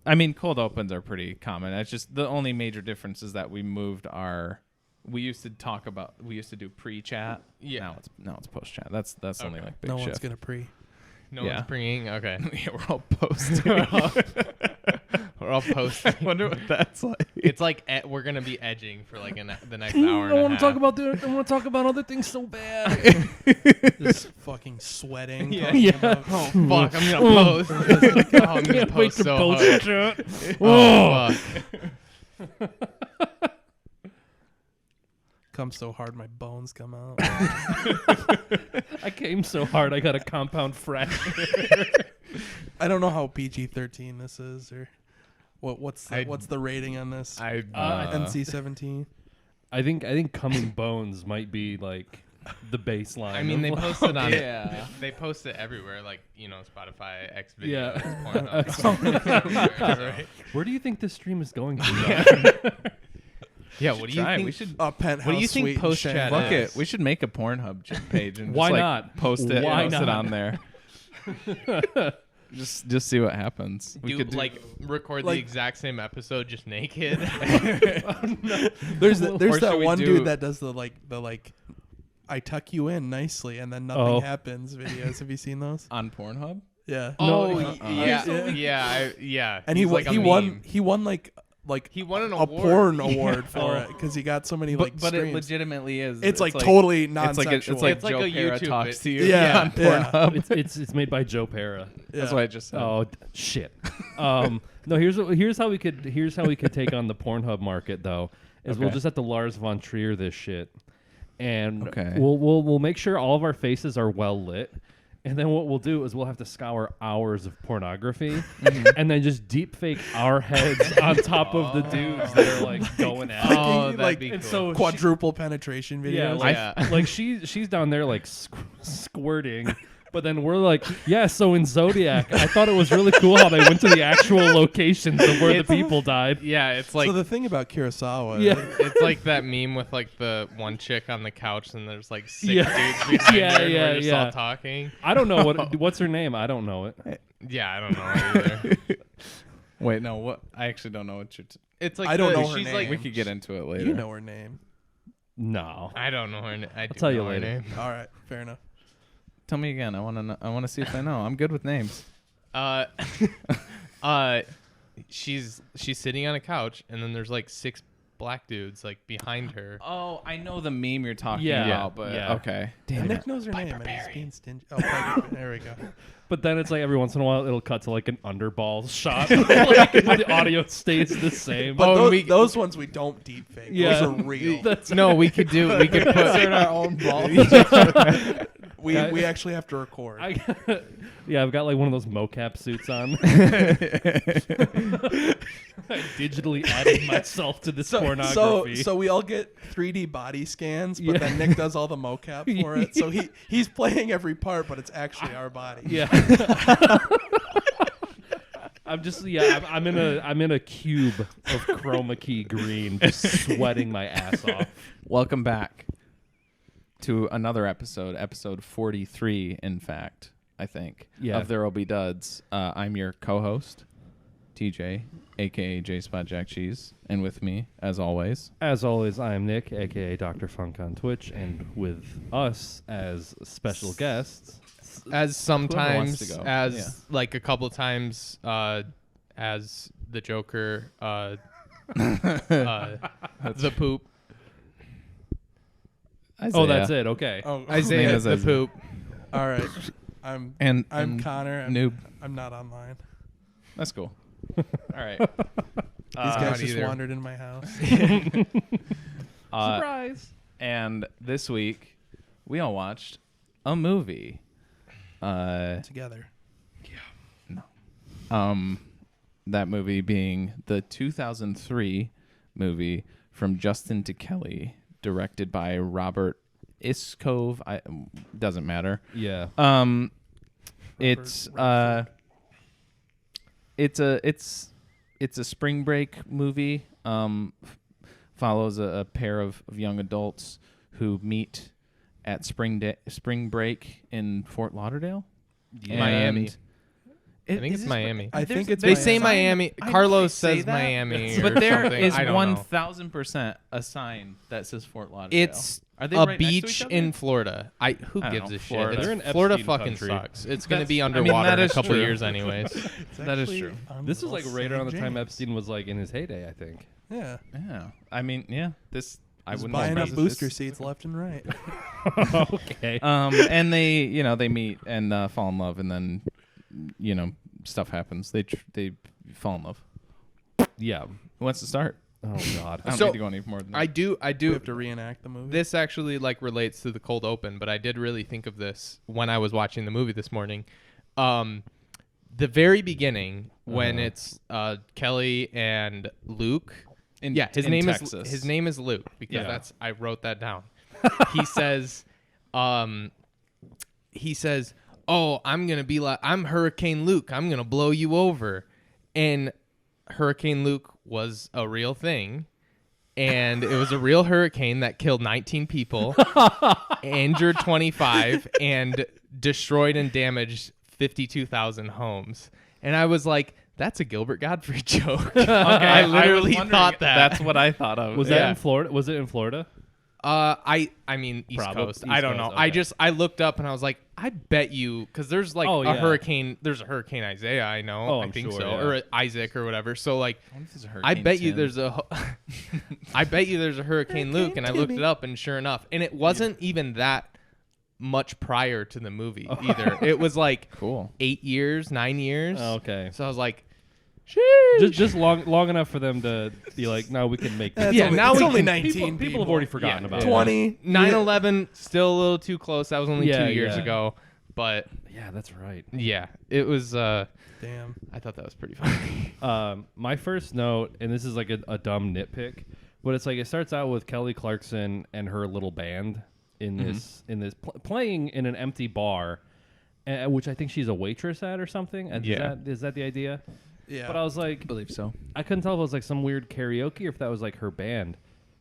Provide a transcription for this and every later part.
I mean, cold opens are pretty common. It's just the only major difference is that we moved our. We used to do pre-chat. Yeah. Now it's post-chat. That's Okay. only like big No shift. one's gonna pre. No one's bringing. Okay. Yeah, we're all posting. We're all posting. I wonder what that's like. It's like we're gonna be edging for like the next hour. I want to I want to talk about other things so bad. Just fucking sweating. Yeah. talking Yeah. about- Oh fuck! I'm gonna post. I'm gonna Wait post to so post hard. it. Oh fuck! Come so hard, my bones come out. I came so hard, I got a compound fracture. I don't know how PG-13 this is, or what's the rating on this? NC-17. I think coming bones might be like the baseline. I mean, they of- posted on Yeah. They post it everywhere, like Spotify, X videos, Yeah. Pornhub. Right? Where do you think this stream is going to? Yeah. What do you think? We should. A penthouse What do you think suite in post-chat Shanghai. Fuck it. We should make a Pornhub page and Why just, not? post it. Why Post it not? on there. Just see what happens. We could record like- the exact same episode just naked. There's Or that should we one do- dude that does the I tuck you in nicely and then nothing Oh. happens videos. Have you seen those? on Pornhub. Yeah. Oh No, yeah. And He's like a he meme. won he won an a award. porn award for Oh. it because he got so many But it streams. legitimately is. It's like totally non-sexual. It's like It's like Joe a Pera YouTube talks to you. Yeah, on yeah. Pornhub. it's made by Joe Pera. That's what I just said. Oh shit. No, here's how we could take on the Pornhub market though. Is we'll Okay. just have to Lars von Trier this shit, and Okay. we'll make sure all of our faces are well lit. And then what we'll do is we'll have to scour hours of pornography and then just deep fake our heads on top of the dudes that are like going at it. Oh, Like, that'd be and cool. so quadruple penetration videos. Yeah, like she's down there like squirting, but then we're like, yeah. So in Zodiac, I thought it was really cool how they went to the actual locations of where the people died. Yeah, it's like so the thing about Kurosawa, Yeah. it's like that meme with like the one chick on the couch and there's like six Yeah. dudes behind Yeah, her and yeah, we're just yeah. all talking. I don't know what's her name. I don't know it. Yeah, I don't know either. Wait, no. What? I actually don't know what you're. It's like I don't know her she's name. like We could get into it later. you know her name. No. I don't know her name. I'll tell you later. Name. All right, fair enough. Tell me again. I want to. I want to see if I know. I'm good with names. She's sitting on a couch and then there's like six black dudes like behind her. Oh, I know the meme you're talking Yeah. about, but Yeah. okay. And Nick knows her name, and he's being stingy. Oh, Piper, there we go. But then it's like every once in a while it'll cut to like an underball shot. Like, the audio stays the same. But Oh, those ones we don't deep fake. Yeah. Those are real. No, we could put our own balls. we actually have to record. Yeah, I've got like one of those mocap suits on. I digitally added myself to this pornography. So we all get 3D body scans, but then Nick does all the mocap for it. So he's playing every part, but it's actually our body. Yeah. I'm in a cube of chroma key green, just sweating my ass off. Welcome back to another episode 43, in fact, I think, Yeah. of There'll Be Duds. I'm your co-host, TJ, a.k.a. J-Spot Jack Cheese, and with me, as always, As always, I am Nick, aka Dr. Funk on Twitch, and with us as special guests. as sometimes wants to go. as Yeah. like a couple times as the Joker the poop. Isaiah. Oh, that's it. Okay. Oh, Isaiah name is the Isaiah. poop. all right. I'm And Connor. Noob. I'm not online. That's cool. All right. These not guys just either. wandered in my house. Surprise. And this week, we all watched a movie. Together. That movie being the 2003 movie from Justin to Kelly, directed by Robert Iskov. Doesn't matter. Yeah. It's a spring break movie. Follows a pair of young adults who meet at spring break in Fort Lauderdale, Miami. And I think it's Miami. I think it's they say Miami. I Carlos say says that, Miami, but or there something. is I don't know. 1,000% a sign that says Fort Lauderdale. It's Are they a right next to each beach other? in Florida. Who I don't gives know, a Florida. shit? They're in Florida Epstein fucking country. sucks. It's going to be I mean, underwater that in a is couple true. years anyways. That is true. This is like right around the time Epstein was like in his heyday, I think. Yeah. Yeah. I mean, yeah. This I Just wouldn't buying be up surprised if booster this- seats left and right. Okay. And they meet and fall in love, and then stuff happens. They fall in love. Yeah. Who wants to start? Oh God. I don't So, need to go any more than that. I do. We have to reenact the movie. This actually like relates to the cold open, but I did really think of this when I was watching the movie this morning. The very beginning when it's Kelly and Luke. His name is Luke because I wrote that down. He says, "Oh, I'm gonna be like I'm Hurricane Luke. I'm gonna blow you over," and Hurricane Luke was a real thing. And it was a real hurricane that killed 19 people, injured 25, and destroyed and damaged 52,000 homes. And I was like, that's a Gilbert Gottfried joke. Okay, I literally thought that. That's what I thought of. Was that in Florida? Was it in Florida? I mean East Coast. I don't know. Okay. I looked up and I was like, I bet you, because there's like a hurricane. There's a Hurricane Isaiah. I know. Oh, I I'm think sure, so, yeah. or Isaac or whatever. So like, I wonder if there's a I Hurricane bet you Tim. there's a. I bet you there's a Hurricane Luke, and I looked it up, and sure enough, and it wasn't even that much prior to the movie either. It was like Cool. 8 years, 9 years. Oh, okay. So I was like, Just long enough for them to be like, no, we can make this. That's only, now it's we only can- 19 People have already forgotten about it. 20. 9/11 still a little too close. That was only Yeah, 2 years yeah. ago, but Yeah, that's right. yeah, it was. Damn. I thought that was pretty funny. My first note, and this is like a dumb nitpick, but it's like it starts out with Kelly Clarkson and her little band in this playing in an empty bar, which I think she's a waitress at or something. And Yeah. is that the idea? Yeah. But I was like, I believe so. I couldn't tell if it was like some weird karaoke or if that was like her band.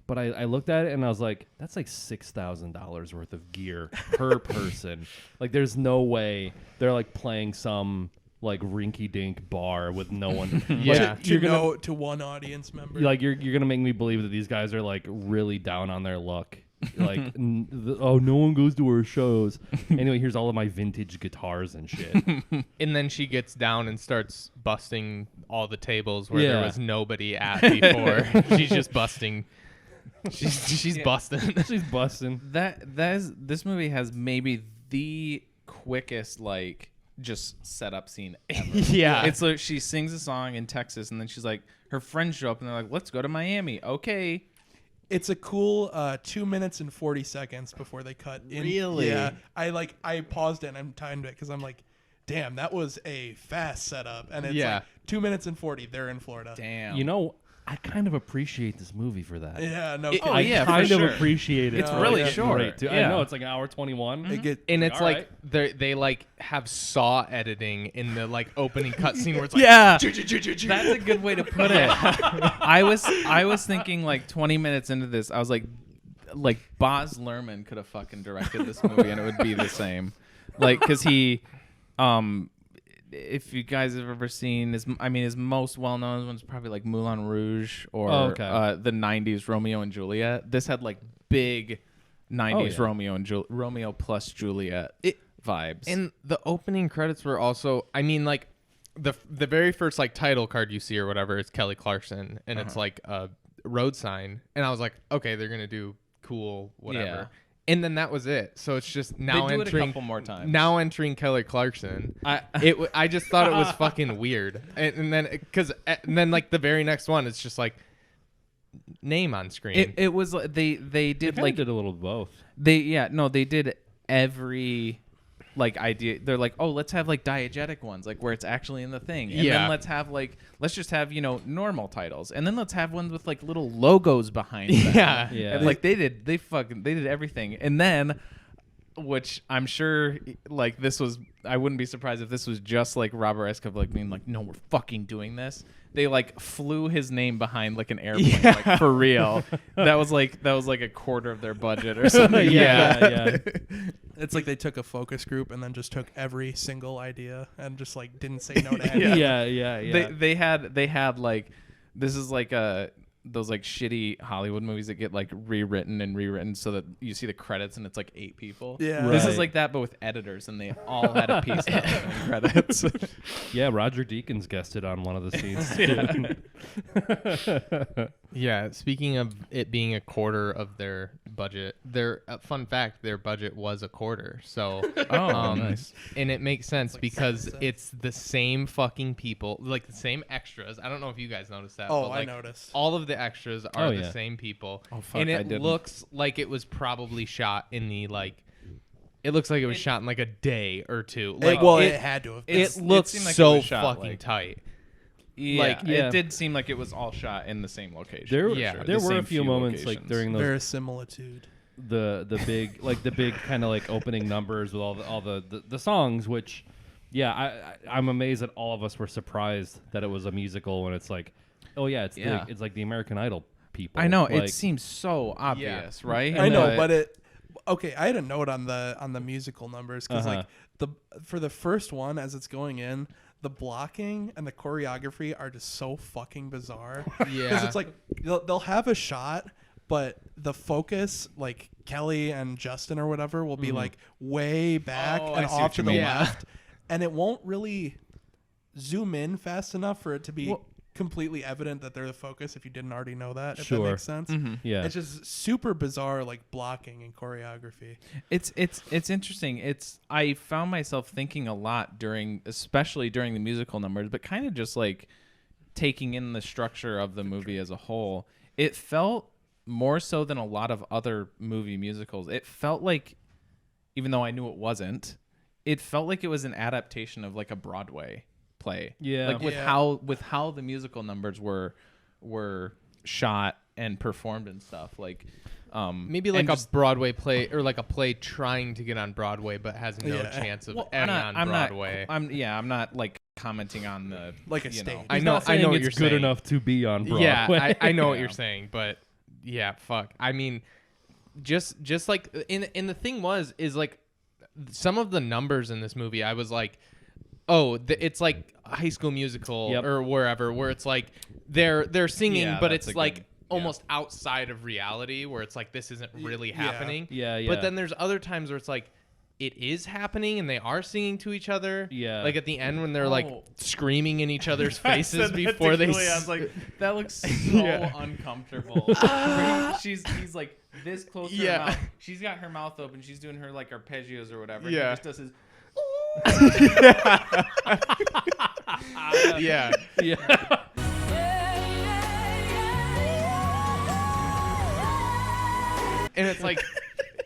But I looked at it and I was like, that's like $6,000 worth of gear per person. Like, there's no way they're like playing some like rinky-dink bar with no one. Yeah. To one audience member. Like you're gonna make me believe that these guys are like really down on their luck. Like, oh, no one goes to her shows. Anyway, here's all of my vintage guitars and shit. And then she gets down and starts busting all the tables where there Yeah. was nobody at before. She's just busting. She's busting. She's busting. This movie has maybe the quickest just setup scene ever. Yeah. It's like she sings a song in Texas, and then she's like, her friends show up, and they're like, let's go to Miami. Okay. It's a cool 2 minutes and 40 seconds before they cut in. Really? Yeah. I paused it and I'm timed it because I'm like, damn, that was a fast setup. And it's like 2 minutes and 40. They're in Florida. Damn. You know, I kind of appreciate this movie for that. Yeah, no It- kidding. oh, I yeah, kind for of sure. appreciate it. It's Oh, really yeah. short. Great, too. Yeah. I know it's like an hour 21. They get, And it's All like right. they like have saw editing in the like opening cutscene where it's like Yeah. That's a good way to put it. I was thinking like 20 minutes into this, I was like Baz Luhrmann could have fucking directed this movie and it would be the same. Like, cause he, if you guys have ever seen his most well-known one's probably like Moulin Rouge or the 90s Romeo and Juliet. This had like big 90s Romeo plus Juliet vibes. And the opening credits were also, I mean, like the very first like title card you see or whatever is Kelly Clarkson, and it's like a road sign, and I was like, okay, they're gonna do cool whatever. Yeah. And then that was it. So it's just now They do it a entering couple more times. Now entering Kelly Clarkson. I just thought it was fucking weird. And then like the very next one, it's just like name on screen. It was they did like did a little of both. they did every like idea. They're like, oh, let's have like diegetic ones, like where it's actually in the thing, and Yeah. then let's just have normal titles, and then let's have ones with like little logos behind them. Yeah. Yeah. And like they did everything, and then, which I'm sure like this was, I wouldn't be surprised if this was just like Robert Escobar like being like, no, we're fucking doing this. They like flew his name behind like an airplane, like for real. That was like a quarter of their budget or something. Yeah. It's like they took a focus group and then just took every single idea and just like didn't say no to any. Yeah. They had like, this is like those like shitty Hollywood movies that get like rewritten so that you see the credits and it's like 8 people. Yeah. Right. This is like that, but with editors, and they all had a piece of the credits. Yeah, Roger Deakins guested on one of the scenes. Yeah, speaking of it being a quarter of their budget, fun fact, their budget was a quarter. So, nice. And it makes sense like because 7 cents. it's the same fucking people, like the same extras. I don't know if you guys noticed that. Oh, but like I noticed. all of the extras are the yeah. same people. Oh, fuck, and I it didn't. looks like it was probably shot in the like. It looks like it was shot in like a day or two. Like It had to have been. it looks seemed like it so was shot, fucking like- tight. Yeah, yeah. it did seem like it was all shot in the same location. There, for yeah, sure. there The were a same few moments like locations. during those verisimilitude. the big kind of like opening numbers with all the songs, which I'm amazed that all of us were surprised that it was a musical when it's like, oh yeah, it's like the American Idol people. I know, like, it seems so obvious, right? I know, but it. Okay, I had a note on the musical numbers because Uh-huh. like for the first one as it's going in, the blocking and the choreography are just so fucking bizarre. Because Yeah. it's like they'll have a shot, but the focus, like Kelly and Justin or whatever, will be like way back Oh, and I see off what to you the mean. left, and it won't really zoom in fast enough for it to be Well- completely evident that they're the focus if you didn't already know that. If Sure. that makes sense. yeah. It's just super bizarre, like blocking and choreography. It's interesting. I found myself thinking a lot especially during the musical numbers, but kind of just like taking in the structure of the movie as a whole. It felt more so than a lot of other movie musicals. It felt like, even though I knew it wasn't, it felt like it was an adaptation of like a Broadway play. Yeah. Like with Yeah. how the musical numbers were shot and performed and stuff. Like Maybe like and a just- Broadway play or like a play trying to get on Broadway but has no Yeah. chance of Well, ever on Broadway. I'm not like commenting on the Like a you know. stage. I He's know not I saying know what it's you're good saying. enough to be on Broadway. Yeah, I know what Yeah. you're saying, but yeah, fuck. I mean, just like and the thing is like some of the numbers in this movie, I was like, oh, it's like High School Musical Yep. or wherever, where it's like they're singing, Yeah, but that's it's a like good- almost outside of reality, where it's like this isn't really happening. Yeah, yeah. But then there's other times where it's like it is happening and they are singing to each other. Yeah. Like at the end when they're like Oh. screaming in each other's I faces said that to before they. Julie. I was like, that looks so Yeah. uncomfortable. He's like this close to Yeah. her mouth. She's got her mouth open. She's doing her like arpeggios or whatever. Yeah. He just does his. Yeah. yeah. And it's like,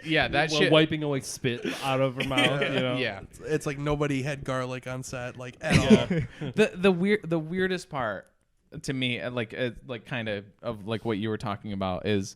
yeah, that While shit. wiping away spit out of her mouth. You know? Yeah. It's like nobody had garlic on set, like at all. The weirdest part to me, like kind of like what you were talking about is,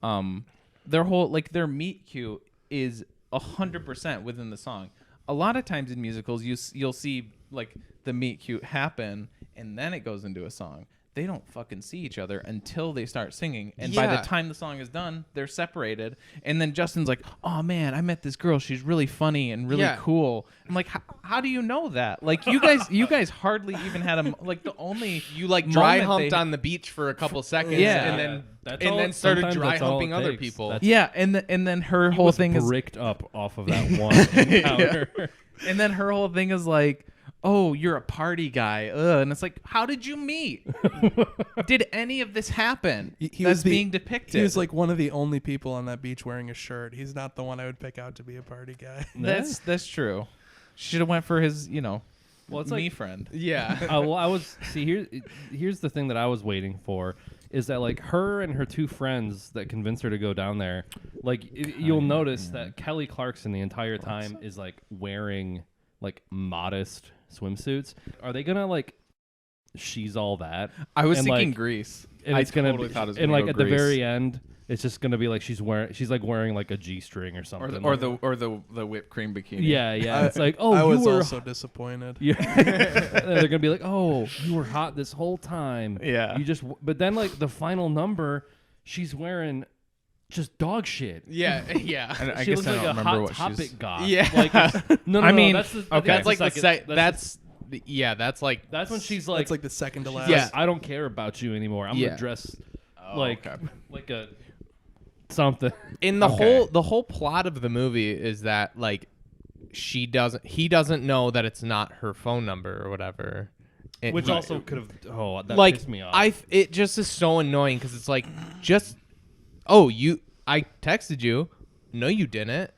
their whole like their meet cute is 100% within the song. A lot of times in musicals, you'll see like the meet cute happen and then it goes into a song. They don't fucking see each other until they start singing, and by Yeah. the time the song is done, they're separated. And then Justin's like, "Oh man, I met this girl. She's really funny and really Yeah. cool." I'm like, "How do you know that? Like, you guys hardly even had a like the only You like dry moment humped they- on the beach for a couple seconds, Yeah. and then That's and all- then started sometimes dry that's all humping it other takes. people. That's- Yeah, and then her whole was thing is, bricked up off of that one encounter. and then her whole thing is like, "Oh, you're a party guy," and it's like, how did you meet? Did any of this happen? He That's was the- being depicted. He was like one of the only people on that beach wearing a shirt. He's not the one I would pick out to be a party guy. that's true. Should have went for his, Well, it's me like friend. Yeah. well, I was here's the thing that I was waiting for is that like her and her two friends that convinced her to go down there, like you'll notice that Kelly Clarkson the entire time is like wearing like modest swimsuits. Are they gonna like she's all that? I was And, thinking like, Grease. And I it's gonna totally be, thought it was and gonna like go at the Grease. very end, it's just gonna be like she's wearing like a G-string or something. or the whipped cream bikini. yeah. I- It's like, oh, I you was were also disappointed. Yeah. And they're gonna be like, "Oh, you were hot this whole time." Yeah. You just, but then like the final number, she's wearing just dog shit. Yeah. I She guess looks I like don't a remember hot what topic she's. goth. Yeah. Like, no, I mean, that's the, okay. That's like that's that's like that's when she's like, That's like the second to last. Yeah. I don't care about you anymore. I'm gonna dress like okay. like a something. in the whole plot of the movie is that like he doesn't know that it's not her phone number or whatever. Which also could have that like pissed me off. it just is so annoying because it's like I texted you. No, you didn't.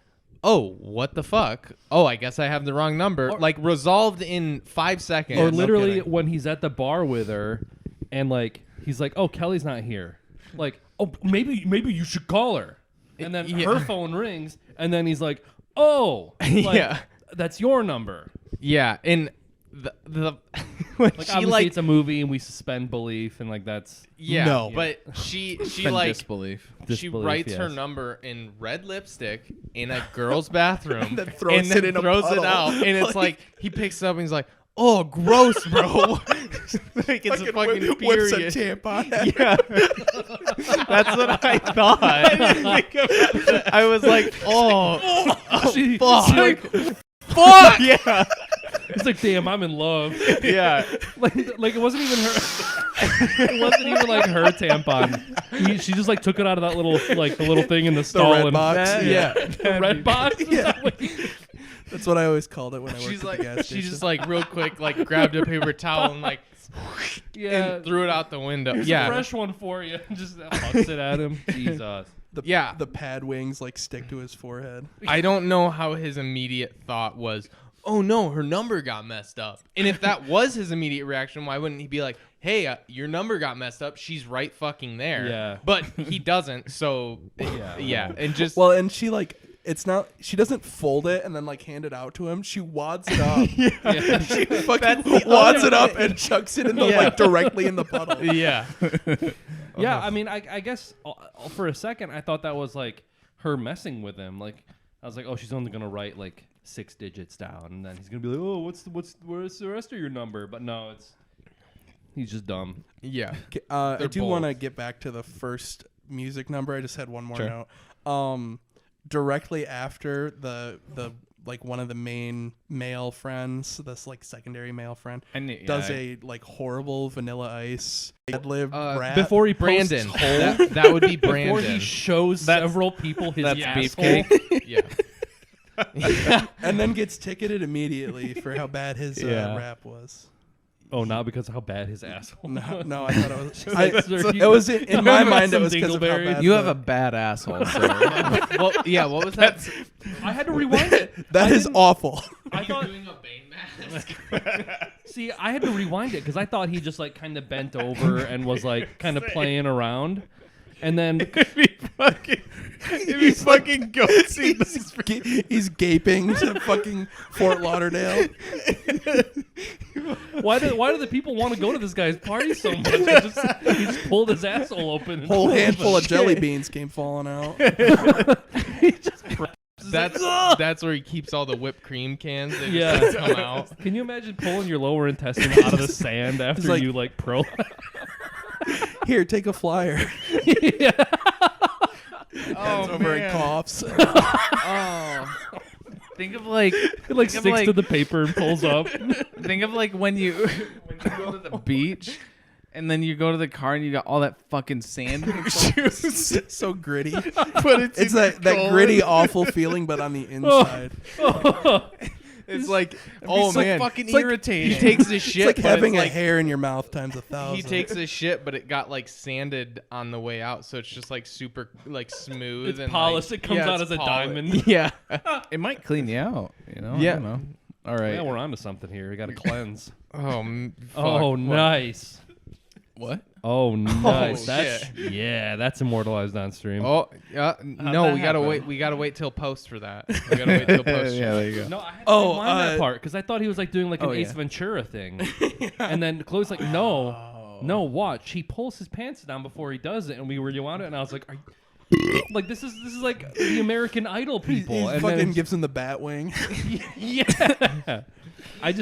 Oh, what the fuck? Oh, I guess I have the wrong number. Like resolved in 5 seconds. Or literally kidding. when he's at the bar with her and like he's like, "Oh, Kelly's not here." Like, "Oh, maybe you should call her." And then her phone rings and then he's like, "Oh, like, that's your number." Yeah, and the when Like she obviously it's a movie and we suspend belief and like that's No. but she And like disbelief. she Disbelief, writes her yes. number in red lipstick in a girl's bathroom then throws and it then in a throws it puddle. out and it's like he picks it up and he's like, "Oh, gross, bro." Like it's a fucking whips a period. tampon. Yeah, that's what I thought. I didn't think about that. I was like, "Oh, fuck, fuck." Yeah, it's like, damn, I'm in love. yeah. like it wasn't even her. It wasn't even like her tampon. She just like took it out of that little like the little thing in the stall red and box. Yeah. the red box. Is that what you- That's what I always called it when I worked She's at like, the gas she station. just like real quick like grabbed a paper towel and like and threw it out the window. Here's Yeah, a fresh one for you. Just hucks it at him. Jesus. the pad wings like stick to his forehead. I don't know how his immediate thought was, "Oh no, her number got messed up." And if that was his immediate reaction, why wouldn't he be like, "Hey, your number got messed up. She's right fucking there." Yeah. But he doesn't. So yeah, and just Well, and she like it's not. She doesn't fold it and then like hand it out to him. She wads it up. Yeah. She fucking wads it up and chucks it in the like directly in the puddle. yeah. Yeah, I mean, I guess for a second I thought that was like her messing with him. Like I was like, oh, she's only gonna write like 6 digits down, and then he's gonna be like, oh, where's the rest of your number? But no, he's just dumb. Yeah. I do both. want to get back to the first music number. I just had one more Sure. note. Directly after the like one of the main male friends, this like secondary male friend, does a like horrible Vanilla Ice ad-lib rap. Before he Brandon. posts That would be before Brandon. he shows several people his That's asshole. beefcake. Yeah. and then gets ticketed immediately for how bad his rap was. Oh, not because of how bad his asshole. No, I thought it was. Sir, it was in my mind. It some was because of how dingleberries. bad You have a bad asshole, sir. Well, yeah, what was that? I had to rewind it. that is awful. I thought. Doing a Bane mask. See, I had to rewind it because I thought he just like kind of bent over and was like kind of playing around, and then If he fucking goes, He's gaping to fucking Fort Lauderdale. why do the people want to go to this guy's party so much? He just pulled his asshole open. And Whole pulled handful the of jelly shit. beans came falling out. That's where he keeps all the whipped cream cans that Yeah. just come out. Can you imagine pulling your lower intestine out of the sand after like- you like pro? Here, take a flyer. Oh, Over and man. coughs. oh, think of like It like think of, sticks to the paper and pulls up. think of like when you go to the beach. And then you go to the car and you got all that fucking sand in your shoes. It's so gritty. But It's that gritty, awful feeling, but on the inside. It's like, oh so man, fucking it's like- irritating. He takes his It's shit, like but having it's a like hair in your mouth times 1,000. he takes his shit, but it got like sanded on the way out, so it's just like super like smooth It's and polished. Like, It comes out it's as a polished. diamond. Yeah. It might clean you out, you know? Yeah. I don't know. All right. Yeah, we're onto something here. We got to cleanse. Oh, Nice. What? Oh, nice. That's shit. that's immortalized on stream. Oh, no, that we gotta happen? wait. We gotta wait till post for that. We gotta wait till post. Yeah, there you go. No, I had to rewind that uh, part because I thought he was like doing like an Oh, Ace yeah. Ventura thing, and then Chloe's like, "No, watch." He pulls his pants down before he does it, and we rewound it, and I was like, Like this is like the American Idol people. He and fucking then gives him the bat wing. yeah. I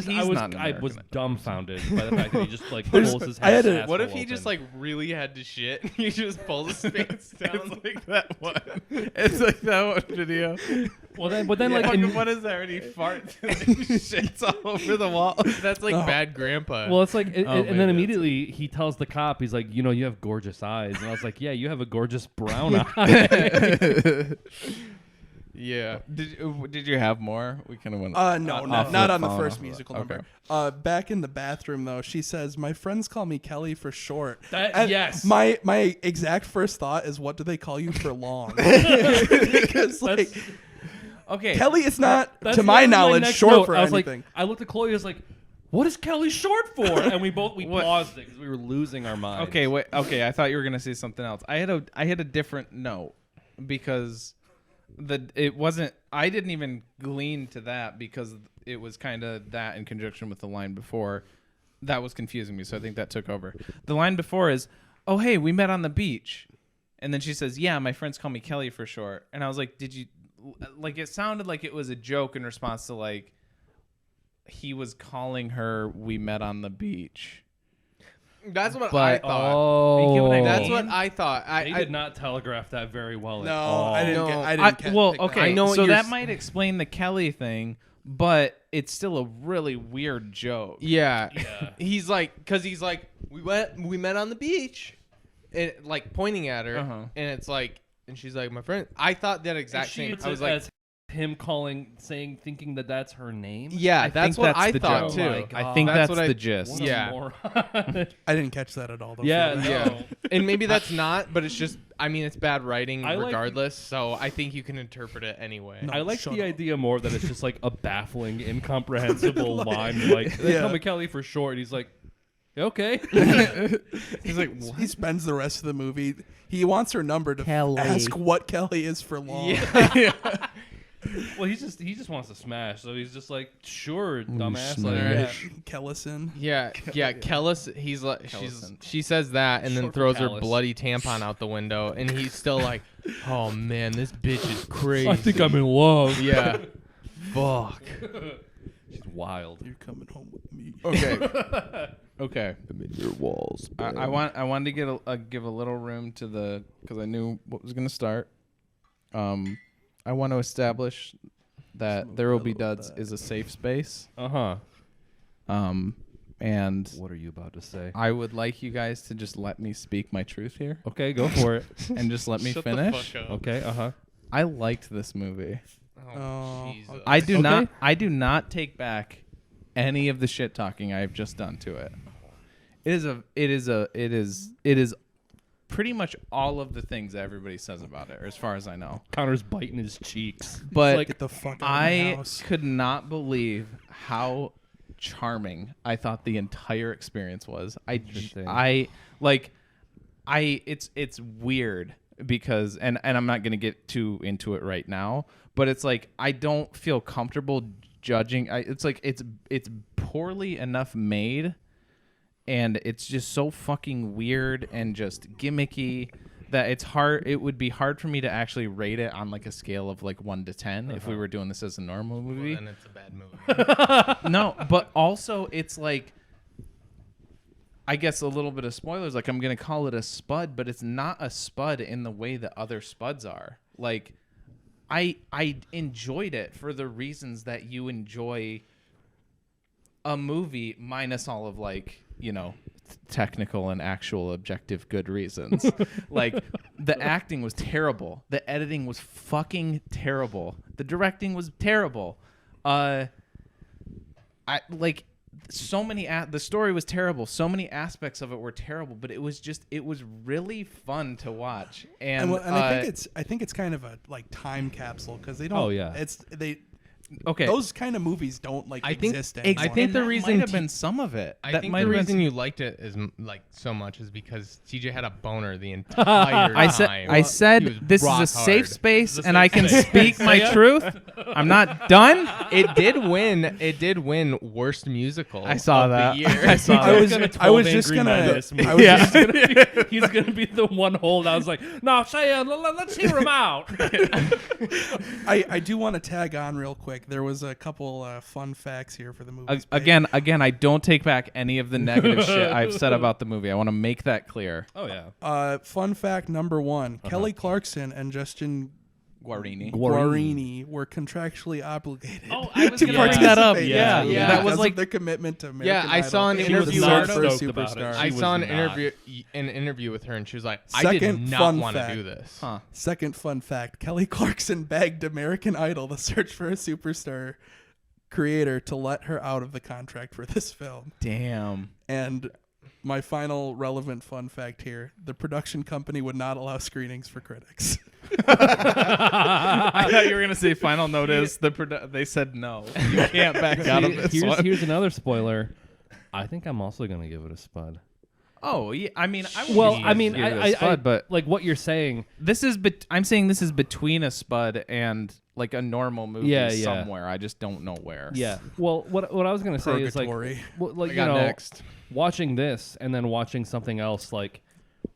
was dumbfounded by the fact that he just like pulls his head. What if he just like really had to shit? And he just pulls his pants down. It's like that one. It's like that one video. Well, then like what is that? When he farts and shits all over the wall. That's like bad grandpa. well, it's like, and then immediately he tells the cop, he's like, you have gorgeous eyes, and I was like, yeah, you have a gorgeous brown eye. Yeah. Did you have more? We kind of went. No, not on the first musical number. Back in the bathroom though, she says, "My friends call me Kelly for short." Yes. My exact first thought is, what do they call you for long? Because like, Okay. Kelly is not, That's to my literally knowledge, next short note. for I was anything. Like, I looked at Chloe. I was like, "What is Kelly short for?" And we paused it because we were losing our minds. Okay, wait. Okay, I thought you were gonna say something else. I had a different note because it wasn't. I didn't even glean to that because it was kind of that in conjunction with the line before. That was confusing me, so I think that took over. The line before is, "Oh hey, we met on the beach," and then she says, "Yeah, my friends call me Kelly for short," and I was like, "Did you?" Like it sounded like it was a joke in response to like he was calling her "we met on the beach." That's what But- I thought. Oh, You get what I That's mean? what I thought. They did not telegraph that very well at No, all. I didn't. No, I didn't. Well, pick that. okay, I know what so you're that s- might explain the Kelly thing, but it's still a really weird joke. Yeah. Yeah. He's like, because he's like, we met on the beach, and like pointing at her, Uh-huh. and it's like, and she's like, my friend. I thought that exact She same. gets I was it like, as him thinking that that's her name. yeah, I that's think what I the thought joke. too. Oh my God. I think That's that's what I- the gist. What a Yeah. moron. I didn't catch that at all. Though, Yeah, for no. that. Yeah, and maybe that's not, but it's just. I mean, it's bad writing I like- regardless. So I think you can interpret it anyway. No. I like Shut the up. idea more that it's just like a baffling, incomprehensible line. Like, they Yeah. call me Kelly for short. And he's like, okay. He's like, what? He spends the rest of the movie. He wants her number to Kelly. ask what Kelly is for long. Well, he just wants to smash. So he's just like, sure, dumbass. smash. Like, yeah. Kellison. Yeah, yeah. Kellis, he's like, Kellison. she says that, and then Short for throws her callous. bloody tampon out the window, and he's still like, "Oh man, this bitch is crazy." I think I'm in love. Yeah. Fuck. She's wild. You're coming home with me. Okay. Okay. I'm in your walls. I wanted to give a little room to the because I knew what was gonna start. I want to establish that There Will Be Duds is a safe space. Uh-huh. And What are you about to say? I would like you guys to just let me speak my truth here Okay, go for it. and just let me Shut finish. The fuck up. Okay, uh-huh. I liked this movie. Oh, Jesus. I do Okay. I do not take back any of the shit talking I've just done to it. It is pretty much all of the things that everybody says about it, as far as I know. Connor's biting his cheeks. But like, Get the fuck out of my I house. could not believe how charming I thought the entire experience was. Interesting. It's weird because and I'm not gonna get too into it right now, but it's like I don't feel comfortable judging. It's like it's poorly enough made, and it's just so fucking weird and just gimmicky that it's hard. It would be hard for me to actually rate it on like a scale of like 1 to 10 if we were doing this as a normal movie. Well, then it's a bad movie. No, but also it's like, I guess a little bit of spoilers. Like I'm gonna call it a spud, but it's not a spud in the way that other spuds are. Like, I enjoyed it for the reasons that you enjoy a movie, minus all of like technical and actual objective good reasons. Like the acting was terrible, the editing was fucking terrible, the directing was terrible. The story was terrible. So many aspects of it were terrible, but it was really fun to watch. And I think it's kind of a like time capsule because they don't. Oh, yeah. It's Okay. Those kind of movies don't exist anymore. I think the that reason might have been some of it. I That think might the have been reason you liked it is so much is because TJ had a boner the entire time. I said He was this is rock a safe hard. space and I can speak my truth. I'm not done. It did win. It did win worst musical. I saw of that. The year. I saw that. I was just gonna. He's gonna be the one hold. I was like, no, say, let's hear him out. I do want to tag on real quick. There was a couple fun facts here for the movie. Again, I don't take back any of the negative shit I've said about the movie. I want to make that clear. Oh yeah. Fun fact number one: Kelly Clarkson and Justin Guarini. were contractually obligated. Oh, I was to gonna bring that up. participate in Yeah, this movie that was because like of their commitment to American I saw an Idol. interview She was with not for a stoked about it. superstar. I was saw an not. interview with her, and she was like, "I Second did not fun want to fact. do this." Huh. Second fun fact: Kelly Clarkson begged American Idol, the search for a superstar creator, to let her out of the contract for this film. Damn. And my final relevant fun fact here: the production company would not allow screenings for critics. I thought you were gonna say final note is they said no. You can't back out of this one. Here's another spoiler. I think I'm also gonna give it a spud. Oh yeah, I mean, I would Well, give I mean, it a I spud, but like what you're saying. this is. I'm saying this is between a spud and like a normal movie Yeah. somewhere. I just don't know where. Yeah. Well, what I was gonna say is like, Purgatory. like I got next. watching this and then watching something else like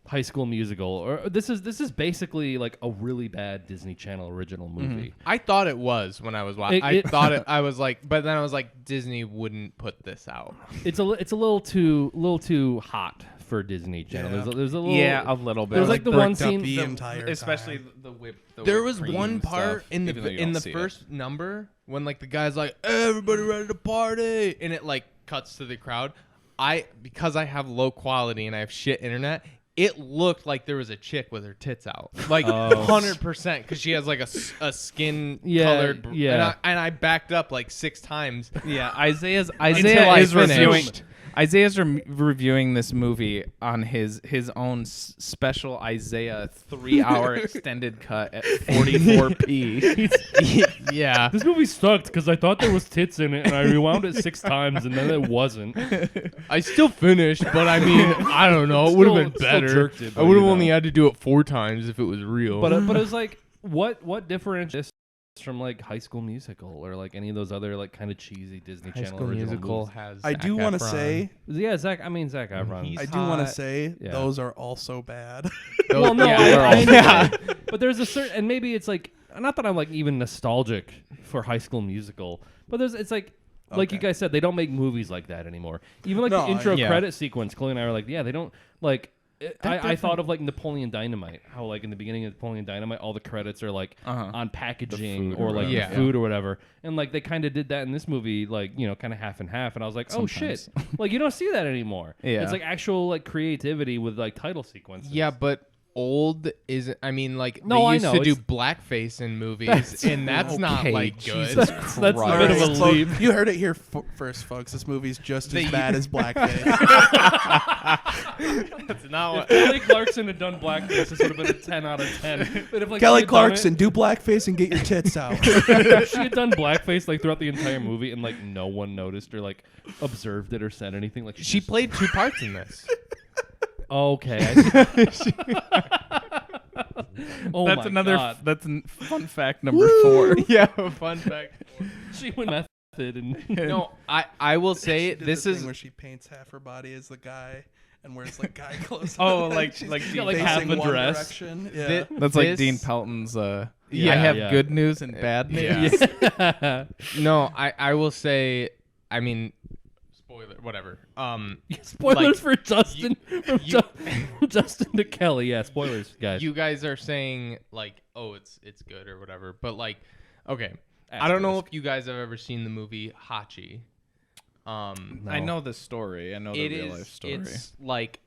High School Musical, or this is basically like a really bad Disney Channel original movie. I thought it was when I was watching. I was like, but then I was like, Disney wouldn't put this out. It's a little too hot for Disney Channel. Yeah. There's a little Yeah, a little bit. There's like the one bricked up scene, the entire especially time. the whip. There whipped was cream one part stuff, in even though you the don't see it. first number when like the guy's like, everybody ready to party, and it like cuts to the crowd. Because I have low quality and I have shit internet, it looked like there was a chick with her tits out, like 100%, because she has like a skin colored. Yeah. And I backed up like 6 times. Yeah, Isaiah Until I is reviewing. finished. Isaiah's reviewing this movie on his own special Isaiah 3-hour extended cut at 44p. Yeah. This movie sucked because I thought there was tits in it, and I rewound it 6 times, and then it wasn't. I still finished, but I mean, I don't know. It would have been Still better. jerked it, I but, would have you know. only had to do it 4 times if it was real. But it was like, what differentiates this from like High School Musical or like any of those other like kind of cheesy Disney High Channel School original Musical movies? has. I do want to say, Yeah, Zac Efron. He's I do want to hot. say Yeah. those are also bad. Well, no, Yeah, I they're all- know. But there's a certain, and maybe it's like, not that I'm like even nostalgic for High School Musical, but it's like you Okay. guys said, they don't make movies like that anymore. Even like No, the intro yeah. credit sequence, Chloe and I were like, yeah, they don't like. I thought of like Napoleon Dynamite, how like in the beginning of Napoleon Dynamite, all the credits are like on packaging food or or like whatever. the food or whatever, and like they kind of did that in this movie, like kind of half and half, and I was like, oh shit, like you don't see that anymore. Yeah. It's like actual like creativity with like title sequences. Yeah, but old isn't. I mean, like No, they I used know, to do it's- blackface in movies, and that's not Okay, like good. Jesus That's a All bit of a folks, leap. you heard it here first, folks. This movie's just as bad as blackface. That's not If Kelly Clarkson had done blackface, this would have been a 10 out of 10. But if, like, Kelly she had done Clarkson, do blackface and get your tits out. if she had done blackface like throughout the entire movie and like no one noticed or like observed it or said anything, like She just- played 2 parts in this. Okay. I see. Oh That's my another. God. That's fun fact number 4. Yeah, fun fact. She went method and No, I will say Did this the is thing where she paints half her body as the guy and wears like guy clothes. Oh, on, like- she's like facing like half a one dress. direction. Yeah. thi- That's like this- Dean Pelton's. I Yeah, have yeah. good news and bad news. Yeah. No, I will say. I mean, spoiler, whatever. spoilers Like, for Justin from you- Justin to Kelly. Yeah, spoilers, guys. You guys are saying like, oh, it's good or whatever, but like, okay, I don't know if you guys have ever seen the movie Hachi. No. I know the story. I know the It real is. life story. It's like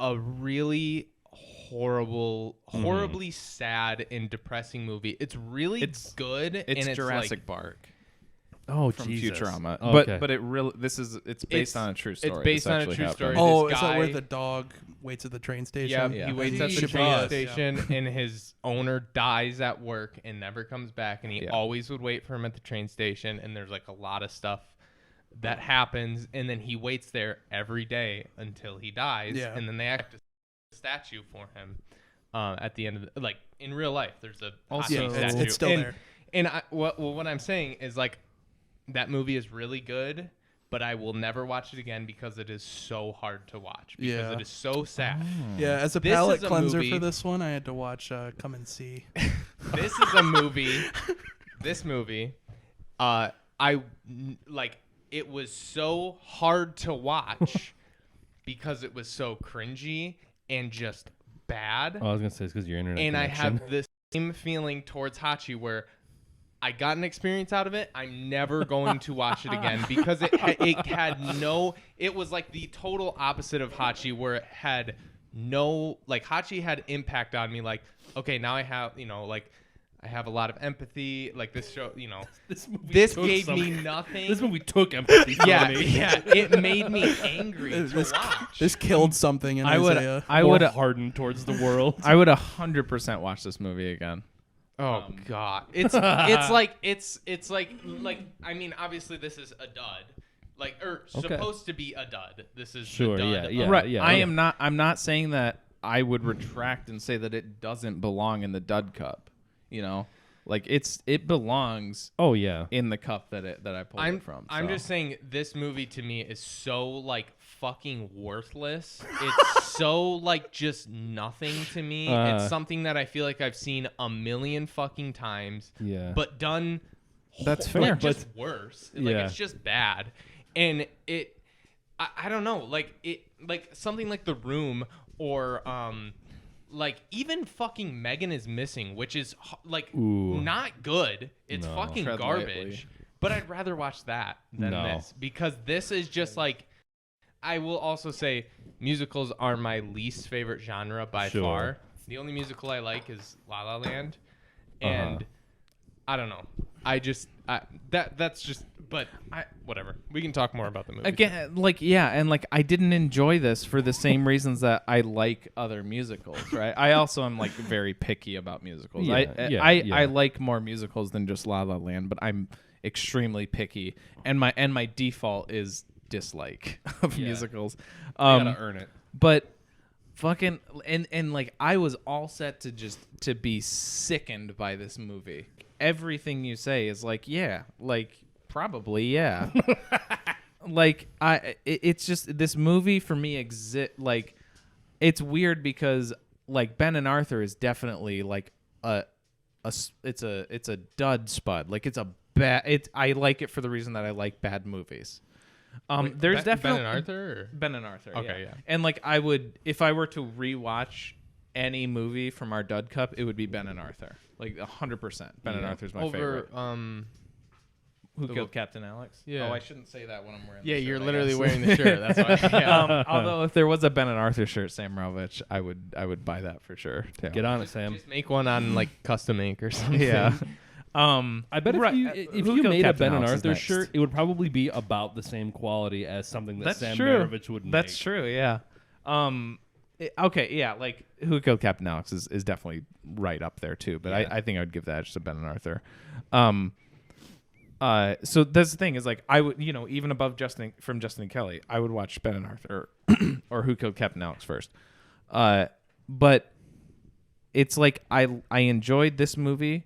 a really horribly sad and depressing movie. It's really It's- good. It's and Jurassic like, Park. Oh, from Jesus. Futurama. Oh, okay. But it's based on a true story. It's based This on a actually true happened. story. Oh, This is that where guy- the dog waits at the train station? Yeah, he And waits at the Shibuya, train yeah. station, and his owner dies at work and never comes back. And he always would wait for him at the train station. And there's like a lot of stuff that happens, and then he waits there every day until he dies. Yeah. And then they act a statue for him at the end of the, like in real life. There's a Also- Hachi Yeah, statue. it's still and, there. And what I'm saying is like that movie is really good. But I will never watch it again because it is so hard to watch. Because Yeah. it is so sad. Yeah, as a This palate is a cleanser movie- for this one, I had to watch Come and See. This is a movie. This movie, it was so hard to watch because it was so cringy and just bad. Oh, I was gonna say it's because your internet. And I connection. have the same feeling towards Hachi where I got an experience out of it. I'm never going to watch it again because it had no. It was like the total opposite of Hachi, where it had no, like Hachi had impact on me. Like, okay, now I have, I have a lot of empathy. Like this show, This movie this took gave some- me nothing. This movie took empathy from yeah, me. yeah, it made me angry to This, watch. this killed something in Isaiah. I More would hardened towards the world. I would 100% watch this movie again. Oh God, it's like I mean, obviously this is a dud, supposed to be a dud. This is Sure, the dud yeah, of- yeah. Right. I'm not saying that I would retract and say that it doesn't belong in the dud cup. Like it belongs Oh yeah. in the cup that I pulled it from. I'm so. just saying this movie to me is so like fucking worthless. It's so like just nothing to me. It's something that I feel like I've seen a million fucking times. Yeah. But done. That's like, fair. just worse. Like Yeah. it's just bad, and I don't know. Like something like The Room or like even fucking Megan is Missing, which is Ooh. not good. It's No. fucking Tread garbage. lightly. But I'd rather watch that than No. this because this is just like. I will also say musicals are my least favorite genre by Sure. far. The only musical I like is La La Land, and I don't know. That's just. But whatever. We can talk more about the movie. Again, and I didn't enjoy this for the same reasons that I like other musicals, right? I also am like very picky about musicals. Yeah, I like more musicals than just La La Land, but I'm extremely picky, and my default is dislike of musicals. You gotta earn it. But fucking and like I was all set to be sickened by this movie. Everything you say is like, yeah, like probably, yeah. It's just this movie for me like it's weird because like Ben and Arthur is definitely like it's a dud spud. Like it's a bad I like it for the reason that I like bad movies. There's definitely Ben and Arthur. Or? Ben and Arthur. Okay, yeah. And like I would, if I were to rewatch any movie from our Dud Cup, it would be Ben and Arthur. Like 100%. Ben and Arthur's my favorite. Who Killed Captain Alex? Yeah. Oh, I shouldn't say that when I'm wearing. Yeah, the shirt, you're I literally guess. wearing the shirt. That's why. Yeah. Although if there was a Ben and Arthur shirt, Sam Rovich, I would buy that for sure. Too. Get on it, Sam. Just make one on like custom ink or something. Yeah. I bet right, if Who you Killed made a Captain Ben and Alex is Arthur next. shirt, it would probably be about the same quality as something that That's Sam true. Marovich would make. That's true. Yeah. Okay. Yeah. Like Who Killed Captain Alex is definitely right up there too. But I think I would give that just to Ben and Arthur. So that's the thing is like I would even above Justin and Kelly, I would watch Ben and Arthur or Who Killed Captain Alex first. But it's like I enjoyed this movie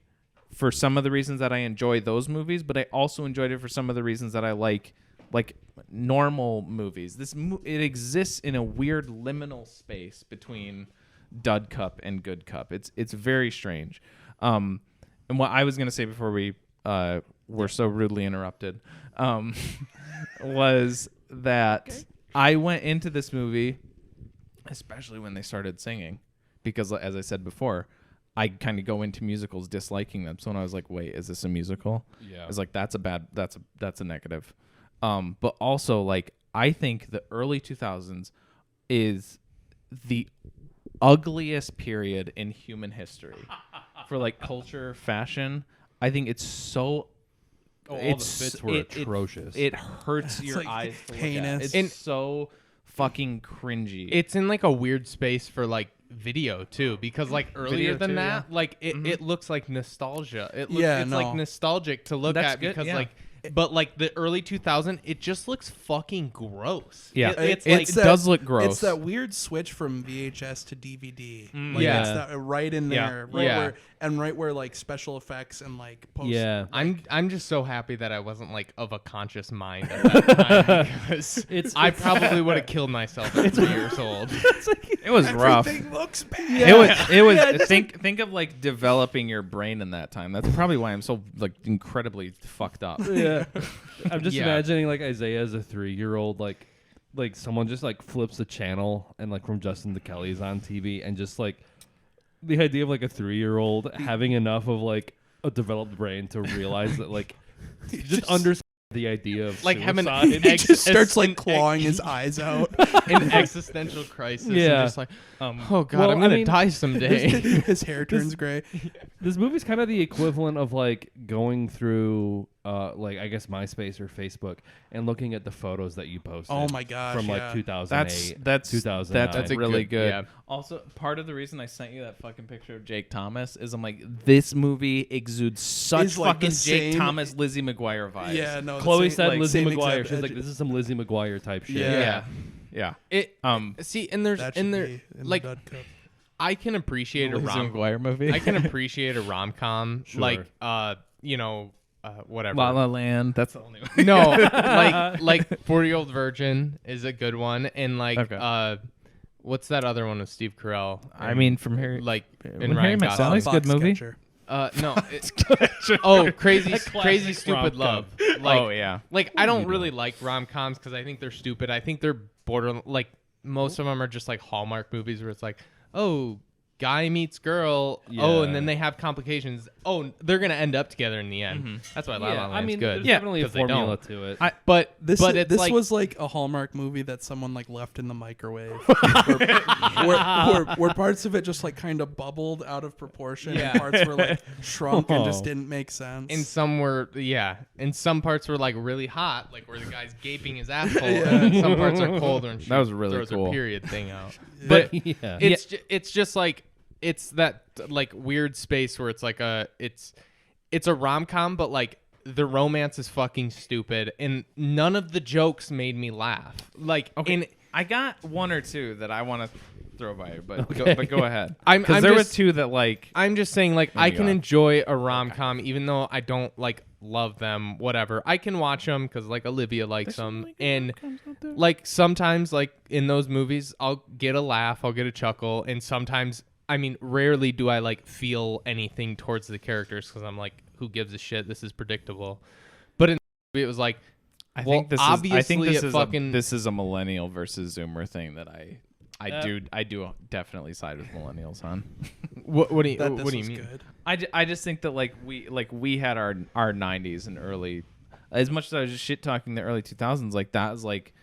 for some of the reasons that I enjoy those movies, but I also enjoyed it for some of the reasons that I like normal movies. It exists in a weird liminal space between dud cup and good cup. It's very strange. And what I was gonna say before we were so rudely interrupted was that I went into this movie, especially when they started singing, because as I said before, I kind of go into musicals disliking them. So when I was like, wait, is this a musical? Yeah. I was like, that's a negative. But also like, I think the early 2000s is the ugliest period in human history for like culture, fashion. I think it's so all the bits were atrocious. It hurts your like eyes to heinous. look at. It's so fucking cringy. It's in like a weird space for like video too, because like earlier than that, like it looks like nostalgia. It's like nostalgic to look at because like. But like the early 2000s, it just looks fucking gross. Yeah, it does look gross. It's that weird switch from VHS to DVD. Yeah, it's that right in there, right where like special effects and like post. Yeah, I'm just so happy that I wasn't like of a conscious mind at that time because I probably would have killed myself at 3 years old. It was rough. Everything looks bad. It was. Think of like developing your brain in that time. That's probably why I'm so like incredibly fucked up. Yeah. I'm just imagining like Isaiah as a 3-year-old, like someone just like flips the channel and like from Justin to Kelly's on TV, and just like the idea of like a 3-year-old having enough of like a developed brain to realize that like just understand the idea of like suicide. having he just starts like clawing his eyes out. An existential crisis. Yeah. And just like, oh god, I'm gonna die someday. His hair turns gray. This movie's kind of the equivalent of like going through like I guess MySpace or Facebook and looking at the photos that you posted. Oh my gosh, from like 2008. That's 2009. That's really good. Yeah. Also, part of the reason I sent you that fucking picture of Jake Thomas is I'm like, this movie exudes such like fucking the Jake same- Thomas, Lizzie McGuire vibes. Yeah, no. the Chloe same- said like, Lizzie same McGuire. exact She's like, edge- this is some Lizzie McGuire type shit. Yeah. It see, and there's that and should there be in like the Dud Cup. I can appreciate a Lizzie rom. McGuire movie. I can appreciate a rom com Sure. like whatever. La La Land. That's the only one. No, like 40-Year-Old Virgin is a good one, and like Okay. what's that other one with Steve Carell? I mean, from Harry, like when in Harry Ryan Met Gosling. Sally's a good movie. Foxcatcher. No. Crazy classic stupid rom-com. love. Like, Oh yeah. like I don't really like rom coms because I think they're stupid. I think they're border like most of them are just like Hallmark movies where it's like, oh, guy meets girl. Oh, and then they have complications. Oh, they're gonna end up together in the end. That's why La La Land's I mean, good. there's definitely a 'cause they formula don't. to it. But This it's this like, was like a Hallmark movie that someone like left in the microwave, where parts of it just like kind of bubbled out of proportion, and parts were like shrunk and just didn't make sense. and some were and some parts were like really hot, like where the guy's gaping his asshole, and then some parts are colder and she That was really throws cool. her period thing out. But yeah. it's just like it's that like weird space where it's like it's a rom-com, but like the romance is fucking stupid and none of the jokes made me laugh. Like I got one or two that I want to throw by you, but go ahead. I'm there were just- two that like I'm just saying, like, I can go. enjoy a rom-com even though I don't like love them, whatever. I can watch them because like Olivia likes them, and like sometimes like in those movies I'll get a laugh, I'll get a chuckle, and sometimes, I mean, rarely do I like feel anything towards the characters because I'm like, who gives a shit? This is predictable. But in the movie, it was like, I well, think this obviously is it fucking this is a millennial versus Zoomer thing that I do definitely side with millennials on. what do you that what this do you was mean? good. I just think that we had our 90s and early, as much as I was just shit talking the early 2000s, like that was like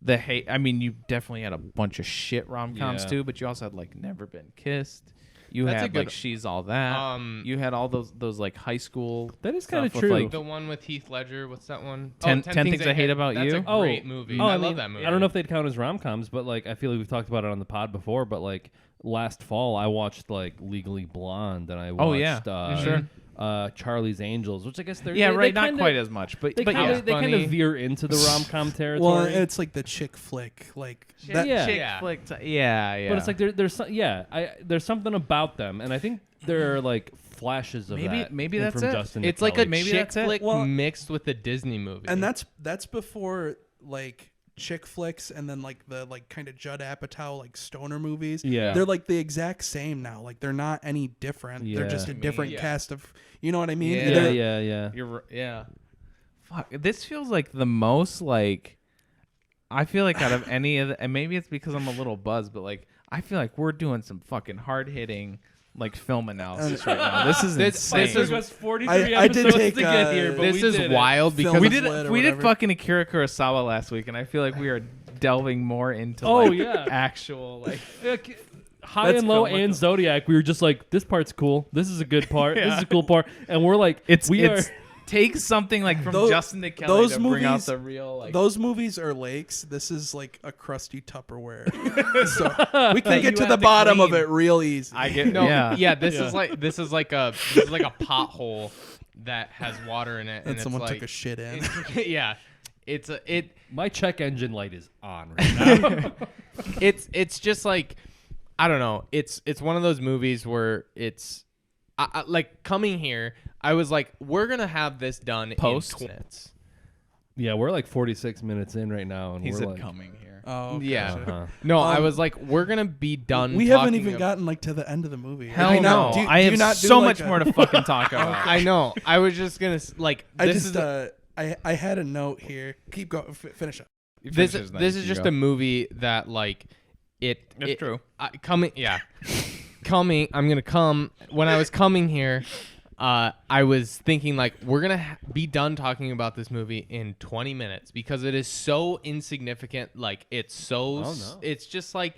the hate. I mean, you definitely had a bunch of shit rom-coms Yeah. too, but you also had like Never Been Kissed. You That's a had good- like She's All That. You had all those like high school. That is stuff kinda with, true. like, The one with Heath Ledger, what's that one? 10 Things I Hate About That's You? a great movie. I love that movie. I don't know if they'd count as rom-coms, but like I feel like we've talked about it on the pod before. But like last fall, I watched like Legally Blonde, and I watched Charlie's Angels, which I guess they're not kinda, quite as much, but They, yeah. they kind funny. of veer into the rom-com Well, territory. it's like the chick flick, like that. Yeah. Chick Yeah. flick. Yeah. But it's like there's something about them, and I think there are like flashes of that. Maybe in that's from it. Justin It's to like a Kelly. Maybe chick that's it. flick Well- mixed with a Disney movie. And that's before like chick flicks and then like the like kind of Judd Apatow like stoner movies. Yeah. They're like the exact same now. Like they're not any different. They're just a different cast of, you know what I mean? Yeah. They're- Yeah. Fuck. This feels like the most like. I feel like out of any of the, and maybe it's because I'm a little buzzed, but like I feel like we're doing some fucking hard hitting like film analysis right now. This is insane. this is- Took us 43 I did episodes take, to get here, but this we is did it. wild Film because we is did lit or we did whatever. fucking Akira Kurosawa last week, and I feel like we are delving more into Oh, like yeah. actual like. High Let's and Low film it. and Zodiac, we were just like, this part's cool. This is a good part. This is a cool part. And we're like, It's take something like from Justin to Kelly those to movies, bring out the real. Like, those movies are lakes. This is like a crusty Tupperware, so we can get to the bottom of it real easy. I get This is like a pothole that has water in it, and someone it's like, took a shit in. Yeah, My check engine light is on right now. it's just like, I don't know. It's one of those movies where it's like coming here. I was like, we're gonna have this done Post? in 20 minutes. Yeah, we're like 46 minutes in right now, and he we're said like, coming here. Oh, okay. Yeah. Uh-huh. No, I was like, we're gonna be done. We haven't even gotten like to the end of the movie. Hell no! I have so much more to fucking talk about. I know. I was just gonna like. I had a note here. Keep going. Finish up. This is just a movie that like it's true. Coming. I'm gonna come. When I was coming here, I was thinking like we're gonna be done talking about this movie in 20 minutes because it is so insignificant. Like it's so. It's just like.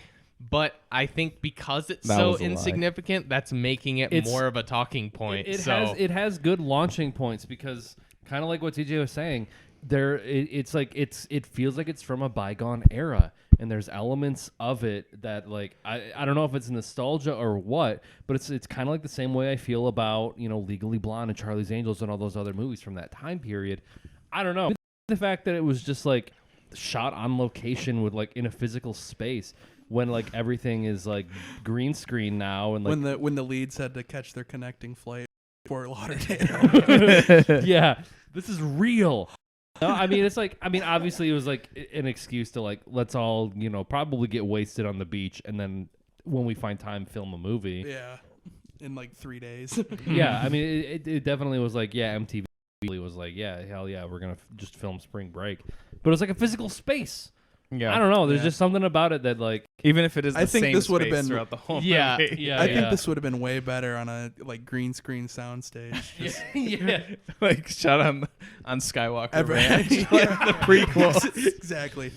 But I think because it's so insignificant, that's making it more of a talking point. It has good launching points because kind of like what TJ was saying, it feels like it's from a bygone era, and there's elements of it that like I don't know if it's nostalgia or what, but it's kind of like the same way I feel about Legally Blonde and Charlie's Angels and all those other movies from that time period. I don't know, the fact that it was just like shot on location with like in a physical space. When like everything is like green screen now, and like when the leads had to catch their connecting flight Fort Lauderdale. Yeah, this is real. No, I mean it's like obviously it was like an excuse to like let's all probably get wasted on the beach, and then when we find time film a movie. Yeah, in like 3 days. Yeah, I mean it definitely was like MTV was like hell yeah we're gonna just film Spring Break, but it was like a physical space. Yeah, I don't know. There's just something about it that like even if it is the same this would have been throughout the whole movie. I think this would have been way better on a like green screen soundstage. Like shot on Skywalker Ranch, like the prequels. Exactly.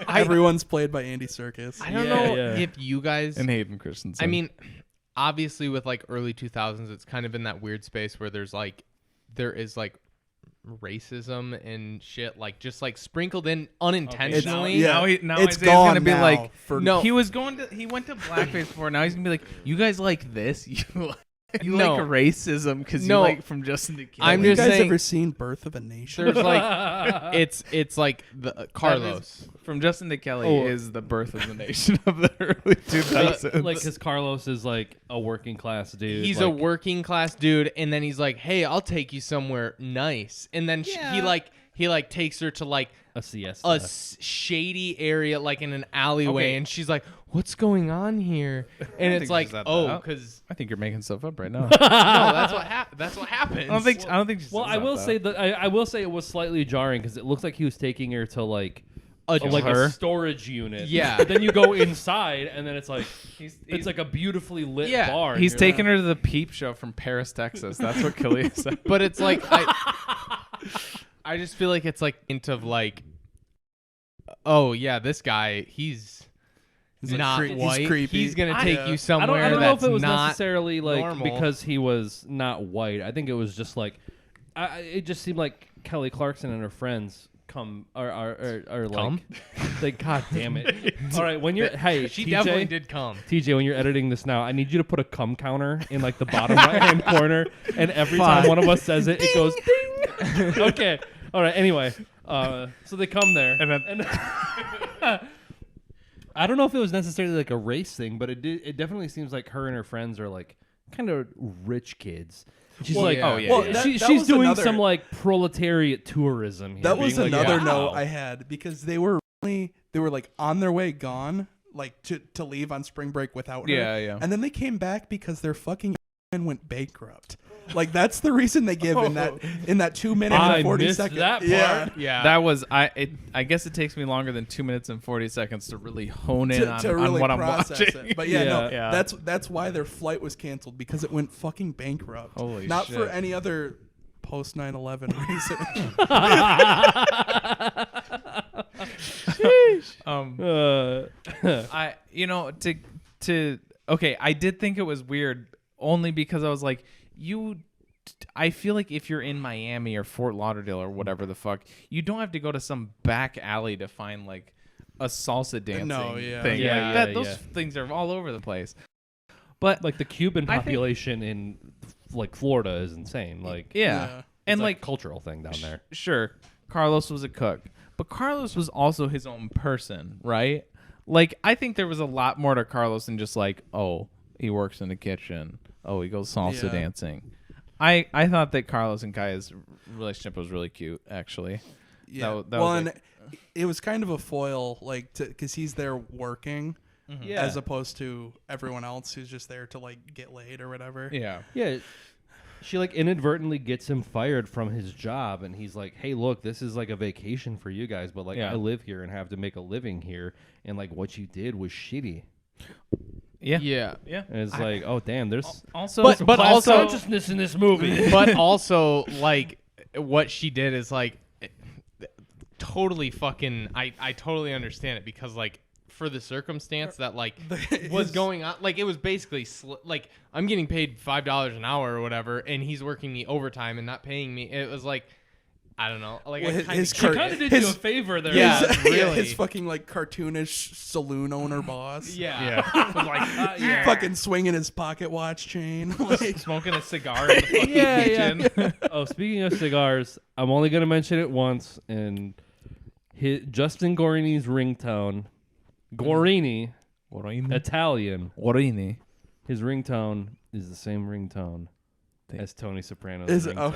Everyone's played by Andy Serkis. I don't know if you guys and Hayden Christensen. I mean, obviously with like early 2000s, it's kind of in that weird space where there is racism and shit like just like sprinkled in unintentionally. Okay. Now it's Isaiah's gone gonna be now like no. He went to blackface before. Now he's gonna be like, you guys like this? You No. like racism because No. you like from Justin to Kelly. I'm Have you just guys saying- ever seen Birth of a Nation? There's like it's like the Carlos. From Justin to Kelly is the birth of the nation of the early 2000s. like because Carlos is like a working class dude. He's like, a working class dude, and then he's like, "Hey, I'll take you somewhere nice." And then he takes her to like a siesta. a shady area, like in an alleyway, Okay. and she's like, "What's going on here?" And it's like, because I think you're making stuff up right now. no, that's what happens. I don't think. Well, I will say that I will say it was slightly jarring because it looks like he was taking her to like Like a storage unit. Yeah. But then you go inside and then it's like He's it's like a beautifully lit Yeah. bar. He's taking her to the Peep Show from Paris, Texas. That's what Kalia said. But it's like I just feel like it's like into like, oh yeah, this guy he's not like white. he's creepy. He's gonna take you I somewhere don't know that's if it was not necessarily like normal. because he was not white. I think it was just like it just seemed like Kelly Clarkson and her friends are like God damn it. All right, when you're She TJ, definitely did come. TJ, when you're editing this now, I need you to put a cum counter in like the bottom right hand corner, and every time one of us says it, it goes ding. Okay. All right. Anyway, so they come there, and I don't know if it was necessarily like a race thing, but it definitely seems like her and her friends are like kind of rich kids. She's she's doing some like proletariat tourism here. That was being like, another wow. note I had because they were like on their way gone, like to leave on spring break without her. Yeah. And then they came back because their fucking went bankrupt. Like that's the reason they give in that 2 minute and 40 missed second. that part. Yeah. That was I guess it takes me longer than 2 minutes and 40 seconds to really hone in to really on what I'm process watching. it. But that's why their flight was canceled because it went fucking bankrupt. Holy Not shit. for any other post 9/11 reason. I did think it was weird only because I was like, you I feel like if you're in Miami or Fort Lauderdale or whatever the fuck, you don't have to go to some back alley to find like a salsa dancing thing. Yeah, like that. Those things are all over the place. But like the Cuban population in like Florida is insane. Like and like cultural thing down there. Sure, Carlos was a cook, but Carlos was also his own person, right? Like I think there was a lot more to Carlos than just like, oh, he works in the kitchen. Oh, he goes salsa dancing. I thought that Carlos and Kaya's relationship was really cute, actually. Yeah. And it was kind of a foil, like, because he's there working, as opposed to everyone else who's just there to like get laid or whatever. Yeah. Yeah. She like inadvertently gets him fired from his job, and he's like, "Hey, look, this is like a vacation for you guys, but like I live here and have to make a living here, and like what you did was shitty." Yeah. And it's like, oh damn, there's also but also consciousness in this movie. But also like what she did is like totally fucking I totally understand it, because like for the circumstance that like was going on, like it was basically like I'm getting paid $5 an hour or whatever, and he's working me overtime and not paying me. It was like, I don't know, like Well, she kind of did you a favor there. Yeah, really. His fucking like cartoonish saloon owner boss. Yeah. Like fucking swinging his pocket watch chain, like smoking a cigar in the fucking kitchen. Oh, speaking of cigars, I'm only gonna mention it once. And Justin Guarini's ringtone, Guarini, Italian. Guarini. His ringtone is the same ringtone as Tony Soprano's is it ringtone.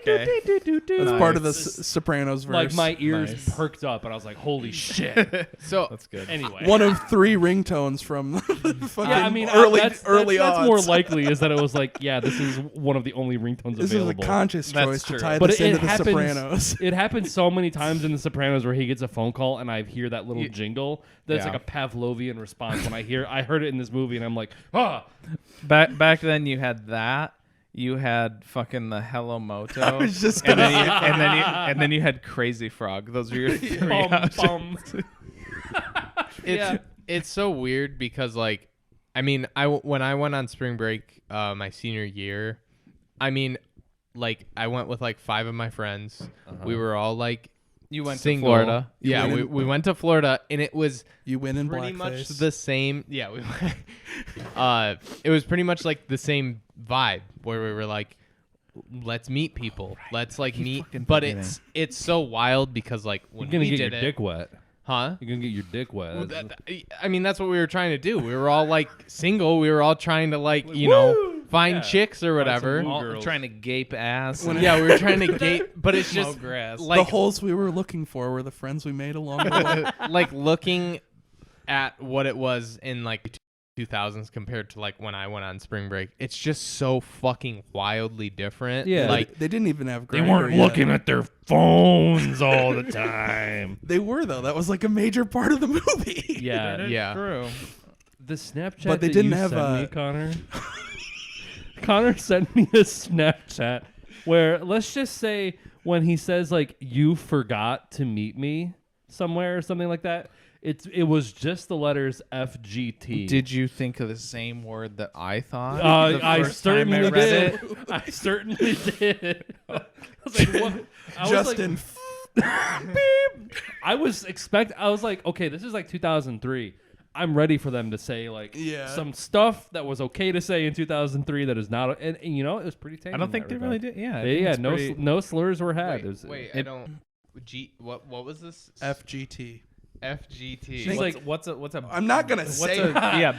Okay. That's part of the Sopranos verse. Like my ears perked up, and I was like, "Holy shit!" So that's good. Anyway, one of 3 ringtones from the fucking early that's that's more likely is that it was like, yeah, this is one of the only ringtones this available. This is a conscious choice to tie but this into the Sopranos. It happens so many times in the Sopranos where he gets a phone call and I hear that little jingle. That's like a Pavlovian response when I heard it in this movie, and I'm like, ah. Back then you had that. You had fucking the Hello Moto, I was just and then you had Crazy Frog. Those were your 3 options. It's so weird because like, I mean, when I went on spring break my senior year, I mean, like I went with like 5 of my friends. We were all like, you went single. to Florida. We went to Florida, and it was you win in pretty blackface. much the same. Yeah, it was pretty much like the same vibe where we were like, let's meet people, let's like meet. But it's so wild because like when you're gonna we get did your it, dick wet. huh? You're gonna get your dick wet. Well, I mean, that's what we were trying to do. We were all like single. We were all trying to like, you know, find chicks or whatever. All trying to gape ass. Yeah, we were trying to gape, but it's just grass. like the holes we were looking for were the friends we made along the way. like looking at what it was in like 2000s compared to like when I went on spring break. It's just so fucking wildly different. Yeah, like they didn't even have. They weren't looking at their phones all the time. They were though. That was like a major part of the movie. yeah. True. The Snapchat But they that didn't you have sent me, Connor. Connor sent me a Snapchat where, let's just say, when he says like you forgot to meet me somewhere or something like that, it was just the letters FGT. Did you think of the same word that I thought? I certainly did. I certainly did. I was like, what? Justin. I was like, okay, this is like 2003. I'm ready for them to say like some stuff that was okay to say in 2003 that is not, and you know, it was pretty tame. I don't think they really did. No slurs were had. Wait, I don't. What was this? FGT. FGT. What's a I'm not gonna say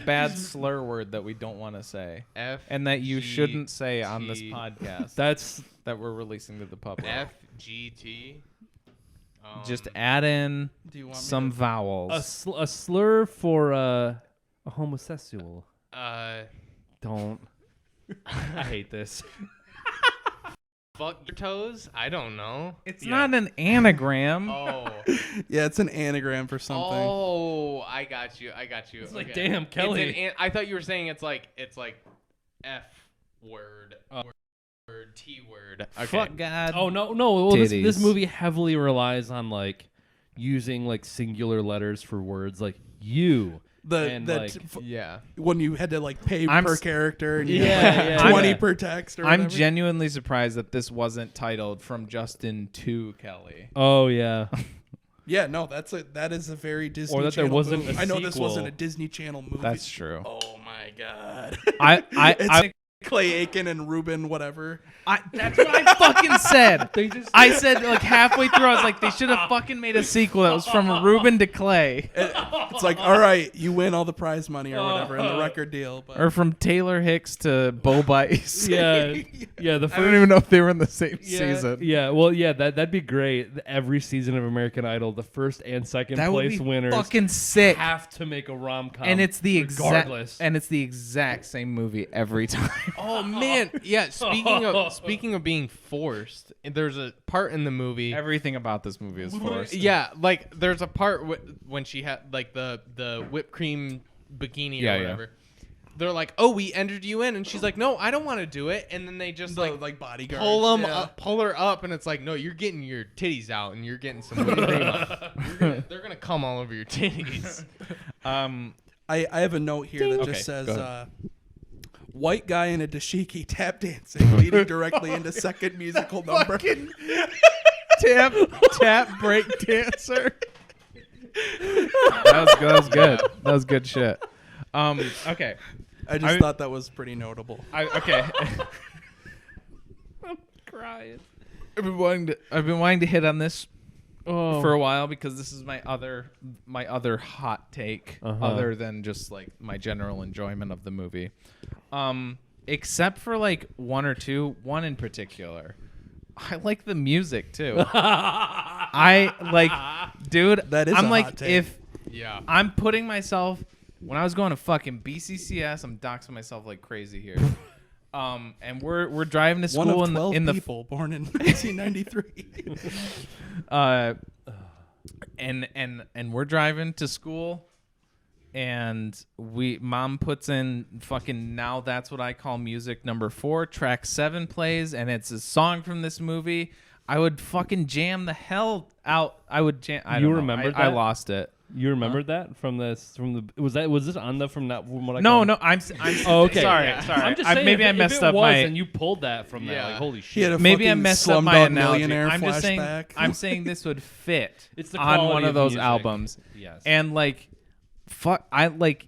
bad slur word that we don't want to say, and that you shouldn't say on this podcast. That we're releasing to the public. FGT. Just add in some vowels. A slur for a homosexual. Don't. I hate this. Fuck your toes? I don't know. It's not an anagram. Oh. Yeah, it's an anagram for something. Oh, I got you. It's like, damn, Kelly. I thought you were saying it's like F word. Word, T word. Okay. Fuck God. Oh no. Well, this movie heavily relies on like using like singular letters for words like you When you had to like pay per character and you Yeah, had like 20 per text or whatever. I'm genuinely surprised that this wasn't titled From Justin to Kelly. Oh yeah. Yeah, no, that is a very Disney Or that there Channel wasn't movie. a I know this sequel. wasn't a Disney Channel movie. That's true. Oh my god. I Clay Aiken and Ruben whatever. that's what I fucking said. They just I said like halfway through, I was like, they should have fucking made a sequel that was from Ruben to Clay, It's like, all right, you win all the prize money or whatever in the record deal. But or from Taylor Hicks to Bo Bice. yeah. The I first don't even know if they were in the same season. Yeah, well, yeah, that'd be great. Every season of American Idol, the first and second That would place be winners fucking sick. have to make a rom-com. And it's the regardless. exact same movie every time. Oh man, yeah. Speaking of being forced, there's a part in the movie. Everything about this movie is forced. Yeah, like there's a part when she had like the whipped cream bikini or whatever. They're like, "Oh, we entered you in," and she's like, "No, I don't want to do it." And then they just like bodyguards pull her up, and it's like, "No, you're getting your titties out, and you're getting some whipped cream up. They're gonna come all over your titties." I have a note here that just says white guy in a dashiki tap dancing leading directly into second musical number. tap break dancer. That was good. That was good shit. Okay. I just thought that was pretty notable. Okay. I'm crying. I've been wanting to hit on this for a while because this is my other hot take, other than just like my general enjoyment of the movie. Except for like one or two, one in particular. I like the music too. I like, dude. That is I'm a like, hot take. if I'm putting myself when I was going to fucking BCCS, I'm doxing myself like crazy here. And we're driving to school one of 12 in the people born in 1993. And we're driving to school, and mom puts in fucking Now That's What I Call Music #4, track 7 plays, and it's a song from this movie. I would fucking jam the hell out. I would jam. I don't know. Remember that? I lost it. You remembered that from this? Was this on the from what I? No, I'm oh, okay. Sorry. I'm just saying, maybe I messed up my. And you pulled that from that. Like, holy shit. Maybe I messed up my analogy. I'm just saying. Flashback. I'm saying this would fit It's the on one of those music. albums. Yes. And like,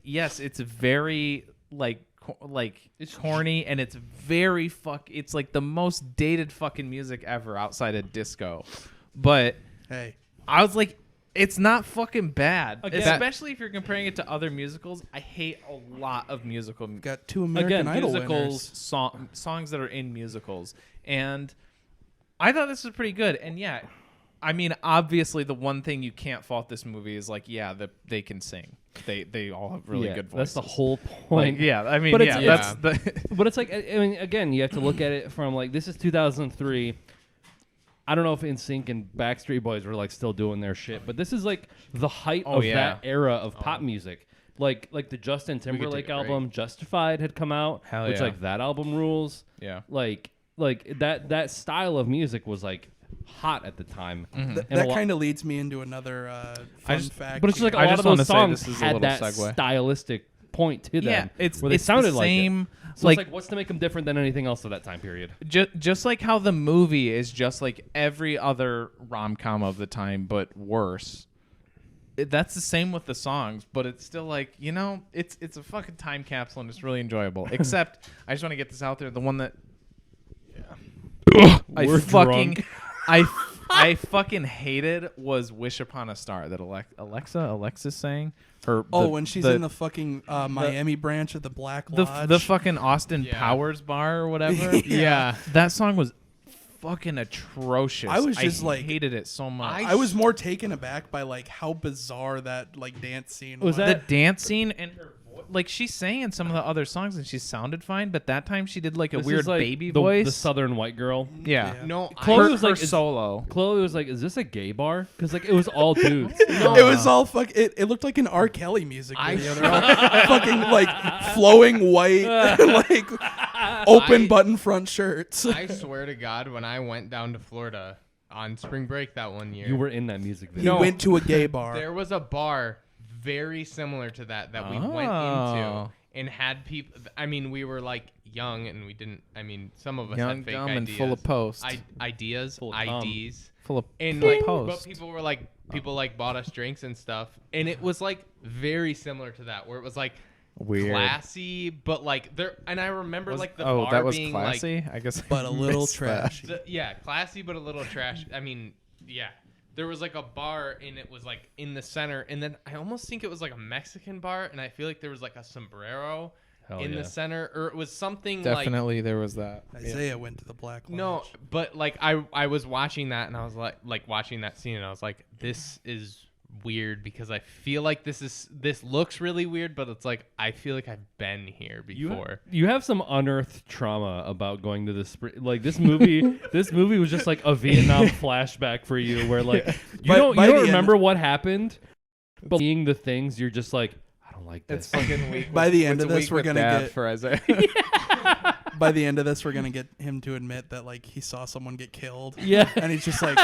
yes, it's very it's corny and it's very it's like the most dated fucking music ever outside of disco. But Hey, I was like, it's not fucking bad, Again, especially if you're comparing it to other musicals. I hate a lot of musical got two American Idol musicals, winners. songs that are in musicals, and I thought this was pretty good. And yeah, I mean, obviously, the one thing you can't fault this movie is like, they can sing. They all have really good voices. That's the whole point. Like, yeah, I mean, But it's- that's the. But it's like, I mean, again, you have to look at it from like, this is 2003. I don't know if NSYNC and Backstreet Boys were like still doing their shit, but this is like the height of that era of pop music. Like the Justin Timberlake album Justified had come out, Hell which yeah. like that album rules. Yeah. Like that style of music was like hot at the time. Mm-hmm. That kind of leads me into another fun fact. But it's just like a I lot just of wanna those say songs this is a had little that segue. stylistic point to them. Yeah, it's where they it's sounded the like same. it. So it's like, what's to make them different than anything else of that time period? Just like how the movie is just like every other rom-com of the time, but worse. That's the same with the songs, but it's still like, it's a fucking time capsule and it's really enjoyable. Except, I just want to get this out there, the one that We're drunk. I fucking hated was "Wish Upon a Star" that Alexis sang. When she's in the fucking Miami branch of the Black Lodge. the fucking Austin Powers bar or whatever. Yeah. That song was fucking atrocious. I was just like, hated it so much. I was more taken aback by like how bizarre that like dance scene was. The dance scene and her voice, like she sang in some of the other songs and she sounded fine, but that time she did like a This weird is like baby the voice. The Southern white girl. Yeah. No, Chloe Her was like solo. Chloe was like, "Is this a gay bar?" Because like it was all dudes. It was all it looked like an R. Kelly music video. They're all fucking like flowing white, like open button front shirts. I swear to God, when I went down to Florida on spring break that one year, You were in that music video. You went to a gay bar. there was a bar very similar to that we went into and had people. I mean, we were like young and we didn't. I mean, some of us Young, had fake dumb, ideas, and full of post. Ideas, Full of IDs, full of and like, post. but people were like, people like bought us drinks and stuff, and it was like very similar to that, where it was like Weird. classy, but like there. And I remember like the oh, bar that was being classy. I guess, but a little missed that. trashy. yeah, classy, but a little trash. I mean, yeah. There was like a bar and it was like in the center, and then I almost think it was like a Mexican bar, and I feel like there was like a sombrero in the center, or it was something Definitely there was that. Isaiah went to the Black Lodge. No, but like I was watching that and I was like watching that scene and I was like, this is weird because I feel like this looks really weird, but it's like I feel like I've been here before. You have some unearthed trauma about going to this like this movie. This movie was just like a Vietnam flashback for you, where like you don't remember what happened, but seeing the things you're just like, I don't like this. It's fucking weak. By the end of this, we're gonna get for Isaiah. By the end of this, we're gonna get him to admit that like he saw someone get killed. Yeah, and he's just like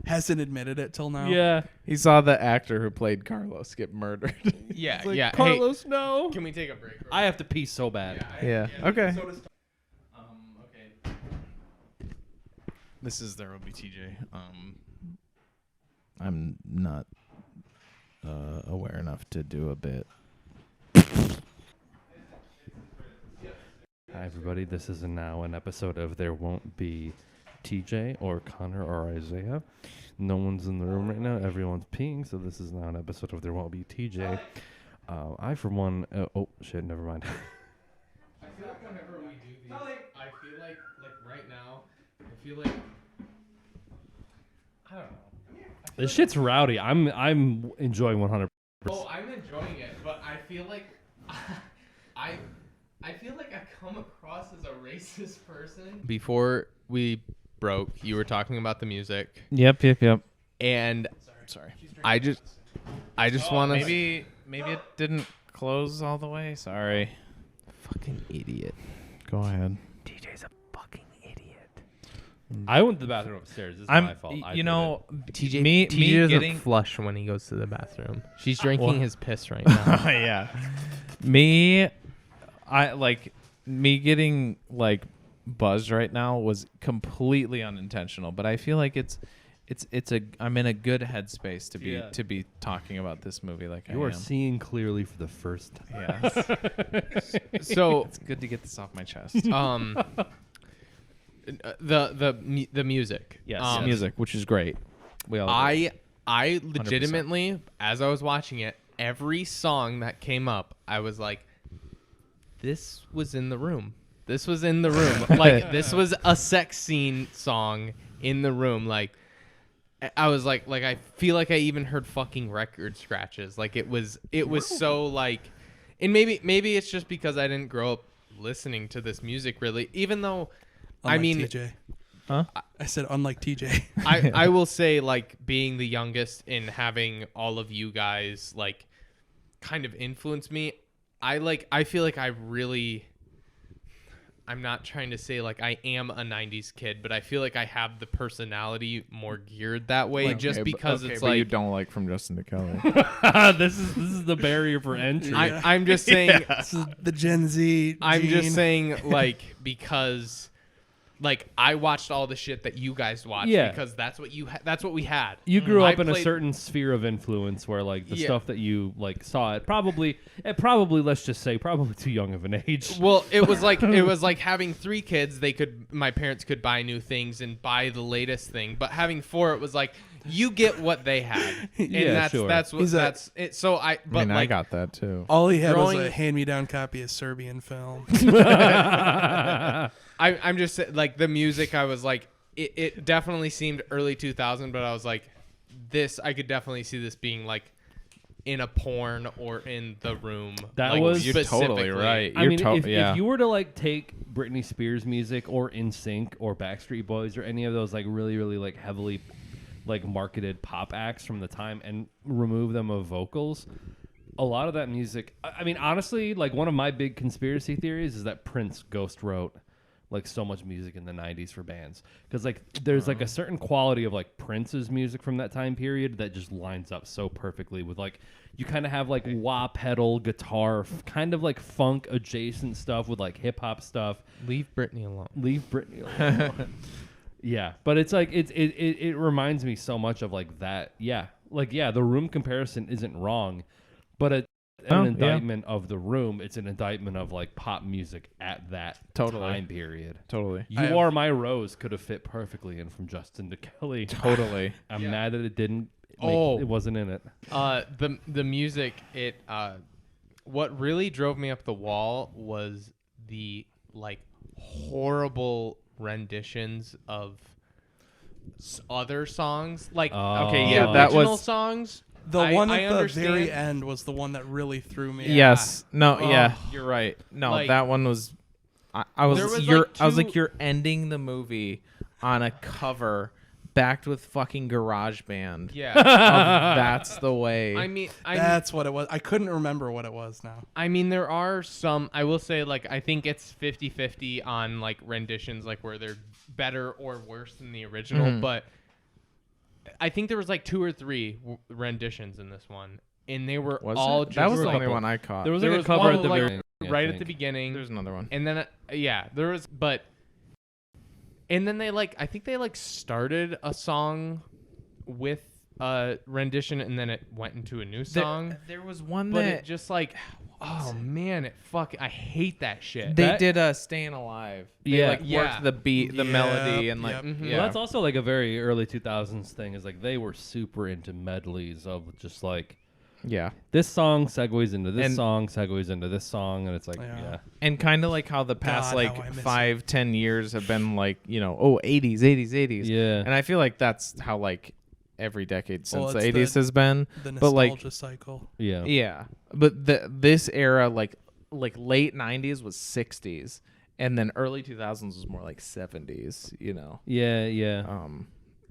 hasn't admitted it till now. yeah. He saw the actor who played Carlos get murdered. Yeah, Like, yeah. Carlos, no. Can we take a break? I have to pee so bad. Yeah. Okay. Okay. This is there will be TJ. I'm not aware enough to do a bit. Hi, everybody. This is now an episode of There Won't Be TJ or Connor or Isaiah. No one's in the room right now. Everyone's peeing, so this is now an episode of There Won't Be TJ. I, for one... oh, shit, never mind. I feel like whenever we do these, I feel like right now, I feel like I don't know. This shit's rowdy. I'm enjoying 100%. Oh, I'm enjoying it, but I feel like I feel like I come across as a racist person. Before we broke, you were talking about the music. Yep. And Sorry. I just want to Maybe it didn't close all the way. Sorry. fucking idiot. Go ahead. TJ's a fucking idiot. I went to the bathroom upstairs. This is my fault. I You did know, TJ me doesn't getting flush when he goes to the bathroom. She's drinking his piss right now. yeah. Me getting like buzzed right now was completely unintentional, but I feel like I'm in a good headspace to be talking about this movie like You I are am. Seeing clearly for the first time. Yes. So It's good to get this off my chest. the music. Yes. Music, which is great. We all I legitimately, as I was watching it, every song that came up, I was like, this was in the room. This was in the room. Like, this was a sex scene song in the room. Like, I was like I feel like I even heard fucking record scratches. Like, it was so like, and maybe it's just because I didn't grow up listening to this music really, even though, Unlike I mean, TJ. Huh? I said unlike TJ. I will say, like, being the youngest and having all of you guys like kind of influence me, I feel like I'm not trying to say like I am a 90s kid, but I feel like I have the personality more geared that way, just because it's but like you don't like From Justin to Kelly. This is the barrier for entry. I'm just saying This is the Gen Z. I'm gene. just saying, like, because like I watched all the shit that you guys watched, Yeah. because that's what that's what we had. You grew I up in a played- certain sphere of influence where like the Yeah. stuff that you like saw at probably let's just say probably too young of an age. Well, it was like having 3 kids. My parents could buy new things and buy the latest thing, but having 4, it was like you get what they had, and Yeah, sure. that's what that's it. So I I got that too. All he had was growing- a hand-me-down copy of Serbian film. I'm just saying, like, the music, I was like, it definitely seemed early 2000, but I was like, I could definitely see this being like in a porn or in the room. That like, was- You're totally specifically. right. I mean, if yeah. you were to like take Britney Spears music or NSYNC or Backstreet Boys or any of those like really like heavily like marketed pop acts from the time and remove them of vocals, a lot of that music, I mean, honestly, like one of my big conspiracy theories is that Prince ghost wrote like so much music in the 90s for bands, because like there's like a certain quality of like Prince's music from that time period that just lines up so perfectly with like you kind of have like wah pedal guitar kind of like funk adjacent stuff with like hip hop stuff. Leave Britney alone. Yeah, but it's like it reminds me so much of like that. The Room comparison isn't wrong, but it's an indictment of The Room. It's an indictment of like pop music at that time period. Totally. You Are My Rose could have fit perfectly in from Justin to Kelly. Totally. I'm mad that it didn't. It wasn't in it. The music. What really drove me up the wall was the like horrible renditions of other songs. Like that original was songs. The one at the very end was the one that really threw me. Yes. No. Yeah. You're right. No, Like, that one was. I was. like I was like, two- you're ending the movie on a cover backed with fucking GarageBand. Yeah. That's the way. I mean, That's what it was. I couldn't remember what it was now. I mean, there are some, I will say, like, I think it's 50-50 on, like, renditions, like, where they're better or worse than the original, but I think there was, like, 2 or 3 renditions in this one, and they were all just... That was the like, only one I caught. There was there like was a cover one, at the like, very right at the beginning. There's another one. And then, there was, but... And then they, like, I think they, like, started a song with a rendition, and then it went into a new song. There was one But that it just like, oh man, I hate that shit. they did "Staying Alive." They worked the beat, the melody, and like Yep. Mhm. Well, that's also like a very early 2000s thing. Is like they were super into medleys of just like this song segues into this song, segues into this song, and it's like and kind of like how the past God, how I like miss 5-10 years have been like 80s. Yeah. And I feel like that's how like every decade since the it's 80s has been. The But nostalgia like cycle. yeah, but this era like late 90s was 60s, and then early 2000s was more like 70s.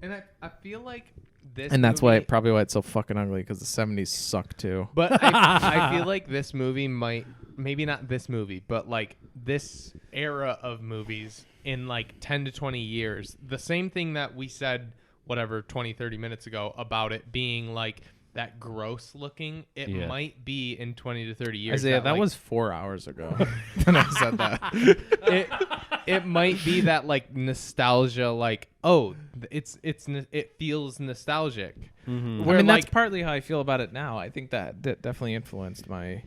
And I feel like this, And that's movie, probably why it's so fucking ugly, because the 70s suck too. But I feel like this movie maybe not this movie, but like this era of movies in like 10 to 20 years, the same thing that we said, 20-30 minutes ago about it being like that gross looking, it might be in 20 to 30 years. Isaiah, that like, was 4 hours ago when I said that. it might be that like nostalgia, like it feels nostalgic. I mean, that's partly how I feel about it now. I think that definitely influenced my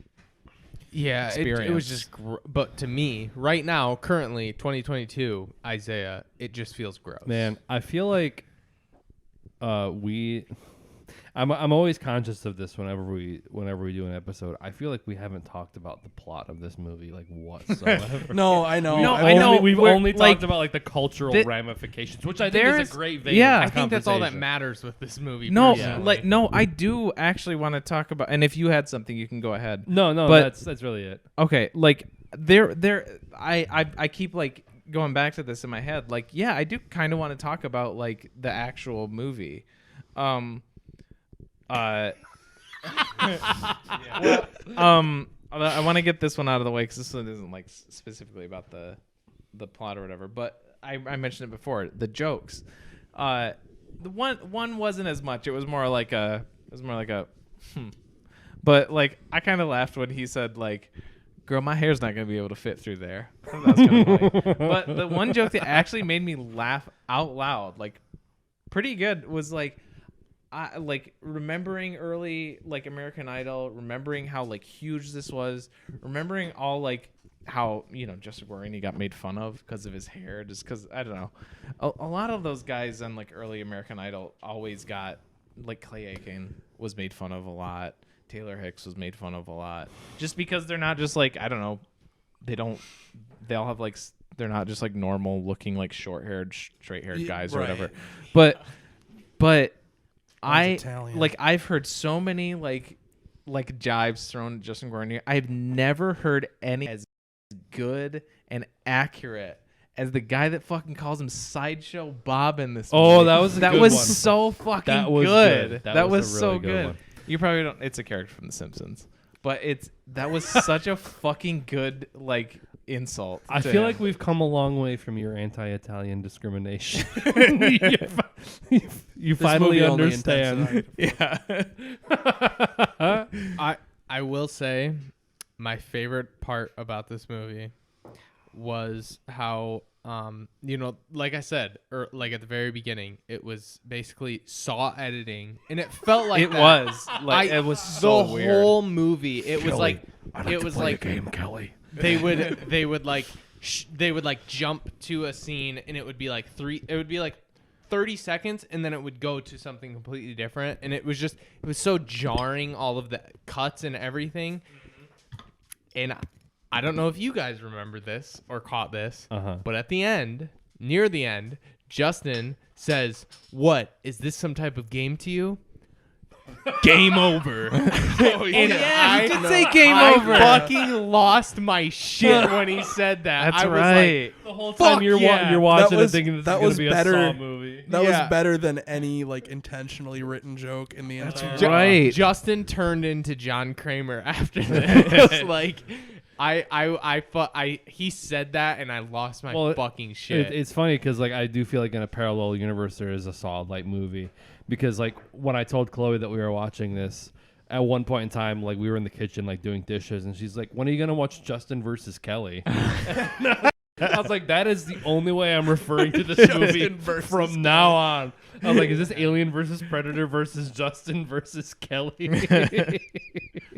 it was experience. just but to me right now, currently 2022, Isaiah, it just feels gross. Man, I feel like I'm always conscious of this whenever we do an episode. I feel like we haven't talked about the plot of this movie like whatsoever. No, I know. No, I I know. We've We're, only like, talked about like the cultural ramifications, which I think is a great vein. yeah, of I think that's all that conversation. matters with this movie. No, personally. I do actually want to talk about. And if you had something, you can go ahead. No, but that's really it. Okay, like I keep like going back to this in my head. Like, yeah, I do kind of want to talk about like the actual movie. I want to get this one out of the way because this one isn't like specifically about the plot or whatever. But I mentioned it before. The jokes. The one wasn't as much. It was more like a. But like I kind of laughed when he said like, "Girl, my hair's not gonna be able to fit through there." I thought that was kind of funny. But the one joke that actually made me laugh out loud, like pretty good, was like. I like remembering early like American Idol, remembering how like huge this was, remembering all like how Justin Guarini got made fun of because of his hair, just because I don't know, a lot of those guys on like early American Idol always got like Clay Aiken was made fun of a lot, Taylor Hicks was made fun of a lot, just because they're not just like I don't know, they all have like they're not just like normal looking like short haired straight haired guys or whatever, but. I've heard so many like jibes thrown at Justin Guarini. I've never heard any as good and accurate as the guy that fucking calls him Sideshow Bob in this movie. Oh, that was so fucking That was good. good. That was a really so good good. one. You probably don't. It's a character from The Simpsons, but that was such a fucking good like insult. I to feel him. like we've come a long way from your anti-Italian discrimination. you finally movie only understand. intensified. Yeah. I will say my favorite part about this movie was how like I said, or like at the very beginning, it was basically saw editing, and it felt like It that. was like it was so the weird. whole movie. It was like it was like game, Kelly. they would like jump to a scene, and it would be like 30 seconds, and then it would go to something completely different, and it was so jarring, all of the cuts and everything. And I don't know if you guys remember this or caught this, but at the end, near the end, Justin says, "What, is this some type of game to you?" Game over. And yeah, he did say game over. I fucking lost my shit when he said that. That's I was right. The whole time you're yeah. watching was- and thinking this that is going was to be better. a Saw movie. That Yeah. was better than any like intentionally written joke in the entire. right. Justin turned into John Kramer after this. Like, he said that, and I lost my fucking shit. It's funny because like I do feel like in a parallel universe there is a Saw like movie, because like when I told Chloe that we were watching this, at one point in time, like we were in the kitchen like doing dishes, and she's like, "When are you gonna watch Justin versus Kelly?" I was like, that is the only way I'm referring to this movie from now on. I was like, is this Alien versus Predator versus Justin versus Kelly?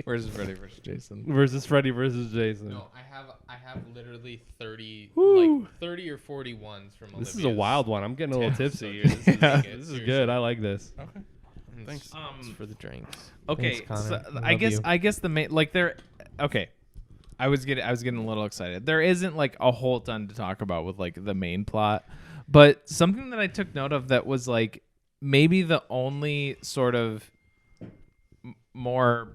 Where's Freddy versus Jason? Versus Freddy versus Jason. No, I have literally 30 Woo. like 30 or 40 ones from This is a Olivia's. wild one. I'm getting a little tipsy. So This is good. I like this. Okay. Thanks. It's for the drinks. Okay, Thanks, Connor. so I love you. I guess the main like there. Okay, I was getting a little excited. There isn't like a whole ton to talk about with like the main plot, but something that I took note of that was like maybe the only sort of more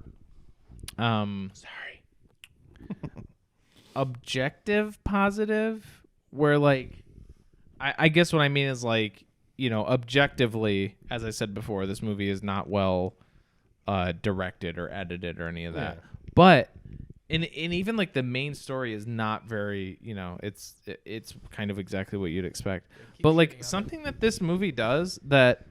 objective positive, where like I guess what I mean is like, you know, objectively, as I said before, this movie is not well directed or edited or any of that. Yeah. But and even like the main story is not very, you know, it's kind of exactly what you'd expect. But like something that this movie does that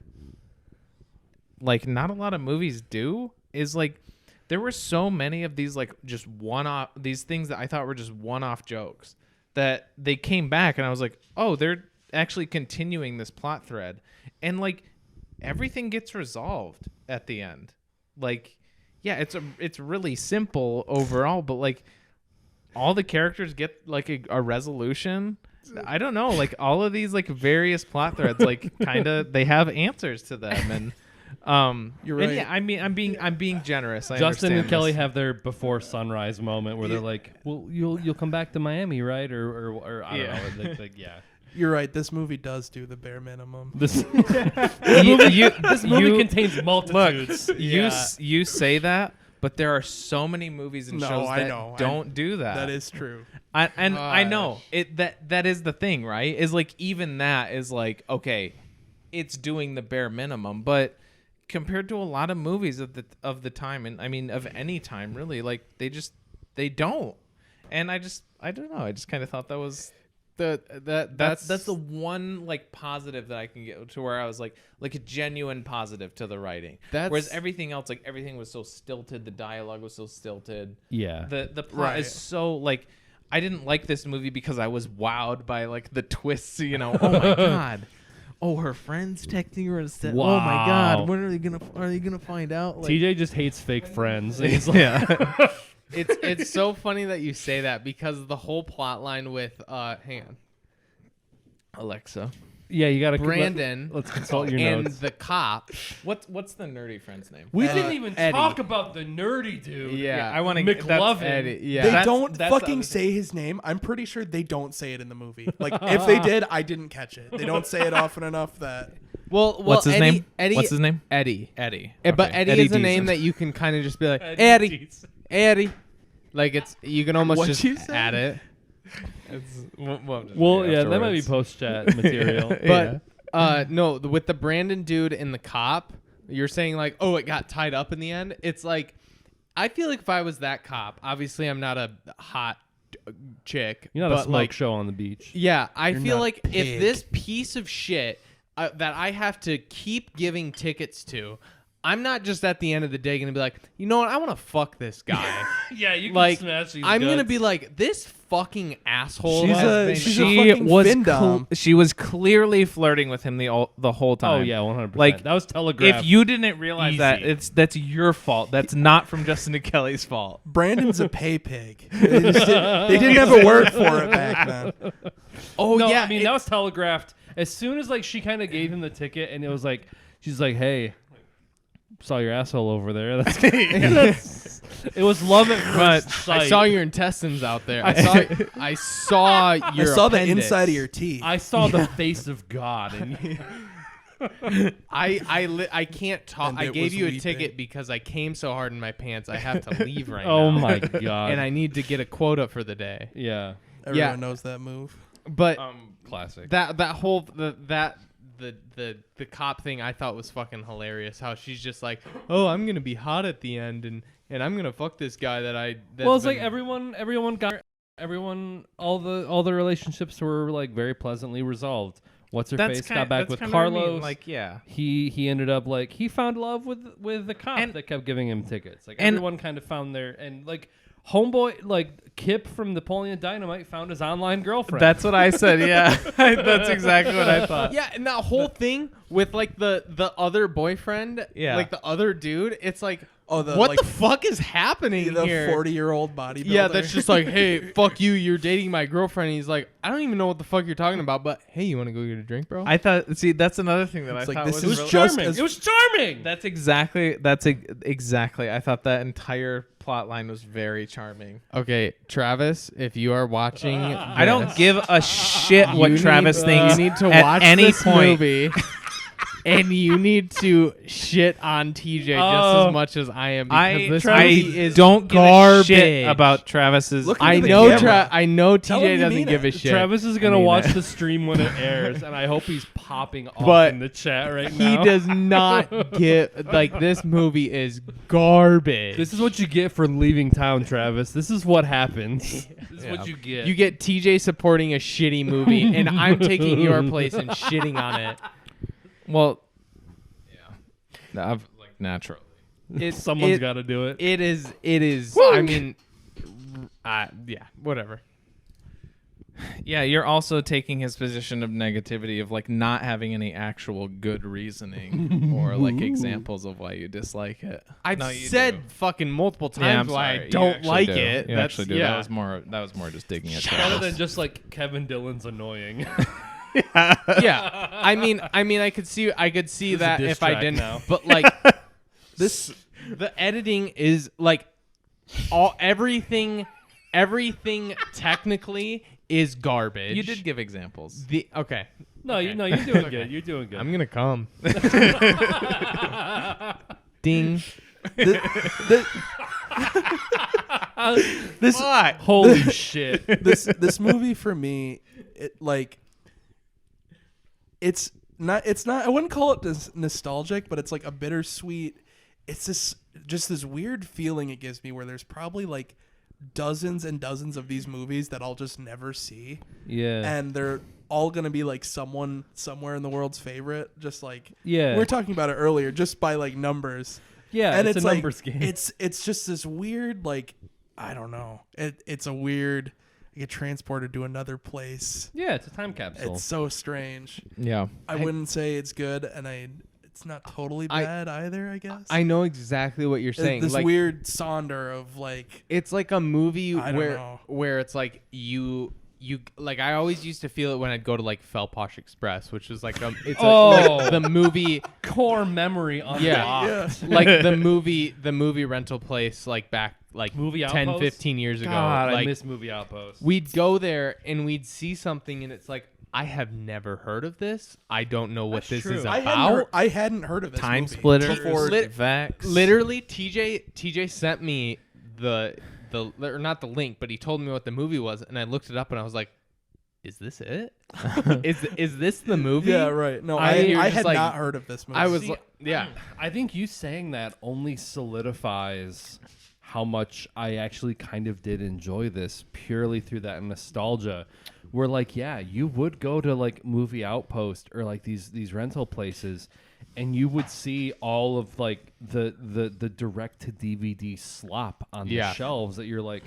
like not a lot of movies do is like there were so many of these like just one-off, these things that I thought were just one-off jokes that they came back, and I was like, oh, they're actually continuing this plot thread, and like everything gets resolved at the end. Like, yeah, it's really simple overall, but like all the characters get like a resolution. I don't know, like all of these like various plot threads, like kind of they have answers to them, and You're right. And yeah, I mean, I'm being generous. I Justin and understand Kelly this. have their before sunrise moment where they're like, "Well, you'll come back to Miami, right?" Or I don't know. Like, yeah. You're right. This movie does do the bare minimum. This This movie contains multitudes. You say that, but there are so many movies and No, shows I that know. don't do that. That is true. I know it. That is the thing, right? Is like even that is like, okay, it's doing the bare minimum, but compared to a lot of movies of the time, and I mean of any time really, like they don't. And I don't know. I just kind of thought that was that's the one like positive that I can get to, where I was like a genuine positive to the writing. Whereas everything else, like everything was so stilted, the dialogue was so stilted. Yeah. The plot is so like, I didn't like this movie because I was wowed by like the twists, you know. Oh my god. Oh, her friend's texting her and said, Wow. "Oh my god, when are they gonna find out?" Like, TJ just hates fake friends. And he's like, yeah. It's so funny that you say that, because the whole plot line with hang on, Alexa. yeah, you gotta Brandon Let's consult your and notes. the cop. What's the nerdy friend's name? We didn't even Eddie. talk about the nerdy dude. Yeah, I want to McLovin. Eddie, yeah. They That's- don't that's the fucking other say his name. I'm pretty sure they don't say it in the movie. Like, if they did, I didn't catch it. They don't say it often enough that. Well, What's his Eddie, name? Eddie, What's his name? Eddie. Eddie. But Okay. Eddie is a name Deason. that you can kind of just be like, Eddie. Eddie. Like, it's, you can almost What'd just you say? add it. Well, yeah, that might be post chat material. But no, with the Brandon dude and the cop, you're saying like, oh, it got tied up in the end. It's like, I feel like if I was that cop, obviously I'm not a hot chick. You're not a but, smoke like, show on the beach. Yeah, I You're feel not like a pig. if this piece of shit that I have to keep giving tickets to, I'm not just at the end of the day going to be like, you know what, I want to fuck this guy. Yeah, you can Like, smash these I'm going to guts. be like, this fucking asshole. She's has a- been- she's a fucking fin dom. she was clearly flirting with him the whole time. Oh yeah, 100%. Like, that was telegraphed. If you didn't realize that, Easy. that's your fault. That's not from Justin and Kelly's fault. Brandon's a pay pig. They didn't have a word for it back then. oh, no, yeah. I mean that was telegraphed. As soon as like she kind of gave him the ticket, and it was like she's like, "Hey, saw your asshole over there." That's it was love at first sight. I saw your intestines out there. I saw your I saw the appendix. inside of your teeth. I saw the face of God, and I can't talk. And I it gave was you a weeping. ticket because I came so hard in my pants. I have to leave right oh now. my God, And I need to get a quota for the day. yeah, Everyone knows that move. But classic. that whole the cop thing I thought was fucking hilarious. How she's just like, oh, I'm gonna be hot at the end and I'm gonna fuck this guy Well, it's like everyone all the relationships were like very pleasantly resolved. What's her face got back with Carlos. Like, yeah. He ended up like he found love with the cop that kept giving him tickets. Like everyone kind of found their and like homeboy like Kip from Napoleon Dynamite found his online girlfriend. That's what I said. Yeah, that's exactly what I thought. yeah, and that whole thing with like the other boyfriend, Yeah. like the other dude. It's like, Oh, the what like, the fuck is happening the here? 40-year-old bodybuilder. Yeah, that's just like, hey, fuck you, you're dating my girlfriend. And he's like, I don't even know what the fuck you're talking about, but hey, you want to go get a drink, bro? I thought. See, that's another thing that It's I like, thought this was is really- just charming. as- It was charming. That's exactly. Exactly. I thought that entire plot line was very charming. Okay, Travis, if you are watching, I don't give a shit what you Travis need, thinks. You need to at watch any this point. movie, and you need to shit on TJ just Oh, as much as I am because this I movie is don't give a garbage shit about Travis's. Look I into the know, camera. I know Tell him TJ you doesn't mean give it. a shit. Travis is gonna I mean watch that. the stream when it airs, and I hope he's popping off But in the chat right He now. does not get like this movie is garbage. This is what you get for leaving town, Travis. This is what happens. This is what you get. You get TJ supporting a shitty movie, and I'm taking your place and shitting on it. Well, yeah, I've like naturally. Someone's got to do it. It is. I mean, yeah, whatever. Yeah, you're also taking his position of negativity of like not having any actual good reasoning or like examples of why you dislike it. I've No, you said do. fucking multiple Yeah, times I'm why sorry. I You don't actually like do. it. You That's actually do. yeah. That was more just digging at Better Travis. than just like Kevin Dillon's annoying. Yeah. I mean, I could see This is a that diss if I track didn't. now. But like the editing is like everything technically is garbage. You did give examples. Okay. No, Okay. you're doing good. You're doing good. I'm gonna come. Ding. This Holy shit. this movie for me, it's not I wouldn't call it nostalgic, but it's like a bittersweet. It's this weird feeling it gives me where there's probably like dozens and dozens of these movies that I'll just never see. Yeah. And they're all gonna be like someone somewhere in the world's favorite. Just like we Yeah. were talking about it earlier, just by like numbers. Yeah, And it's a like, numbers game. It's just this weird, like, I don't know. It's a weird. I get transported to another place. Yeah, it's a time capsule. It's so strange. Yeah. I wouldn't say it's good, and it's not totally bad either. I guess. I know exactly what you're saying. This like, weird sonder of like. it's like a movie I don't know. where it's like you like I always used to feel it when I'd go to like Felposh Express, which is like it's like the movie core memory unlocked. yeah. Like the movie rental place like back like Movie 10 Outpost? 15 years ago. God, like I miss Movie Outpost. we'd go there and we'd see something and it's like I have never heard of this. I don't know what That's this is true. about. I hadn't heard of this Time movie Splitter. before. Vex. Literally, TJ sent me the or not the link, but he told me what the movie was, and I looked it up, and I was like, "Is this it? is this the movie?" Yeah, right. No, you're I just had like- not heard of this movie. I was See, like, yeah. I think you saying that only solidifies how much I actually kind of did enjoy this purely through that nostalgia. Where like, yeah, you would go to like Movie Outpost or like these rental places, and you would see all of like the direct to DVD slop on the shelves that you're like,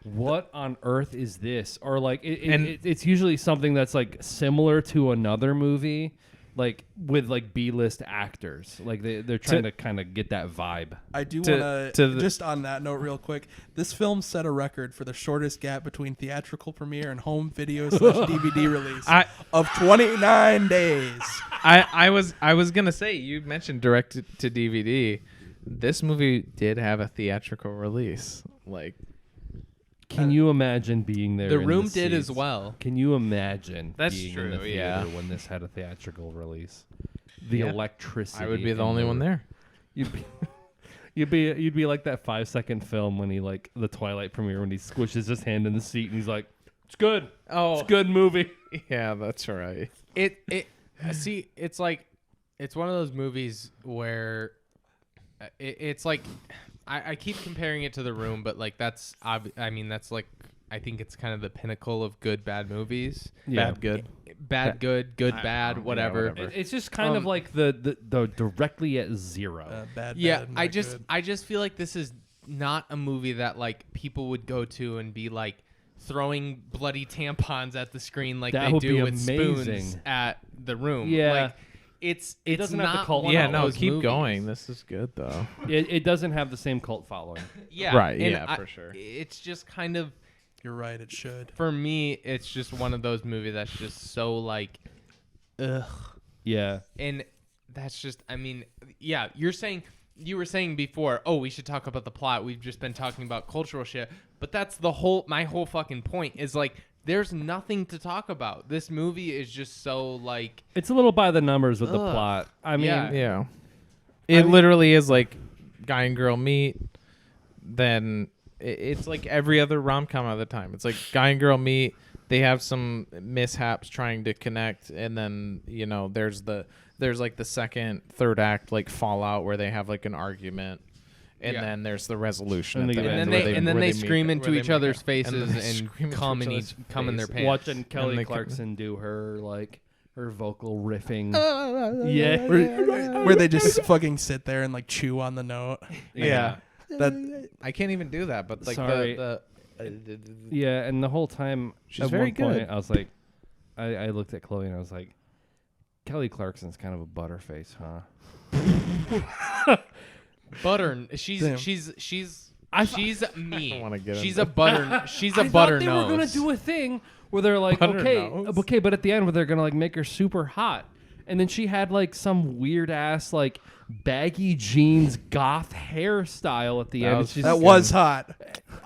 what on earth is this? Or like it's usually something that's like similar to another movie, like with like B-list actors. Like they're trying to kind of get that vibe. I do want to just on that note real quick. This film set a record for the shortest gap between theatrical premiere and home video / DVD release of 29 days. I was gonna say, you mentioned direct to DVD. This movie did have a theatrical release. Like, can you imagine being there? The in Room the did seats? as well. Can you imagine That's being true, in the theater when this had a theatrical release? The electricity. I would be the only one there. You'd be like that 5-second film when he like the Twilight premiere when he squishes his hand in the seat and he's like, "It's good. Oh, it's a good movie." Yeah, that's right. See, it's like it's one of those movies where it's like I keep comparing it to The Room, but like that's like I think it's kind of the pinnacle of good bad movies. Yeah. Bad good, bad, whatever. It's just kind of like the directly at zero. Bad, I just feel like this is not a movie that like people would go to and be like throwing bloody tampons at the screen like That they would do be with amazing. spoons at The Room. Yeah. Like, it doesn't not have the cult one Yeah, of no, those keep movies. going. This is good though. It doesn't have the same cult following. Yeah, Right, and yeah, for sure. It's just kind of, You're right. It should. for me, it's just one of those movies that's just so like, ugh. Yeah. And that's just, I mean, yeah, you were saying before, oh, we should talk about the plot. We've just been talking about cultural shit. But that's my whole fucking point is like, there's nothing to talk about. This movie is just so like, It's a little by the numbers with the plot. I mean, Yeah. It literally is like guy and girl meet. Then it's like every other rom-com of the time. It's like guy and girl meet. They have some mishaps trying to connect, and then there's like the second, third act like fallout where they have like an argument, and then there's the resolution. And at the they- end and then where they meet- scream where into they each make other's out. faces And then they and scream into come each in other's their face. pants. watching Kelly they- Clarkson do her vocal riffing. Yeah. Where they just fucking sit there and like chew on the note. Yeah. That I can't even do that, but like Sorry. the Yeah, and the whole time, She's at very one point, good. I was like, I looked at Chloe and I was like, Kelly Clarkson's kind of a butterface, huh? Butter. She's Damn. she's me. I don't wanna get She's into a butter. She's a I butter thought they nose. were gonna do a thing where they're like, Butter nose? okay, but at the end where they're gonna like make her super hot, and then she had like some weird ass like baggy jeans goth hairstyle at the That end. was It's just- that was hot.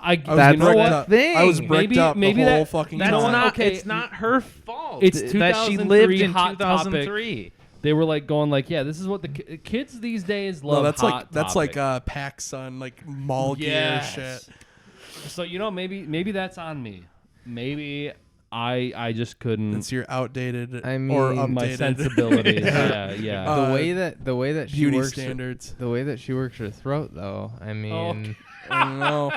I I was That's bricked the up. thing. I was bricked Maybe- up maybe the whole that- fucking that's That's time. not- not. okay. It's not her fault. It's that she 2003 lived in Hot Topic. 2003. They were like going like, yeah, this is what the kids these days love. No, that's Hot like that's Topic. like PacSun like mall gear Yes. shit. So maybe that's on me. Maybe I just couldn't. Since you're outdated I or mean, updated. My sensibilities. yeah. the way that she beauty works standards. the way that she works her throat though. I mean, I don't know.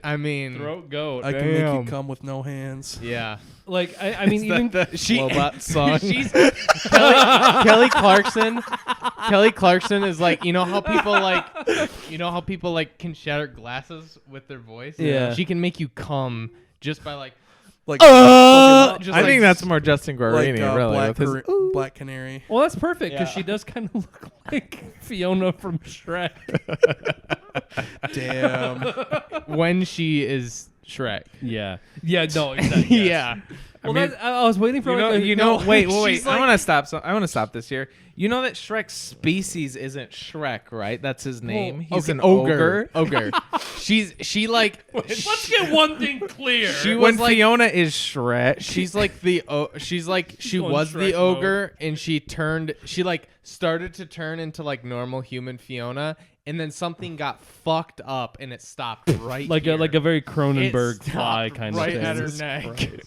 I mean, Throat goat. I can make you come with no hands. yeah. Like I mean, even She Slowbot song. she's Kelly Clarkson. Kelly Clarkson is like, you know how people like can shatter glasses with their voice. Yeah. She can make you come just by like. Like Just I like think that's more Justin Guarini, really. Black, with his, Black Canary. well, that's perfect because Yeah. she does kind of look like Fiona from Shrek. Damn. when she is Shrek. Yeah. No. Exactly. Yeah. Well, I mean, I was waiting for wait. she's I like- want to stop. I want to stop this here. You know that Shrek's species isn't Shrek, right? That's his name. He's an ogre. Ogre. She like. Let's get one thing clear. When Fiona is Shrek, She's like the she going was the Shrek ogre and she like started to turn into like normal human Fiona and then something got fucked up and it stopped right like here. a very Cronenberg It fly stopped kind right of thing. at her neck.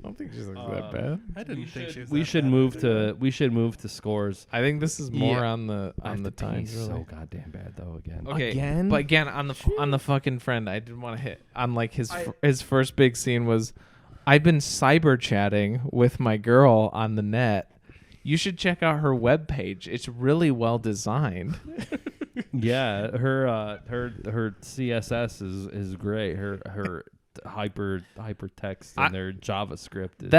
don't think she looks that bad. I didn't think she was. We should move to scores. I think this is more on the times. Really. So goddamn bad though. Again. Okay, Again? but again on the fucking friend, I didn't want to hit on like his first big scene was, I've been cyber chatting with my girl on the net. You should check out her webpage. It's really well designed. Yeah, her CSS is great. Her hypertext and their JavaScript is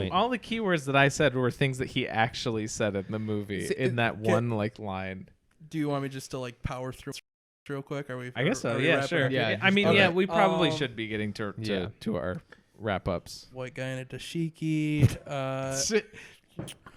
all the keywords that I said were things that he actually said in the movie in that one like line. Do you want me just to like power through real quick? Are we? I guess so. are we Yeah, wrapping sure. up? Yeah, I mean, okay. we probably should be getting to our wrap ups. White guy in a dashiki.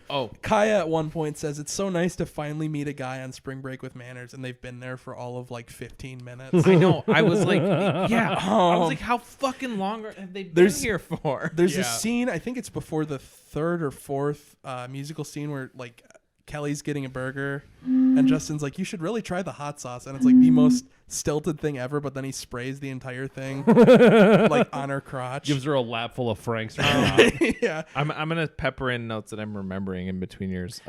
Oh, Kaya at one point says it's so nice to finally meet a guy on spring break with manners, and they've been there for all of like 15 minutes. I know. I was like, yeah. I was like, how fucking long have they been here for? There's a scene, I think it's before the third or fourth musical scene where like Kelly's getting a burger and Justin's like, you should really try the hot sauce, and it's like the most stilted thing ever, but then he sprays the entire thing like on her crotch, gives her a lap full of Franks. Yeah, I'm gonna pepper in notes that I'm remembering in between yours.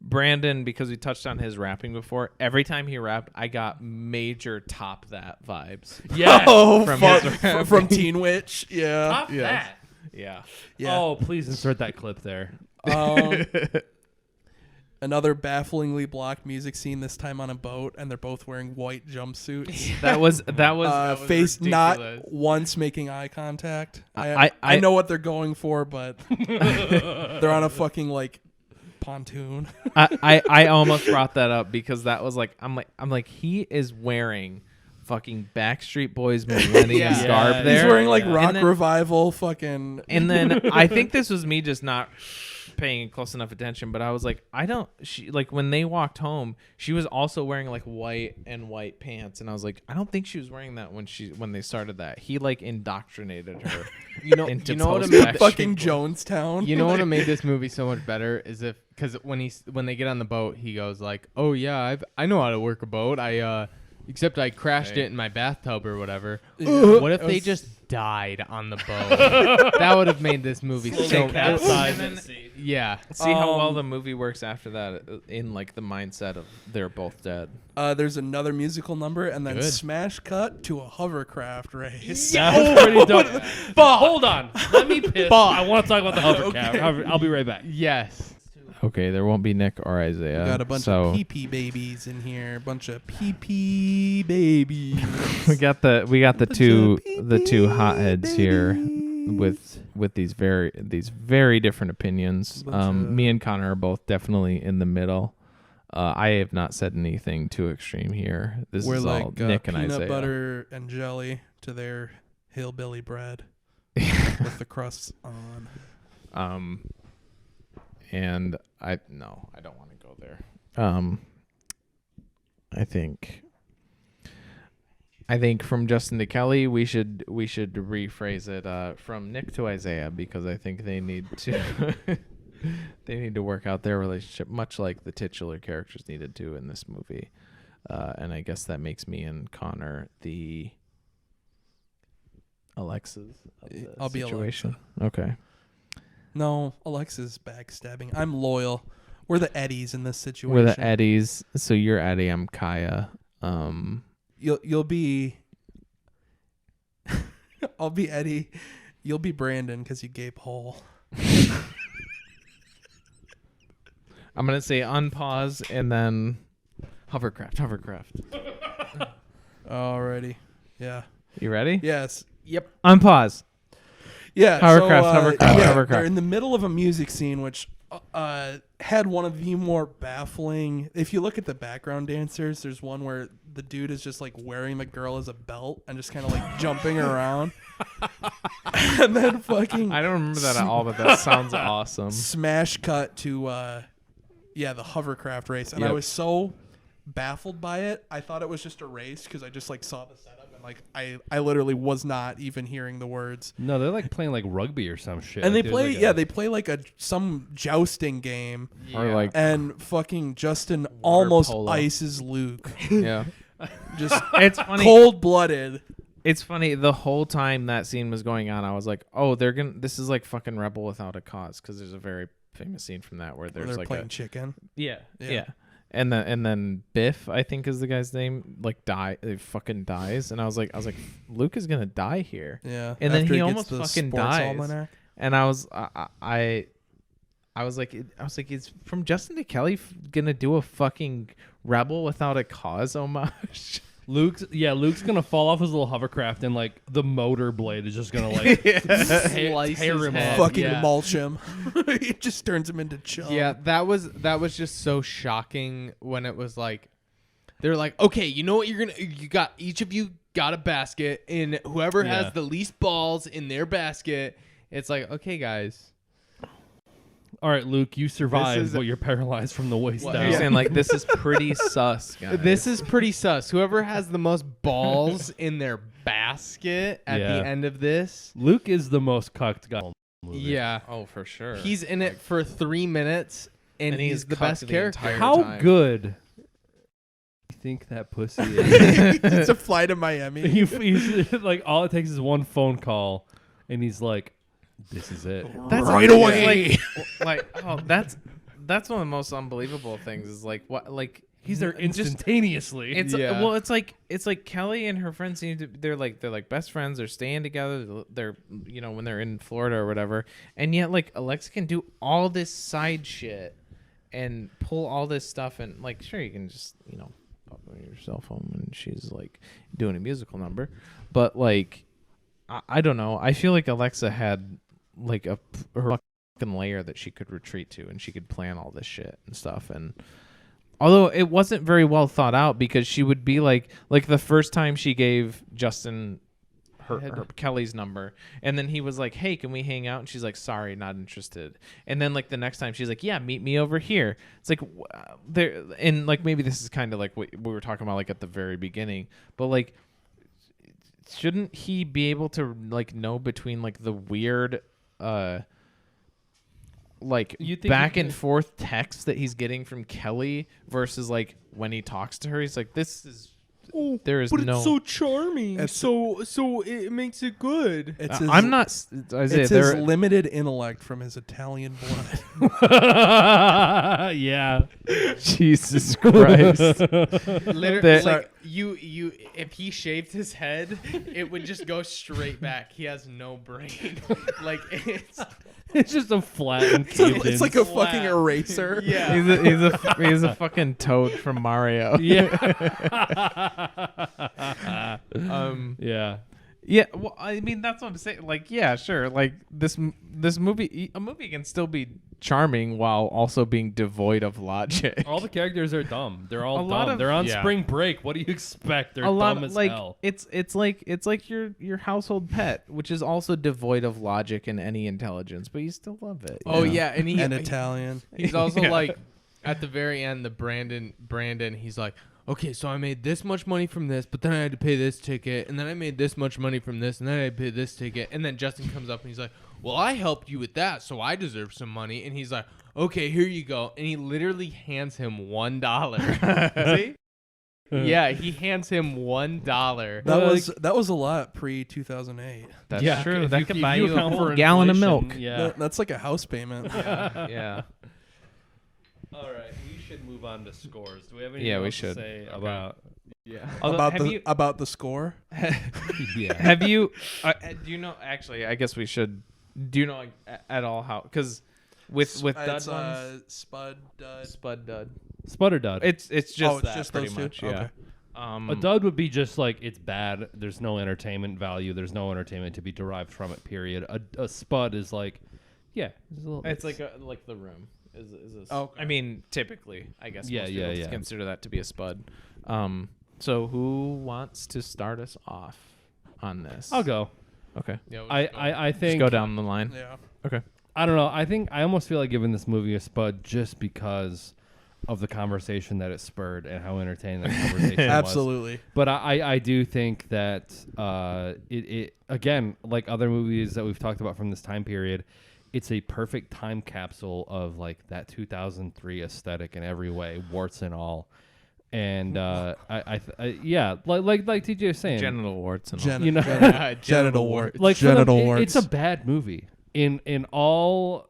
Brandon, because we touched on his rapping before, every time he rapped, I got major Top That vibes. Yeah. From Teen Witch. Yeah. Top that. Yeah. Oh, please insert that clip there. Another bafflingly blocked music scene, this time on a boat, and they're both wearing white jumpsuits. that was face ridiculous. Not once making eye contact. I know what they're going for, but they're on a fucking like pontoon. I almost brought that up because that was like I'm like he is wearing fucking Backstreet Boys Millennium garb there. He's wearing like rock revival fucking. And then I think this was me just not paying close enough attention, but I was like, she like when they walked home, she was also wearing like white pants, and I was like, I don't think she was wearing that when they started that. He like indoctrinated her. you know what made fucking Jonestown. You know what made this movie so much better is because when they get on the boat, he goes like, oh yeah, I know how to work a boat. Except I crashed it in my bathtub or whatever. What if they just died on the boat? That would have made this movie so capsized. Yeah. See how well the movie works after that in like the mindset of they're both dead. There's another musical number and then smash cut to a hovercraft race. That's pretty dope. But hold on. Let me piss. I want to talk about the hovercraft. Okay. I'll be right back. Yes. Okay, there won't be Nick or Isaiah. We got a bunch of pee-pee babies in here. Bunch of pee-pee babies. we got the two hotheads here with these very different opinions. Me and Connor are both definitely in the middle. I have not said anything too extreme here. We're is like, all Nick and Isaiah. Peanut butter and jelly to their hillbilly bread with the crusts on. And I don't want to go there. I think from Justin to Kelly, we should rephrase it from Nick to Isaiah, because I think they need to work out their relationship, much like the titular characters needed to in this movie. And I guess that makes me and Connor the Alexas of the I'll situation. Be Alexa. Okay. No, Alexa's backstabbing. I'm loyal. We're the Eddies in this situation. We're the Eddies. So you're Eddie. I'm Kaya. You'll be. I'll be Eddie. You'll be Brandon because you gape hole. I'm gonna say unpause and then hovercraft. Alrighty. Yeah. You ready? Yes. Yep. Unpause. Yeah, hovercraft. They're in the middle of a music scene, which had one of the more baffling. If you look at the background dancers, there's one where the dude is just like wearing the girl as a belt and just kind of like jumping around. And then fucking. I don't remember that at all, but that sounds awesome. Smash cut to the hovercraft race, and I was so baffled by it. I thought it was just a race because I just like saw the setup. Like I literally was not even hearing the words. No, they're like playing like rugby or some shit. And they play like some jousting game. Yeah. Or like and fucking Justin almost ices Luke. Yeah. Just it's funny. Cold-blooded. It's funny. The whole time that scene was going on, I was like, "Oh, this is like fucking Rebel Without a Cause," because there's a very famous scene from that where there's they're like playing chicken. Yeah. And then Biff, I think is the guy's name, like fucking dies, and I was like, Luke is gonna die here. Yeah. And then After he gets almost the fucking sports dies. almanac. And I was like, is from Justin to Kelly gonna do a fucking Rebel Without a Cause homage? Luke's gonna fall off his little hovercraft and like the motor blade is just gonna like Slice tear his him head. off. Fucking Yeah. mulch him. It just turns him into chum. Yeah, that was just so shocking when it was like, they're like, okay, you know what each of you got a basket, and whoever Yeah. has the least balls in their basket, it's like, okay, guys. All right, Luke, you survived, is- but you're paralyzed from the waist What? down. You're saying like this is pretty sus, guys. This is pretty sus. Whoever has the most balls in their basket at Yeah. the end of this. Luke is the most cucked guy. in the movie. Yeah. Oh, for sure. He's in it for 3 minutes, and he's the cucked best character. entire How time. good do you think that pussy is? It's a fly to Miami. he's like, all it takes is one phone call, and he's like, "This is it." That's Right away. That's one of the most unbelievable things. Is like what like He's there just- instantaneously. It's Yeah. well, it's like Kelly and her friends seem to they're like best friends. They're staying together. They're when they're in Florida or whatever, and yet like Alexa can do all this side shit and pull all this stuff, and like sure you can just pop on your cell phone when she's like doing a musical number, but like I don't know. I feel like Alexa had like her fucking layer that she could retreat to, and she could plan all this shit and stuff. And although it wasn't very well thought out, because she would be like the first time she gave Justin her Kelly's number, and then he was like, "Hey, can we hang out?" And she's like, "Sorry, not interested." And then like the next time she's like, "Yeah, meet me over here." It's like there, and like maybe this is kind of like what we were talking about like at the very beginning, but like shouldn't he be able to like know between like the weird like You think back he and could- forth text that he's getting from Kelly versus like when he talks to her, he's like, this is there is But no it's so charming. It's- So it makes it good. It's his, I'm not Isaiah, It's his limited intellect from his Italian blood. Yeah. Jesus Christ. Literally, That- like you, if he shaved his head, it would just go straight back. He has no brain. Like It's just a flattened caved It's in. like a Flat. fucking eraser. yeah. he's a fucking toad from Mario. Yeah. Yeah, well, I mean that's what I'm saying. Like, yeah, sure. Like this movie, a movie can still be charming while also being devoid of logic. All the characters are dumb. They're all A lot dumb. of- They're on yeah. spring break. What do you expect? They're a lot dumb of as like hell. it's like your household pet, which is also devoid of logic and any intelligence, but you still love it. Oh yeah, and And Italian. he's also Yeah. like at the very end, the Brandon, he's like, okay, so I made this much money from this, but then I had to pay this ticket, and then I made this much money from this, and then I had to pay this ticket, and then Justin comes up and he's like, well, I helped you with that, so I deserve some money, and he's like, okay, here you go, and he literally hands him $1. See? Yeah, he hands him $1. That was a lot pre 2008. That's yeah, true. if That could buy if you a account whole for gallon of inflation, milk. Yeah. That's like a house payment. Yeah. All right, we should move on to scores. Do we have anything Yeah, we else should. to say about? Yeah. Although, about the score. Yeah. have you do you know, actually I guess we should, do you know like, at all how, because with dud It's, ones, Spud Dud. Spud dud, Spud or dud? it's just it's that just pretty those two? much. Yeah. Okay. A dud would be just like it's bad. There's no entertainment value. There's no entertainment to be derived from it. Period. A spud is like, yeah, It's like the room is a, Oh, I mean typically I guess Yeah, most yeah, people yeah. consider that to be a spud. So who wants to start us off on this? I'll go. Okay. Yeah, I Just think go down the line. Yeah. Okay. I don't know. I think I almost feel like giving this movie a spud just because of the conversation that it spurred and how entertaining that conversation was. Absolutely. But I do think that it again, like other movies that we've talked about from this time period, it's a perfect time capsule of like that 2003 aesthetic in every way, warts and all. And yeah, like TJ was saying, Genital warts and genital warts. Like genital warts. It's a bad movie in all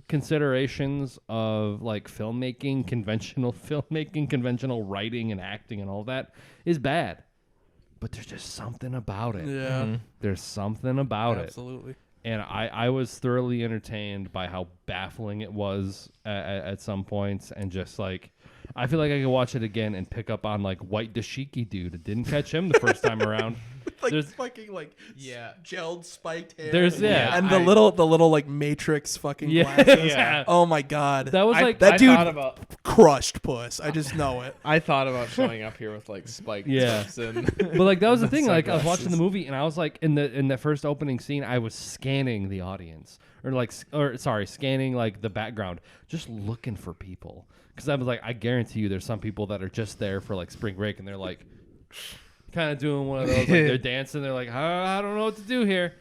considerations of like filmmaking, conventional writing and acting and all that is bad. But there's just something about it. Yeah, there's something about it. Absolutely. And I was thoroughly entertained by how baffling it was at some points, and just like I feel like I could watch it again and pick up on like white dashiki dude. It didn't catch him the first time around. There's fucking gelled spiked hair. And the little like Matrix fucking glasses. Yeah. Oh my god. That was like that dude thought about crushed puss. I just know it. I thought about showing up here with like spiked tips and but like that was the thing. Like I was sunglasses. watching the movie and I was like in the first opening scene, I was scanning the audience scanning like the background, just looking for people. Because I was like, I guarantee you, there's some people that are just there for like spring break and they're like, kind of doing one of those, like they're dancing. They're like, I don't know what to do here.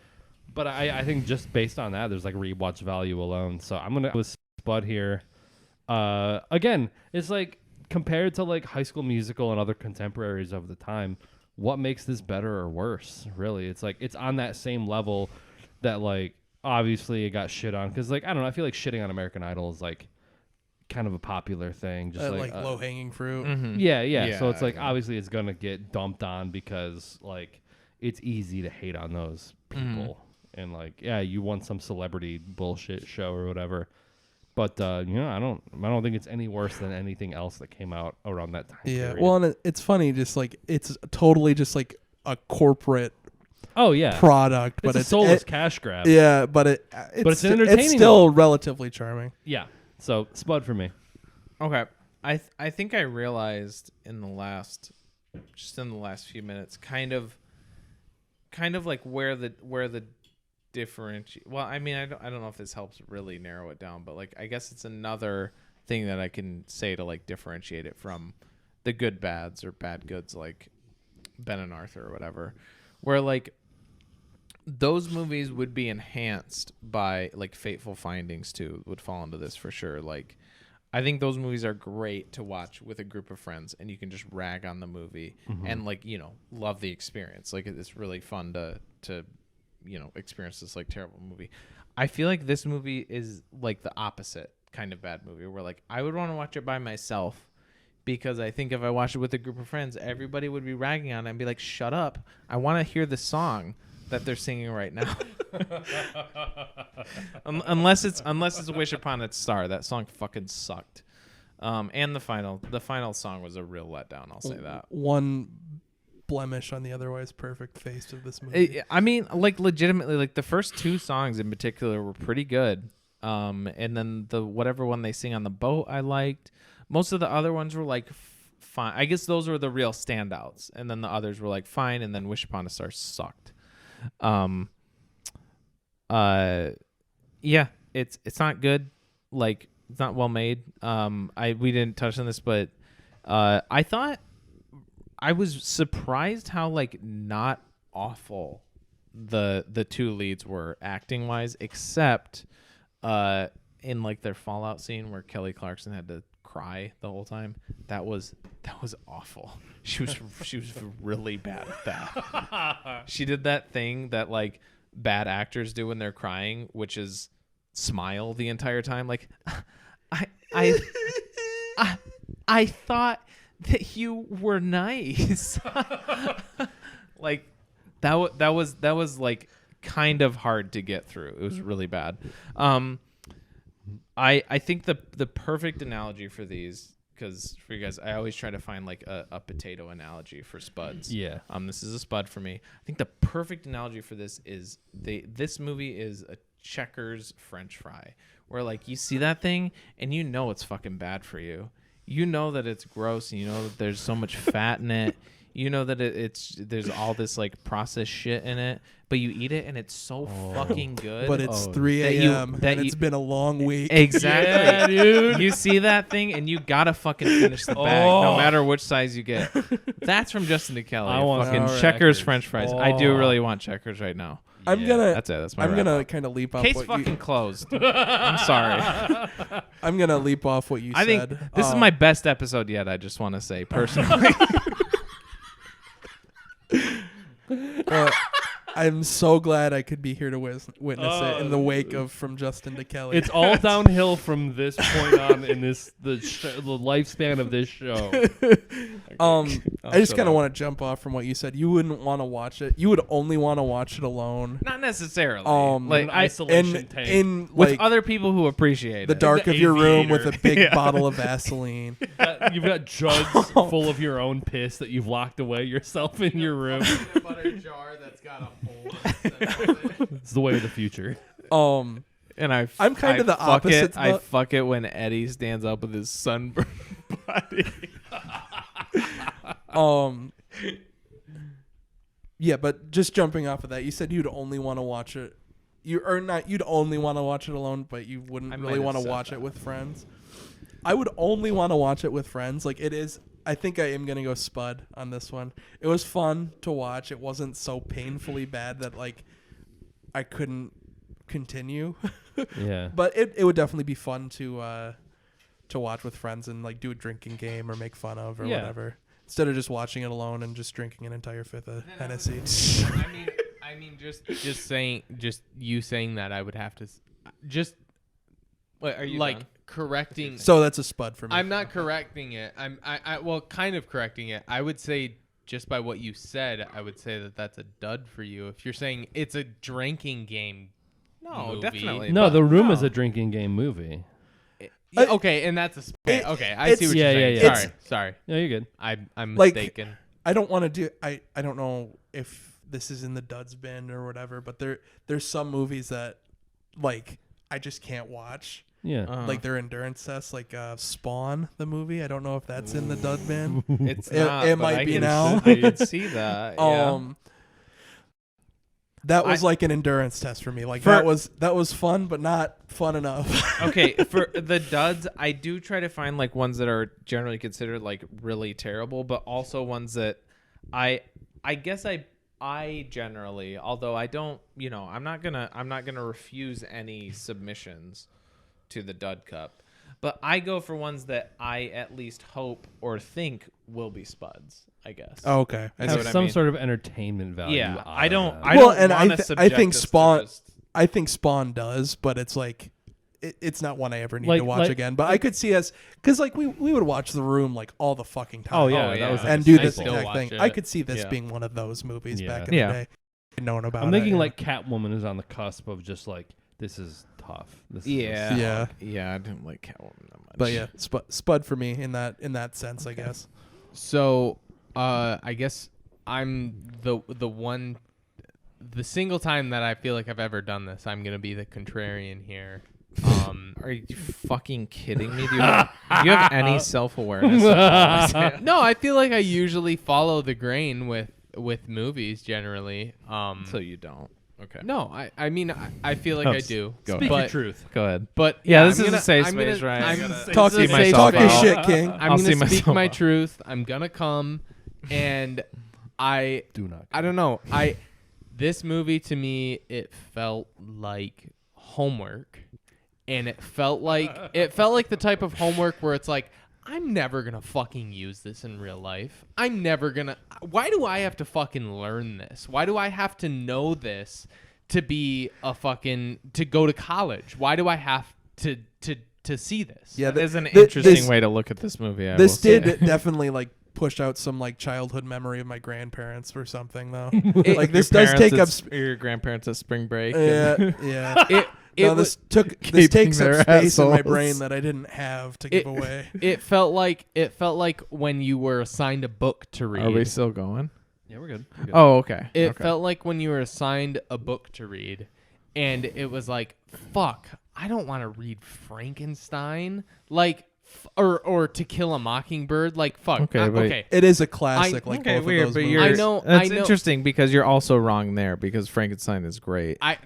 But I think just based on that, there's like rewatch value alone. So I'm gonna go with Spud here. Again, it's like compared to like High School Musical and other contemporaries of the time, what makes this better or worse? Really, it's like it's on that same level that like obviously it got shit on because like I don't know. I feel like shitting on American Idol is like kind of a popular thing, just like low hanging fruit. Mm-hmm. Yeah. So it's like obviously it's gonna get dumped on because like it's easy to hate on those people and like you won some celebrity bullshit show or whatever. But I don't think it's any worse than anything else that came out around that time. Yeah. Period. Well, and it's funny, just like it's totally just like a corporate product, but it's a soulless cash grab. Yeah, but it's entertaining. It's still relatively charming. Yeah. So Spud for me. Okay. I think I realized in the last few minutes kind of like where the differentiate. Well, I mean, I don't know if this helps really narrow it down, but like I guess it's another thing that I can say to like differentiate it from the good bads or bad goods like Ben and Arthur or whatever, where like those movies would be enhanced by like Fateful Findings too would fall into this for sure. Like I think those movies are great to watch with a group of friends and you can just rag on the movie and like, love the experience. Like it's really fun to experience this like terrible movie. I feel like this movie is like the opposite kind of bad movie where like I would want to watch it by myself because I think if I watched it with a group of friends, everybody would be ragging on it and be like, shut up. I want to hear the song that they're singing right now. unless it's Wish Upon Its Star. That song fucking sucked. And the final song was a real letdown, I'll say that. One blemish on the otherwise perfect face of this movie. I mean, like legitimately, like the first two songs in particular were pretty good. And then the whatever one they sing on the boat I liked. Most of the other ones were like fine. I guess those were the real standouts. And then the others were like fine, and then Wish Upon a Star sucked. Yeah, it's not good. Like it's not well made. We didn't touch on this, but I thought I was surprised how like not awful the two leads were acting wise, except in like their fallout scene where Kelly Clarkson had to cry the whole time. That was awful. She was really bad at that. She did that thing that like bad actors do when they're crying, which is smile the entire time. Like I thought that you were nice. Like that was like kind of hard to get through. It was really bad. I think the perfect analogy for these, because for you guys, I always try to find like a potato analogy for spuds. Yeah. This is a spud for me. I think the perfect analogy for this is this movie is a Checkers French fry, where like you see that thing and you know it's fucking bad for you. You know that it's gross, and you know that there's so much fat in it. You know that there's all this like processed shit in it, but you eat it and it's so fucking good. But it's 3 a.m. and it's been a long week. Exactly. Yeah, dude. You see that thing and you gotta fucking finish the bag, no matter which size you get. That's from Justin to Kelly. I want fucking Checkers French fries. I do really want Checkers right now. I'm gonna. That's it. That's my. I'm wrap gonna up. kind of leap off. Case what fucking you, closed. I'm sorry. I'm gonna leap off what you I said. think this is my best episode yet. I just want to say personally. I'm so glad I could be here to witness it in the wake of From Justin to Kelly. It's all downhill from this point on in the lifespan of this show. I just kind of want to jump off from what you said. You wouldn't want to watch it. You would only want to watch it alone. Not necessarily. Like isolation tank. in with like other people who appreciate the it. dark The of your room aviator. with a big bottle of Vaseline. You've got jugs full of your own piss that you've locked away yourself in your room. Peanut butter jar that's got a hole. It's the way of the future. And I'm kind of the opposite. I fuck it when Eddie stands up with his sunburned body. Yeah, but just jumping off of that, you said you'd only want to watch it. You'd only want to watch it alone, but you wouldn't really want to watch it with friends. I would only want to watch it with friends. Like it is. I think I am gonna go Spud on this one. It was fun to watch. It wasn't so painfully bad that like I couldn't continue. Yeah. But it would definitely be fun to watch with friends and like do a drinking game or make fun of or whatever. Instead of just watching it alone and just drinking an entire fifth of Hennessy. I mean, just you saying that, I would have to just. Wait, are you like done? correcting? So that's a Spud for me. I'm not correcting it. Well, kind of correcting it. I would say just by what you said, I would say that that's a dud for you. If you're saying it's a drinking game, No, movie. definitely. No, But The Room no. is a drinking game movie. Okay, and that's okay. I see what you're saying. Yeah. Sorry. No, you're good. I'm Like, mistaken. I don't want to do. I don't know if this is in the duds bin or whatever, but there's some movies that like I just can't watch. Yeah. Like their endurance tests, like Spawn the movie. I don't know if that's in the dud bin. It's It- not. it but might I be can now. I can see that. Yeah. That was like an endurance test for me. Like that was fun, but not fun enough. Okay, for the duds, I do try to find like ones that are generally considered like really terrible, but also ones that I guess I generally, although I don't, I'm not gonna refuse any submissions to the Dud Cup, but I go for ones that I at least hope or think will be spuds. I guess. Oh, okay. Have some sort of entertainment value. Yeah, out I of don't. that. I Well, don't and wanna I subject think us to Spawn. just- I think Spawn does, but it's like it's not one I ever need Like- to watch like- again. But I could see us because like we would watch The Room like all the fucking time. Oh yeah, Oh, that was yeah. and do I this still exact watch thing. it. I could see this Yeah. being one of those movies Yeah. back in Yeah. the day. Known about. I'm it, thinking yeah. like Catwoman is on the cusp of just like this is tough. This is Yeah. Yeah. I didn't like Catwoman that much. But yeah, Spud for me in that sense, I guess. So, I guess I'm the single time that I feel like I've ever done this, I'm gonna be the contrarian here. Are you fucking kidding me? Do you have any self-awareness? No, I feel like I usually follow the grain with movies generally. So you don't. Okay. No, I mean I feel like I do. Go Speak but, your truth. Go ahead. But Yeah, yeah, this is a safe space, right? I'm Talk this is a safe talk your space. shit, King. I'm I'll see gonna speak myself my out. truth. I'm gonna come, and I Do not. I don't know. This movie to me, it felt like homework, and it felt like the type of homework where it's like, I'm never gonna fucking use this in real life. I'm never gonna. Why do I have to fucking learn this? Why do I have to know this to be to go to college? Why do I have to see this? Yeah, That is an interesting way to look at this movie. This did definitely like push out some like childhood memory of my grandparents or something though. Like this does take up. Your grandparents at spring break. Yeah. This Keeping takes up their space in my assholes. brain that I didn't have to give away. It felt like when you were assigned a book to read. Are we still going? Yeah, we're good. Oh, okay. It felt like when you were assigned a book to read, and it was like, fuck, I don't want to read Frankenstein, like, or To Kill a Mockingbird, like, fuck. Okay, but- okay. It is a classic, I- like Okay, both weird, of but those you're. movies. I know- That's I know- interesting because you're also wrong there because Frankenstein is great. I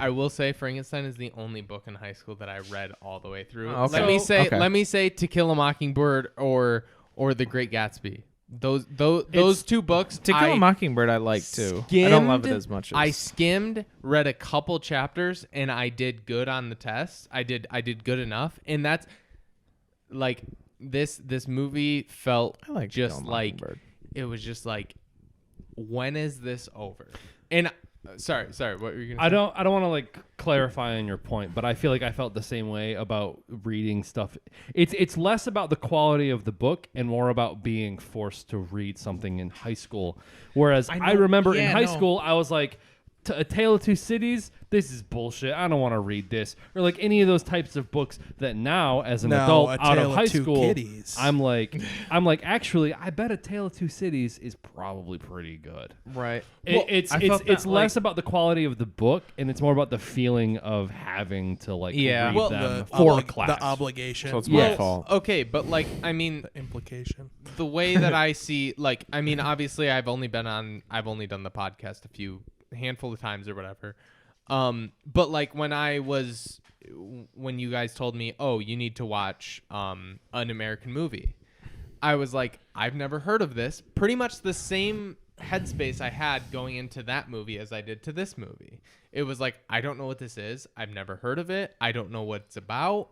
will say Frankenstein is the only book in high school that I read all the way through. Oh, okay. Let me say Okay. let me say To Kill a Mockingbird or The Great Gatsby. those two books. To Kill a Mockingbird, I like too. I don't love it as much. I skimmed, read a couple chapters, and I did good on the test. I did good enough, and that's like this movie felt just like it was just like, when is this over? And sorry, what were you gonna say? I don't want to like clarify on your point, but I feel like I felt the same way about reading stuff. It's less about the quality of the book and more about being forced to read something in high school. Whereas I remember in high school, I was like, A Tale of Two Cities, this is bullshit. I don't want to read this. Or like any of those types of books that now, as an adult out of high school, I'm like, actually, I bet A Tale of Two Cities is probably pretty good. Right. It's less about the quality of the book, and it's more about the feeling of having to like read them for class. The obligation. So it's my fault. Okay, but like, I mean, the implication. The way that I see, like, I mean, obviously, I've only done the podcast handful of times or whatever. But like when you guys told me, oh, you need to watch an American movie, I was like, I've never heard of this. Pretty much the same headspace I had going into that movie as I did to this movie. It was like, I don't know what this is. I've never heard of it. I don't know what it's about.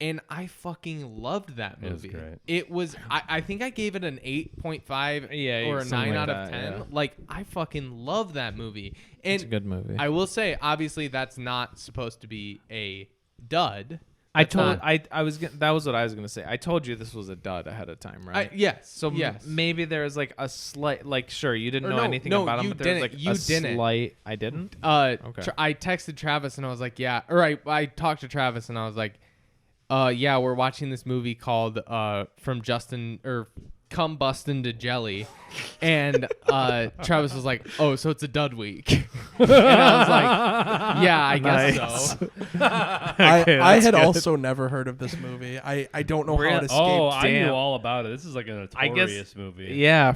And I fucking loved that movie. It was I think I gave it an 8.5 or a 9 out of 10. Yeah. Like, I fucking love that movie. And it's a good movie. I will say, obviously, that's not supposed to be a dud. That was what I was gonna say. I told you this was a dud ahead of time, right? Yes. So maybe there was like a slight, like, sure, you didn't know anything about him, but there was like slight. I didn't. Okay. I texted Travis and I was like, yeah. Or I talked to Travis and I was like, yeah, we're watching this movie called From Justin or Come Bustin' to Jelly, and Travis was like, "Oh, so it's a dud week," and I was like, "Yeah, I guess so." I had also never heard of this movie. I don't know how it escaped. Oh, I knew all about it. This is like a notorious movie. Yeah,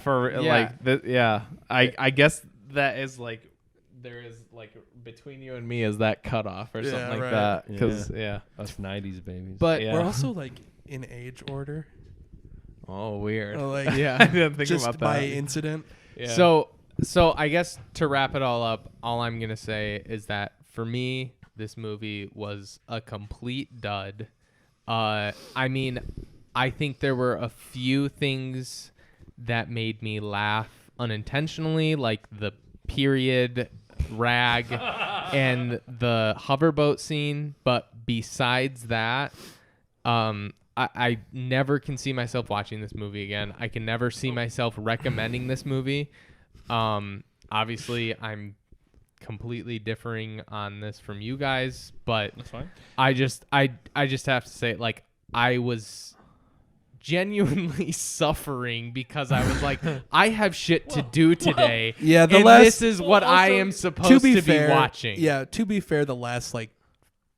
I guess that is like, there is like between you and me is that cutoff or something like that, because us 90s babies. But we're also like in age order. Oh, weird. Like, I didn't think just about that. by incident. Yeah. So I guess to wrap it all up, all I'm gonna say is that for me, this movie was a complete dud. I mean, I think there were a few things that made me laugh unintentionally, like the period rag and the hoverboat scene, but besides that, I never can see myself watching this movie again. I can never see myself recommending this movie. Obviously, I'm completely differing on this from you guys, but that's fine. I just have to say, like, I was genuinely suffering because I was like, I have shit to do today. Yeah, this is what I am supposed to be watching. Yeah, to be fair, the last like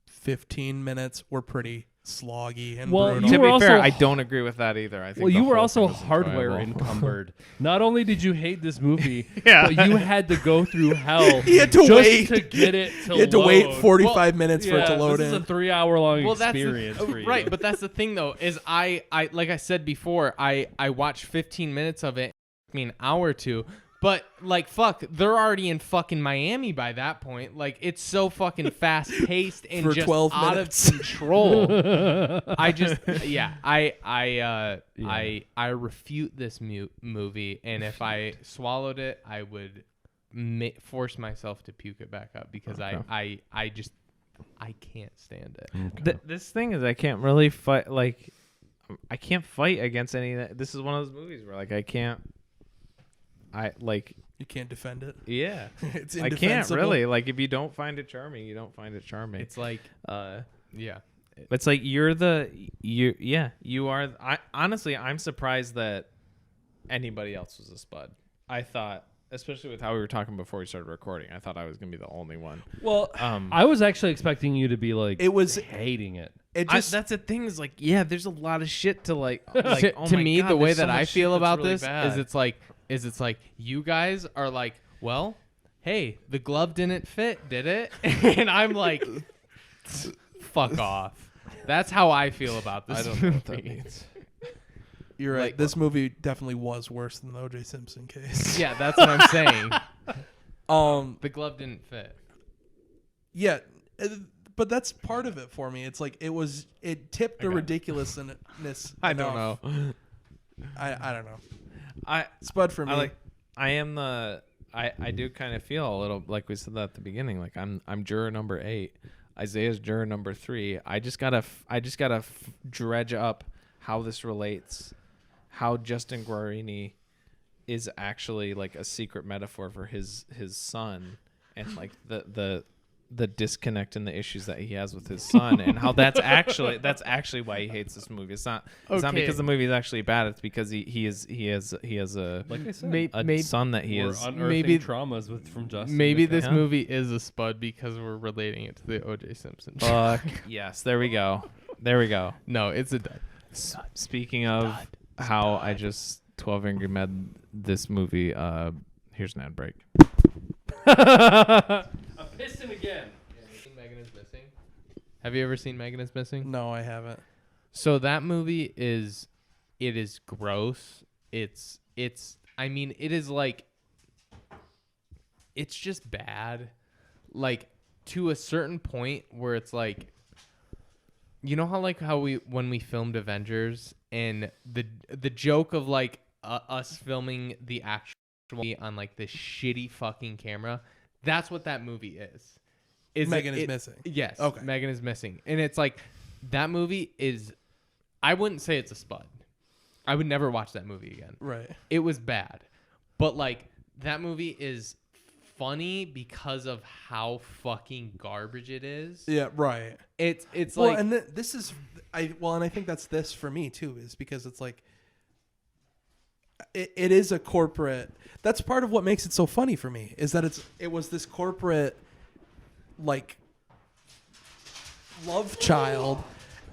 15 minutes were pretty sloggy and brutal. To be fair, I don't agree with that either. I think you were also hardware encumbered. Not only did you hate this movie, but you had to go through hell. He had to wait to get it to He had to load. wait 45 minutes for it to load in. This is a 3-hour-long experience for you. Right, but that's the thing though, is I like I said before, I watched 15 minutes of it. It took me an hour or two. But, like, fuck, they're already in fucking Miami by that point. Like, it's so fucking fast-paced and for just 12 out minutes. of control. I refute this movie, and if I swallowed it, I would force myself to puke it back up because I can't stand it. Okay. This thing is I can't really fight, like, I can't fight against any of that. This is one of those movies where, like, you can't defend it. Yeah. It's I can't really. Like, if you don't find it charming, you don't find it charming. It's like, It's like you are. Honestly, I'm surprised that anybody else was a spud. I thought, especially with how we were talking before we started recording, I thought I was gonna be the only one. Well, I was actually expecting you to be like, hating it. That's the thing is like, there's a lot of shit to like. To me, the way that I feel about this is it's like you guys are like, well, hey, the glove didn't fit, did it? And I'm like, fuck off. That's how I feel about this. I don't know what that means. You're right. Like, This movie definitely was worse than the O.J. Simpson case. Yeah, that's what I'm saying. The glove didn't fit. Yeah, but that's part of it for me. It's like it tipped the ridiculousness. I don't know. I don't know. I Spud for me. I do kind of feel a little like we said that at the beginning. Like I'm juror number 8. Isaiah's juror number 3. I just gotta dredge up how this relates. How Justin Guarini is actually like a secret metaphor for his son, and like the disconnect and the issues that he has with his son, and how that's actually why he hates this movie. It's not because the movie is actually bad. It's because he has a Like I said, son that he we're is unearthing traumas from Justin. Maybe this Yeah. movie is a spud because we're relating it to the O.J. Simpson. Fuck yes. There we go. No, it's a dud. Speaking of how I just 12 Angry Men this movie. Here's an ad break. I'm pissing again. Megan is Missing. Have you ever seen Megan is Missing? No, I haven't. So that movie is gross. It's just bad. Like to a certain point where it's like, you know how when we filmed Avengers and the joke of like us filming the actual on like this shitty fucking camera, that's what that movie is. Megan is Missing. Yes. Okay. Megan is Missing. And it's like that movie is, I wouldn't say it's a spud. I would never watch that movie again. Right. It was bad. But like that movie is funny because of how fucking garbage it is. Yeah, right. It's Well, like, and this is and I think that's this for me too, is because it's like it is a corporate. That's part of what makes it so funny for me, is that it was this corporate like love child,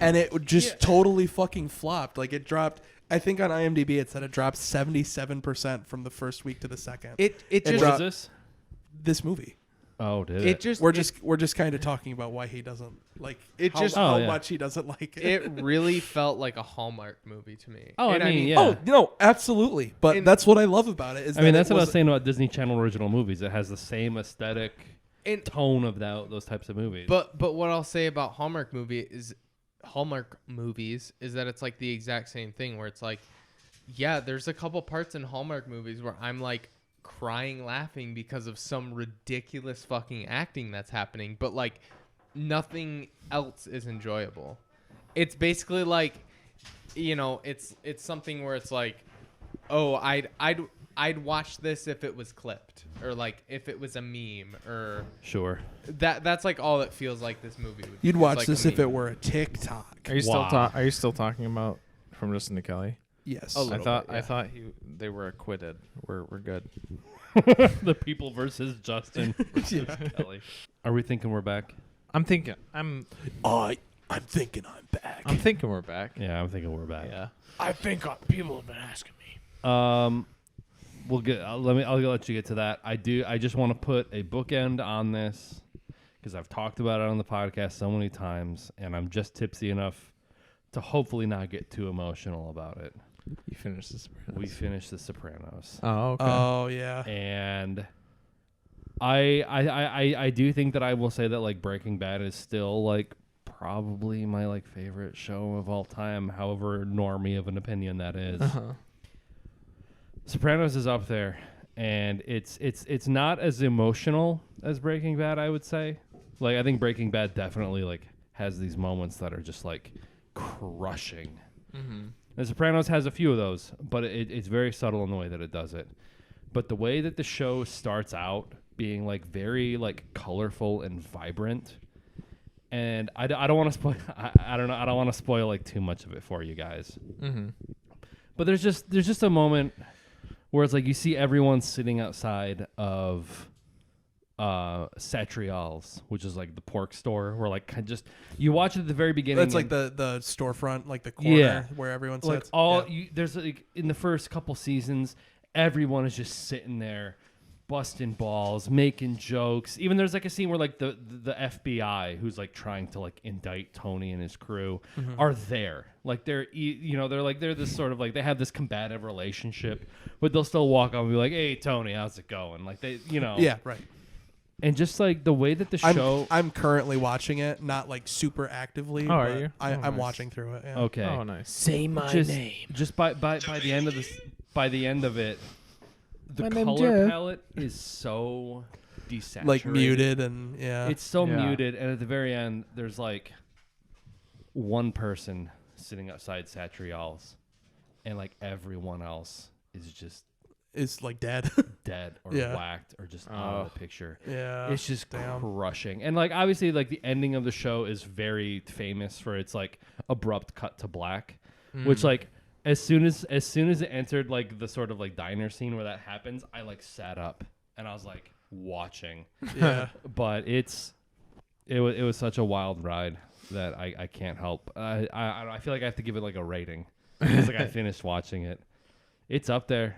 and it just totally fucking flopped. Like it dropped. I think on IMDb it said it dropped 77% from the first week to the second. it What just is What is this? This movie. Oh, did it just We're just kind of talking about why he doesn't like It how, just- how Oh, yeah. much he doesn't like it. it really felt like a Hallmark movie to me. Oh, And I mean, yeah. Oh no, absolutely. But And- that's what I love about it. Is I mean, that that's it what I was wasn't- saying about Disney Channel original movies. It has the same aesthetic And tone of those types of movies. But what I'll say about Hallmark movies is that it's like the exact same thing, where it's like, yeah, there's a couple parts in Hallmark movies where I'm like crying laughing because of some ridiculous fucking acting that's happening, but like nothing else is enjoyable. It's basically like, you know, it's something where it's like, oh, I'd watch this if it was clipped, or like if it was a meme, or sure. that's like all it feels like this movie would be. You'd It's watch like this a if meme. it were a TikTok. Are you Wow. Are you still talking about From Justin to Kelly? Yes. A little bit, I thought they were acquitted. We're good. The people versus Justin versus Kelly. Are we thinking we're back? I'm thinking I'm thinking I'm back. we're back. Yeah, I'm thinking we're back. Yeah. I think people have been asking me. We'll get. I'll let you get to that. I just want to put a bookend on this because I've talked about it on the podcast so many times, and I'm just tipsy enough to hopefully not get too emotional about it. You finished The Sopranos. We finished The Sopranos, Oh, okay. Oh yeah. and I do think that I will say that like Breaking Bad is still like probably my like favorite show of all time, however normie of an opinion that is. Uh-huh. Sopranos is up there, and it's not as emotional as Breaking Bad, I would say. Like I think Breaking Bad definitely like has these moments that are just like crushing. Mm-hmm. The Sopranos has a few of those, but it's very subtle in the way that it does it. But the way that the show starts out being like very like colorful and vibrant, and I don't want to spoil. I don't know. I don't want to spoil like too much of it for you guys. Mm-hmm. But there's just a moment where it's like you see everyone sitting outside of Satrial's, which is like the pork store, where like just you watch it at the very beginning. That's like the storefront, like the corner where everyone like sits. all Yeah. there's like in the first couple seasons, everyone is just sitting there busting balls, making jokes. Even there's like a scene where like the FBI, who's like trying to like indict Tony and his crew, are there. Like they're this sort of like they have this combative relationship, but they'll still walk up and be like, "Hey Tony, how's it going?" Like they, Yeah, right. And just like the way that the show, I'm currently watching it, not like super actively. Oh, are but you? I'm Nice. watching through it. Yeah. okay. Oh, nice. Say my name. Just by the end of this, by the end of it, the My name's color Jeff. palette is so desaturated, Like muted and yeah. It's so Yeah. muted, and at the very end, there's like one person sitting outside Satrial's, and like everyone else is just It's like dead. dead or Yeah. whacked or just out of the picture. Yeah. It's just Damn. crushing. And like obviously like the ending of the show is very famous for its like abrupt cut to black, which like as soon as it entered like the sort of like diner scene where that happens, I like sat up and I was like watching. Yeah. But it was such a wild ride that I can't help. I feel like I have to give it like a rating. It's like I finished watching it. It's up there.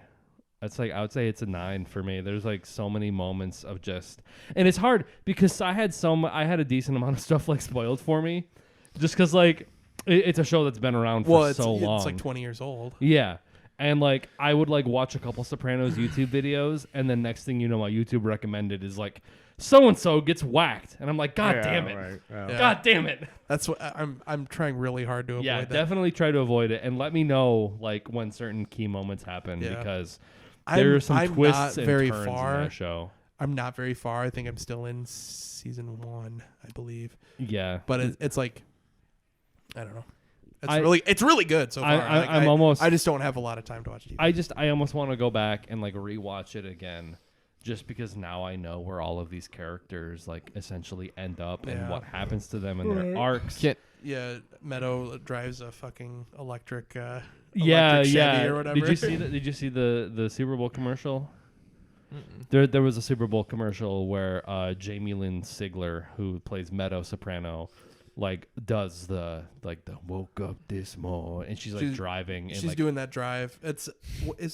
It's like I would say it's a 9 for me. There's like so many moments of just, and it's hard because I had a decent amount of stuff like spoiled for me, just because like it's a show that's been around for so long. It's like 20 years old. Yeah. And like I would like watch a couple Sopranos YouTube videos, and then next thing you know, my YouTube recommended is like so and so gets whacked, and I'm like, God damn it, Right. Yeah. God damn it. That's what I'm trying really hard to avoid. Yeah, that. definitely try to avoid it, and let me know like when certain key moments happen Yeah. because there are some I'm twists not and very turns far. in that show. I'm not very far. I think I'm still in season 1, I believe. Yeah, But it's like, I don't know. It's really good so far. I just don't have a lot of time to watch TV. I almost want to go back and like rewatch it again, just because now I know where all of these characters like essentially end up and what happens to them in their arcs. Yeah, Meadow drives a fucking electric. Yeah, Chevy or whatever. Did you see that? Did you see the Super Bowl commercial? There was a Super Bowl commercial where Jamie Lynn Sigler, who plays Meadow Soprano, like does the woke up this morning, and she's like driving. And She's like, doing that drive. It's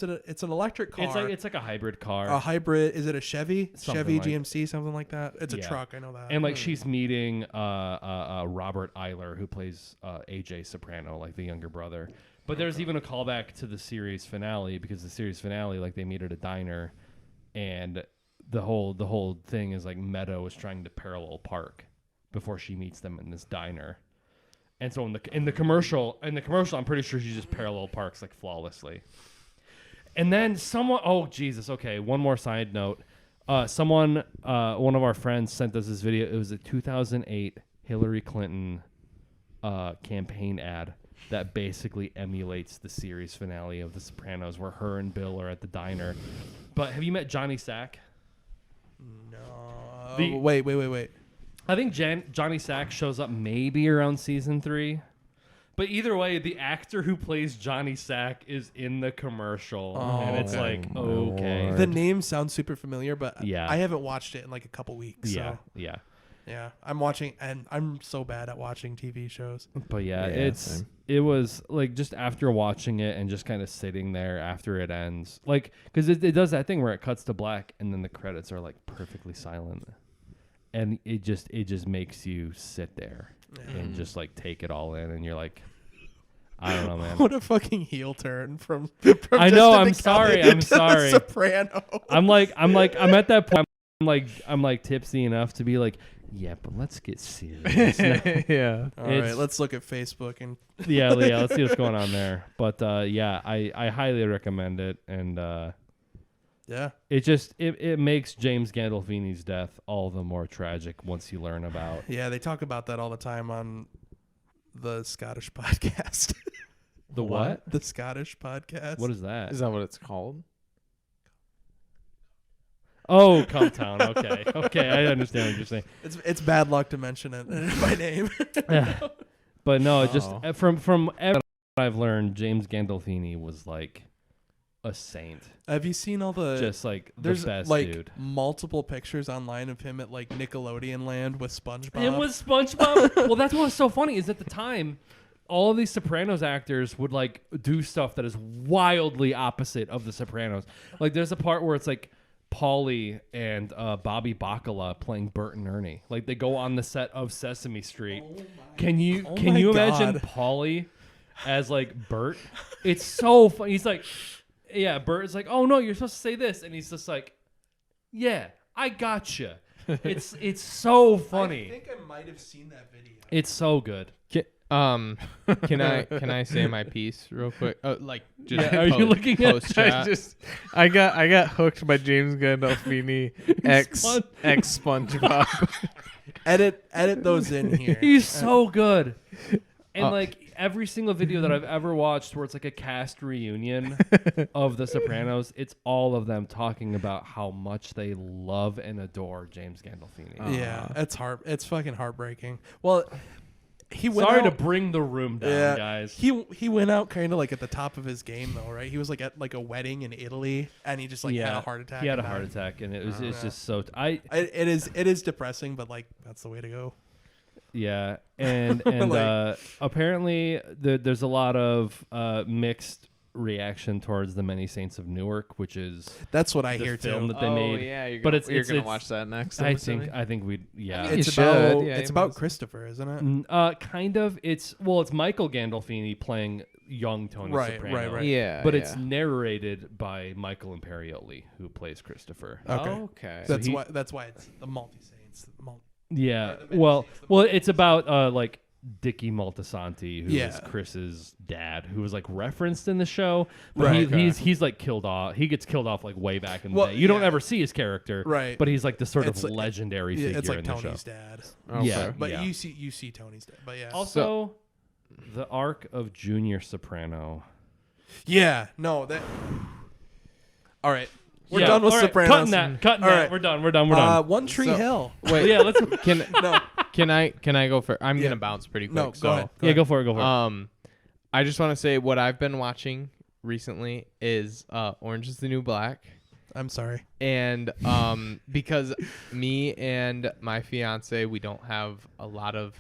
an electric car. It's like a hybrid car. A hybrid. Is it a Chevy? Something Chevy like- GMC, something like that. It's a Yeah. truck. I know that. And like she's meeting Robert Eiler, who plays AJ Soprano, like the younger brother. But there's even a callback to the series finale, because the series finale, like they meet at a diner, and the whole thing is like Meadow is trying to parallel park before she meets them in this diner. And so in the commercial, I'm pretty sure she just parallel parks like flawlessly. And then someone, oh Jesus, okay, one more side note. One of our friends sent us this video. It was a 2008 Hillary Clinton campaign ad that basically emulates the series finale of The Sopranos, where her and Bill are at the diner. But have you met Johnny Sack? no. Wait. I think Johnny Sack shows up maybe around season 3. But either way, the actor who plays Johnny Sack is in the commercial. And it's like, okay. The name sounds super familiar, but Yeah. I haven't watched it in like a couple weeks. Yeah, So. yeah. Yeah, I'm watching, and I'm so bad at watching TV shows. But yeah, Yeah, it was like just after watching it and just kind of sitting there after it ends, like because it does that thing where it cuts to black and then the credits are like perfectly silent, and it just makes you sit there and just like take it all in, and you're like, I don't know, man. What a fucking heel turn from I know. I'm sorry. I'm to sorry. The Sopranos. I'm at that point. I'm like tipsy enough to be like, yeah, but let's get serious. Yeah. All right, let's look at Facebook and yeah, let's see what's going on there. But yeah, I highly recommend it, and yeah, it makes James Gandolfini's death all the more tragic once you learn about. yeah, they talk about that all the time on the Scottish podcast. The what? The Scottish podcast. What is that? Is that what it's called? Oh, Cumtown. Okay, I understand what you're saying. It's bad luck to mention it by name. But no, it just from everything I've learned, James Gandolfini was like a saint. Have you seen all the? Just like there's the best like dude. multiple pictures online of him at like Nickelodeon Land with SpongeBob. It was SpongeBob. Well, that's what was so funny is at the time, all of these Sopranos actors would like do stuff that is wildly opposite of the Sopranos. Like there's a part where it's like Paulie and Bobby Bacala playing Bert and Ernie. Like they go on the set of Sesame Street. Can you imagine God. Paulie as like Bert? It's so funny. He's like, yeah, Bert is like, oh no, you're supposed to say this, and he's just like, yeah, I gotcha. It's so funny. I think I might have seen that video. It's so good. Can I say my piece real quick? Like, just Are you looking at? post chat? I got hooked by James Gandolfini ex SpongeBob. Edit those in here. He's so good. And like every single video that I've ever watched where it's like a cast reunion of The Sopranos, it's all of them talking about how much they love and adore James Gandolfini. Yeah, it's fucking heartbreaking. Well, he went Sorry out, to bring the room down, guys. He went out kind of like at the top of his game though, right? He was like at like a wedding in Italy, and he just like had a heart attack. He had a heart attack, and it's just so. It is depressing, but like that's the way to go. Yeah, and Like- apparently there's a lot of mixed reaction towards The Many Saints of Newark, which is That's what I the hear film too. that they made. Yeah, you're But gonna, it's gonna watch that next. I think we'd It's You about should, yeah, it's you about must. Christopher, isn't it? kind of. It's Michael Gandolfini playing young Tony Soprano. Right. Yeah, But it's narrated by Michael Imperioli, who plays Christopher. Okay. Okay. That's he- why it's the multi saints. Yeah. Or the Many Well, Saints, it's about like Dickie Moltisanti, who is Yeah. Chris's dad, who was like referenced in the show, but Right. he's like killed off. He gets killed off like way back in the Well, day. You don't yeah. ever see his character, Right. But he's like the sort It's of like- legendary Yeah, figure it's like in the Tony's show. dad. Yeah, But yeah. you see Tony's dad. But yeah. Also, the arc of Junior Soprano. Yeah. No. That. All right. We're Yeah, done with all right, Sopranos. Cutting that. All right. We're done. One Tree Hill. Wait, Yeah, let's. No. can I go first? I'm Yeah. gonna bounce pretty quick. No. so, Go ahead. Yeah, go for it. I just want to say what I've been watching recently is Orange is the New Black. I'm sorry. And because me and my fiance, we don't have a lot of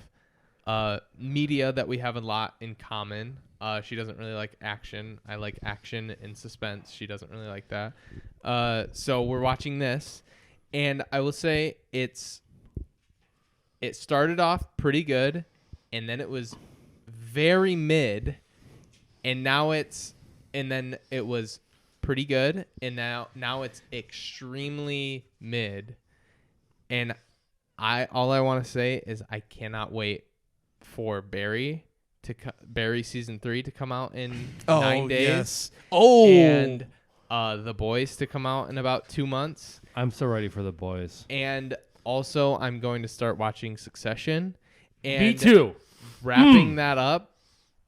media that we have a lot in common. She doesn't really like action. I like action and suspense. She doesn't really like that. So we're watching this, and I will say it started off pretty good, and then it was very mid, and then it was pretty good, and now it's extremely mid, and all I want to say is I cannot wait for Barry season 3 to come out in 9 days. Yes. Oh. And The Boys to come out in about 2 months. I'm so ready for The Boys. And also I'm going to start watching Succession. And Me too. Wrapping that up,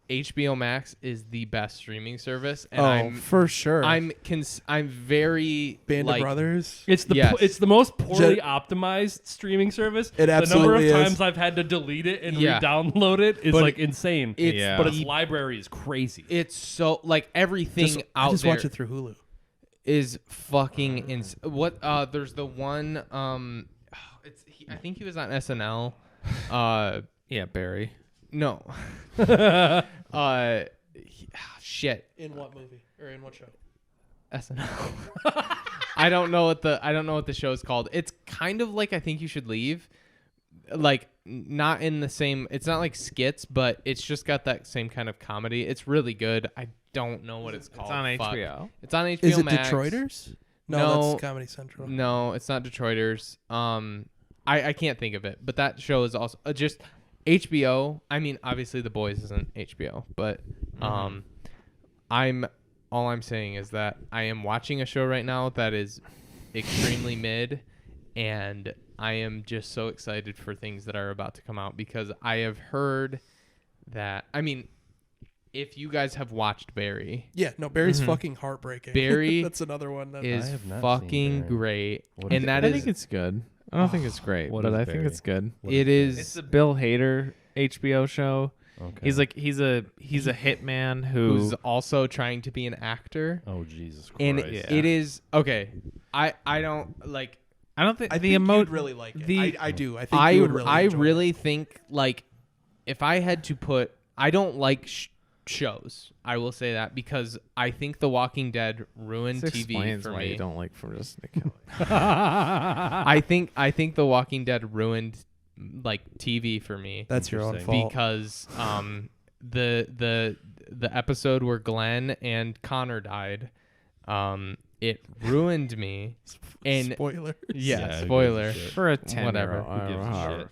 HBO Max is the best streaming service, and for sure. I'm very Band like, of Brothers. It's the Yes. it's the most poorly optimized streaming service. It the number absolutely of is. times I've had to delete it and Yeah. re-download it is But like insane. it's But its the- library is crazy. It's so like everything I out just there watch it through Hulu. is fucking insane. What there's the one I think he was on SNL. Yeah, Barry. No. Shit. In what movie or in what show? SNL. I don't know what the show is called. It's kind of like I Think You Should Leave. Like not in the same. It's not like skits, but it's just got that same kind of comedy. It's really good. I don't know what it's called. It's on Fuck. HBO. It's on HBO Is it Max. Detroiters? No, No. that's Comedy Central. No, it's not Detroiters. I can't think of it, but that show is also just HBO. I mean, obviously The Boys isn't HBO, but all I'm saying is that I am watching a show right now that is extremely mid, and I am just so excited for things that are about to come out because I have heard that. I mean, if you guys have watched Barry, Yeah, no, Barry's fucking heartbreaking. Barry that's another one that is have not seen fucking Barry. great, What is and it? that I is think it's good. I don't think it's great, What but is I think Barry? it's good. it is. It's a Bill Hader HBO show. Okay. He's a hitman who's who also trying to be an actor. Oh Jesus Christ. And Yeah. it is okay. I don't like. I don't think I the think emote you'd really like it. the- I do. I think you would really enjoy it. really think like if I had to put, I don't like shows. I will say that because I think The Walking Dead ruined This TV explains for why me. you don't like Forrest Kelly. I think The Walking Dead ruined like TV for me. That's your own fault. Because the episode where Glenn and Connor died, it ruined me. And Spoiler. yeah, spoiler For a 10 Whatever. Connor,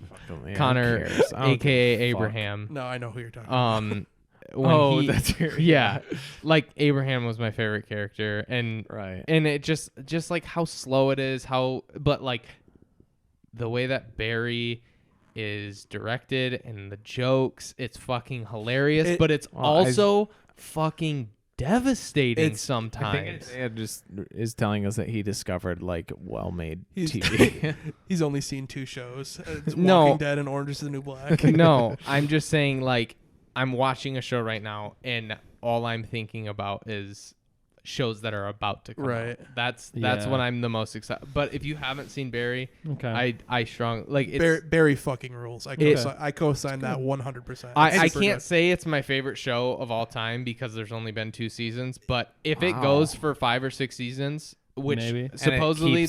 Connor, aka Abraham. No, I know who you're talking about. When that's your, yeah, like Abraham was my favorite character, and right. and it just like how slow it is, but like the way that Barry is directed and the jokes, it's fucking hilarious, but it's also fucking devastating sometimes. I think Isaiah just is telling us that he discovered like well-made TV. He's only seen 2 shows. It's No. Walking Dead and Orange is the New Black. No, I'm just saying, like, I'm watching a show right now, and all I'm thinking about is shows that are about to come Right. out. That's Yeah. when I'm the most excited. But if you haven't seen Barry, Okay. I strong like it's. Barry fucking rules. I co-sign that 100%. I Super can't good. say it's my favorite show of all time because there's only been 2 seasons. But if it goes for 5 or 6 seasons, which Maybe. supposedly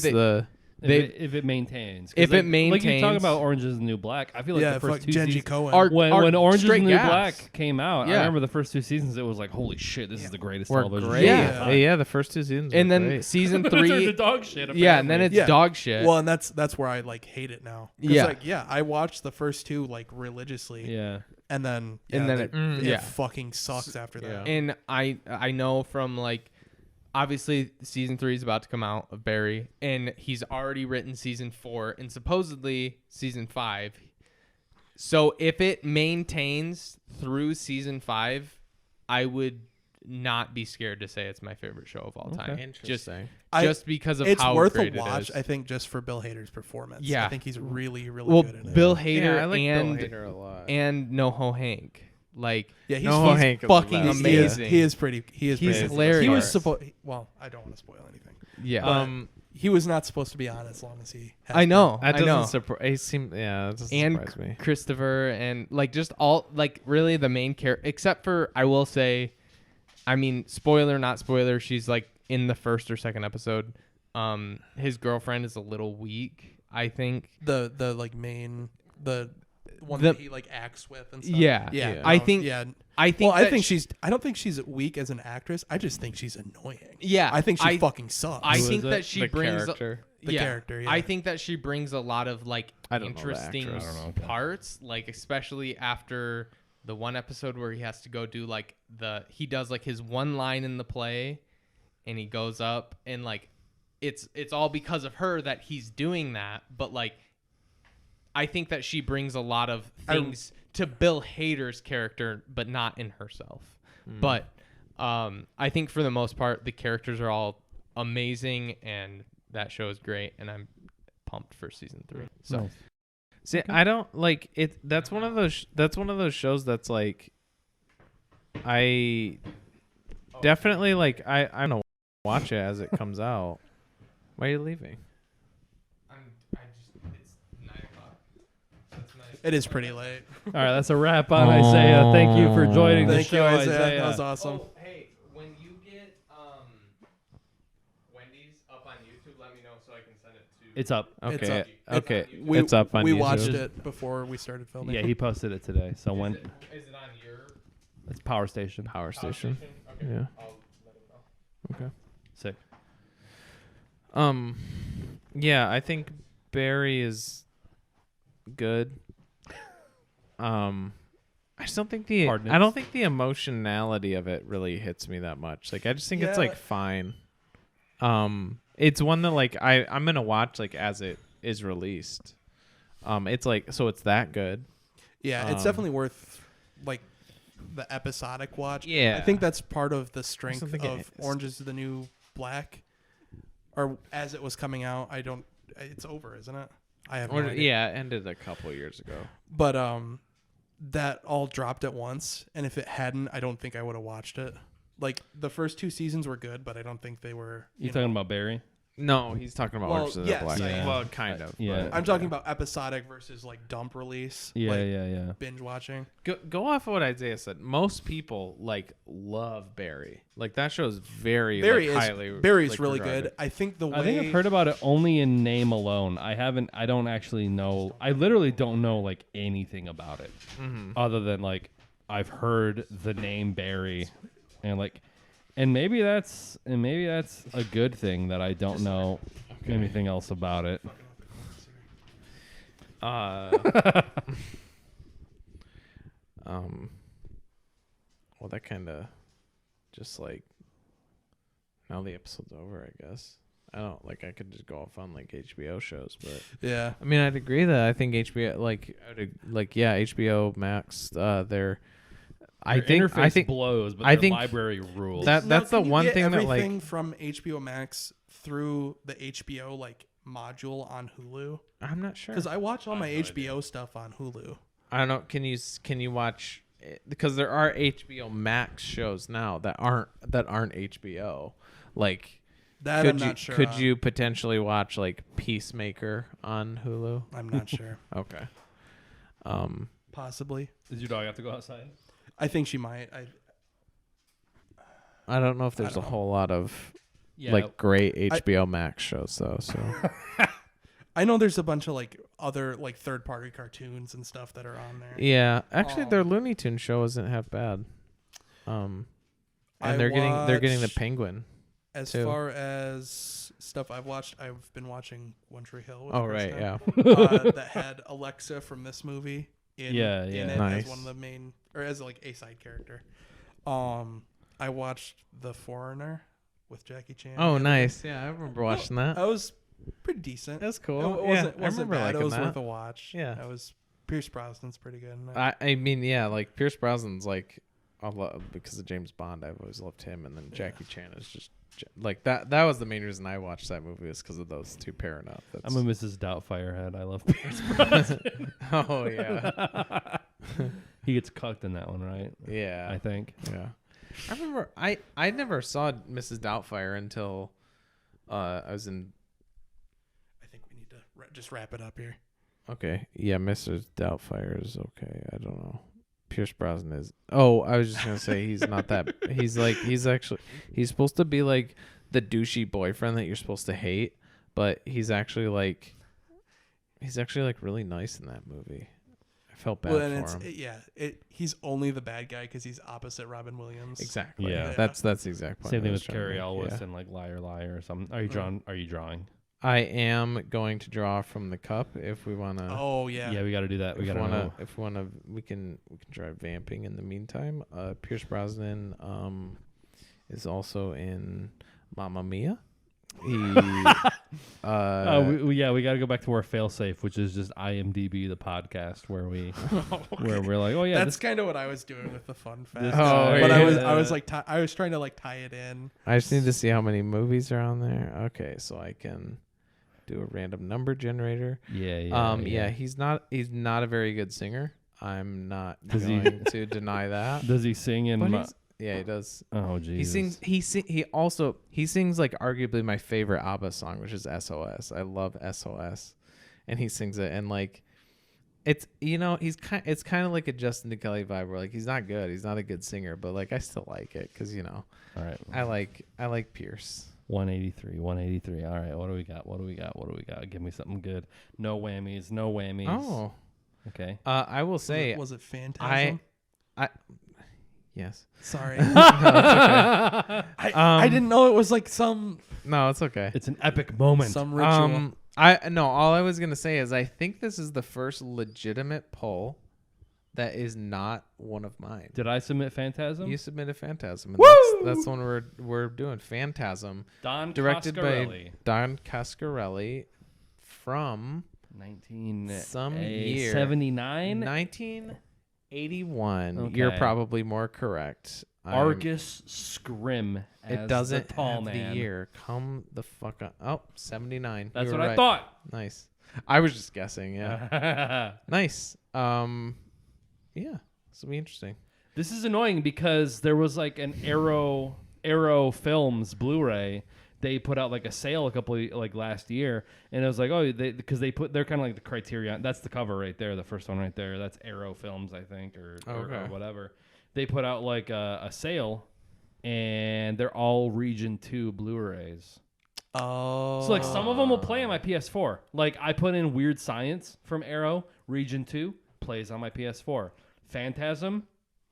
If it maintains. 'Cause If it like you talk maintains- about Orange is the New Black, I feel like the first 2 Genji seasons. Cohen. When Orange is the straight New gas. Black came out, I Yeah. remember the first 2 seasons. It was like, holy shit, this is the greatest We're television great. show. Yeah. Yeah, the first 2 seasons. and were then great. season It turned 3, to dog shit. yeah, and then apparently. it's dog shit. Well, and that's where I like hate it now. 'Cause, Yeah. like, I watched the first 2 like religiously, yeah. and then it fucking sucks after that. Yeah. And I know from like obviously season 3 is about to come out of Barry, and he's already written season 4 and supposedly season 5. So if it maintains through season 5, I would not be scared to say it's my favorite show of all time. Interesting. Just because of It's how worth great a watch, it is. I think, just for Bill Hader's performance. Yeah. I think he's really, really Well, good at it. Bill Hader Yeah, I like and Bill Hader a lot. and NoHo Hank. Like Yeah, he's, No, he's Hank is fucking the best. amazing. He is pretty. He is. He's pretty hilarious. He was supposed. Well, I don't want to spoil anything. yeah. But he was not supposed to be on as long as he. Has I know. That I know. doesn't surprise. He seemed. Yeah, that doesn't And surprise me. Christopher and like just all like really the main character, except for I will say, I mean, spoiler not spoiler, she's like in the first or second episode. His girlfriend is a little weak, I think. The like main one The- that he like acts with and stuff. Yeah. Yeah. I no, think- Yeah. I think. Well, I that think sh- she's. I don't think she's weak as an actress. I just think she's annoying. Yeah. I think she fucking sucks. I Who think is it? that she The brings character. The character, yeah. I think that she brings a lot of like I don't know the interesting actress. I don't know. parts, like especially after the one episode where he has to go do like he does like his one line in the play, and he goes up and like it's all because of her that he's doing that, but like I think that she brings a lot of things to Bill Hader's character, but not in herself. But I think for the most part, the characters are all amazing, and that show is great, and I'm pumped for season 3. So Nice. See, I don't like it. That's one of those. That's one of those shows that's like, I definitely like. I'm gonna watch it as it comes out. Why are you leaving? it's 9 o'clock. That's nice. it is pretty late. All right, that's a wrap on Isaiah. Thank you for joining the Thank you, show, Isaiah. That was awesome. Oh, hey, when you get Wendy's up on YouTube, let me know so I can send it to. It's up. Okay, up. okay, We, it's up on We YouTube. watched it before we started filming. Yeah, he posted it today. So when Is it on your it's Power Station. Power Station. Okay. Yeah. I'll let him know. Okay. Sick. Yeah, I think Barry is good. I just don't think the Hardness. I don't think the emotionality of it really hits me that much. Like I just think it's Yeah. like fine. It's one that like I'm gonna watch like as it is released. It's like so it's that good. Yeah, it's definitely worth like the episodic watch. Yeah. I think that's part of the strength think of it is. Orange is the New Black. Or as it was coming out, it's over, isn't it? I have no idea. Yeah, it ended a couple years ago. But that all dropped at once, and if it hadn't, I don't think I would have watched it. Like the first 2 seasons were good, but I don't think they were. You talking about Barry? No, he's talking about Well, Orange is the yes, Black. I am. Well, kind of. Yeah. but- I'm talking about episodic versus like dump release. Yeah, like, yeah. binge watching. Go off of what Isaiah said. Most people like love Barry. Like that show is very highly. Barry's like, really regarded. good. I think the way I think I've heard about it only in name alone. I don't actually know. I literally don't know like anything about it, other than like I've heard the name Barry, and maybe that's a good thing that I don't know anything else about it. Well, that kind of just like now the episode's over. I guess I don't like. I could just go off on like HBO shows, but yeah. I mean, I'd agree that I think HBO HBO Max. I think blows, but I their think library rules. That's the Can you one get thing that everything like from HBO Max through the HBO like module on Hulu. I'm not sure Because I watch all my HBO stuff on Hulu. I don't know. Can you watch? Because there are HBO Max shows now that aren't HBO. Like That could I'm you not sure. could on. you potentially watch like Peacemaker on Hulu? I'm not sure. Okay. Possibly. Does your dog have to go outside? I think she might. I don't know if there's a don't know. whole lot of Yeah. like great HBO Max shows though. So I know there's a bunch of like other like third party cartoons and stuff that are on there. yeah, actually their Looney Tunes show isn't half bad. And they're getting the watched- Penguin. As too. far as stuff I've watched, I've been watching One Tree Hill. with Oh the first right, time, yeah. that had Alexa from this movie in Yeah, it Nice. as one of the main, or as like a side character. I watched The Foreigner with Jackie Chan. Oh the other nice. Yeah, I remember watching that. day. That was pretty decent. That's It cool. wasn't I remember bad. It liking was that. worth a watch. Yeah. That was Pierce Brosnan's pretty good. In that. I mean, yeah, like Pierce Brosnan's like I love because of James Bond. I've always loved him, and then Jackie Chan is just like that. That was the main reason I watched that movie is because of those two pairing up. I'm a Mrs. Doubtfire head. I love Pierce Brosnan. Oh yeah, He gets cucked in that one, right? yeah, I think. yeah. I remember I never saw Mrs. Doubtfire until I was in. I think we need to just wrap it up here. Okay, yeah, Mrs. Doubtfire is okay. I don't know. Pierce Brosnan is. Oh, I was just gonna say he's not that. He's supposed to be like the douchey boyfriend that you're supposed to hate, but he's actually like really nice in that movie. I felt bad for him. He's only the bad guy because he's opposite Robin Williams. Exactly. Yeah. Yeah. That's the exact point. Same I thing was with trying to Carrie make, Elwes yeah. and like Liar Liar or something. Are you drawing? I am going to draw from the cup if we wanna. Oh yeah. Yeah, we got to do that. We got to know. If we wanna, we can try vamping in the meantime. Pierce Brosnan is also in Mamma Mia. He we got to go back to our failsafe, which is just IMDb, the podcast where we where we're like, oh yeah, That's kind of what I was doing with the fun fact. Oh, but yeah. I was like I was trying to like tie it in. I just need to see how many movies are on there. Okay, so I can do a random number generator. yeah. He's not a very good singer. I'm not Does he- going to deny that. Does he sing in? But he does. Oh Jesus. He sings like arguably my favorite ABBA song, which is SOS. I love SOS, and he sings it, and like it's it's kind of like a Justin Kelly vibe where like he's not good, he's not a good singer, but like I still like it because All right. I like Pierce. 183. All right. What do we got? Give me something good. No whammies. Oh, Okay. I will say Was it Phantasm? yes. Sorry. No, it's okay. I didn't know it was like some No, it's okay. It's an epic moment. ritual. All I was gonna say is I think this is the first legitimate poll that is not one of mine. Did I submit Phantasm? You submitted Phantasm, and that's the one we're doing. Phantasm, Don directed Coscarelli. by Don Coscarelli, from 1979. 1981. Okay. You're probably more correct. Argus Scrim. It as doesn't the tall have man. the year. Come the fuck on. Oh, 79. That's You what were I right. thought. Nice. I was just guessing. Yeah. Nice. Yeah. This will be interesting. This is annoying because there was like an Arrow Films Blu-ray they put out like a sale a couple of, like last year, and it was like, oh, because they're kind of like the Criterion. That's the cover right there, the first one right there. That's Arrow Films, I think, or whatever. They put out like a sale, and they're all Region 2 Blu-rays. Oh. So like some of them will play on my PS4. Like I put in Weird Science from Arrow, Region 2, plays on my PS4. Phantasm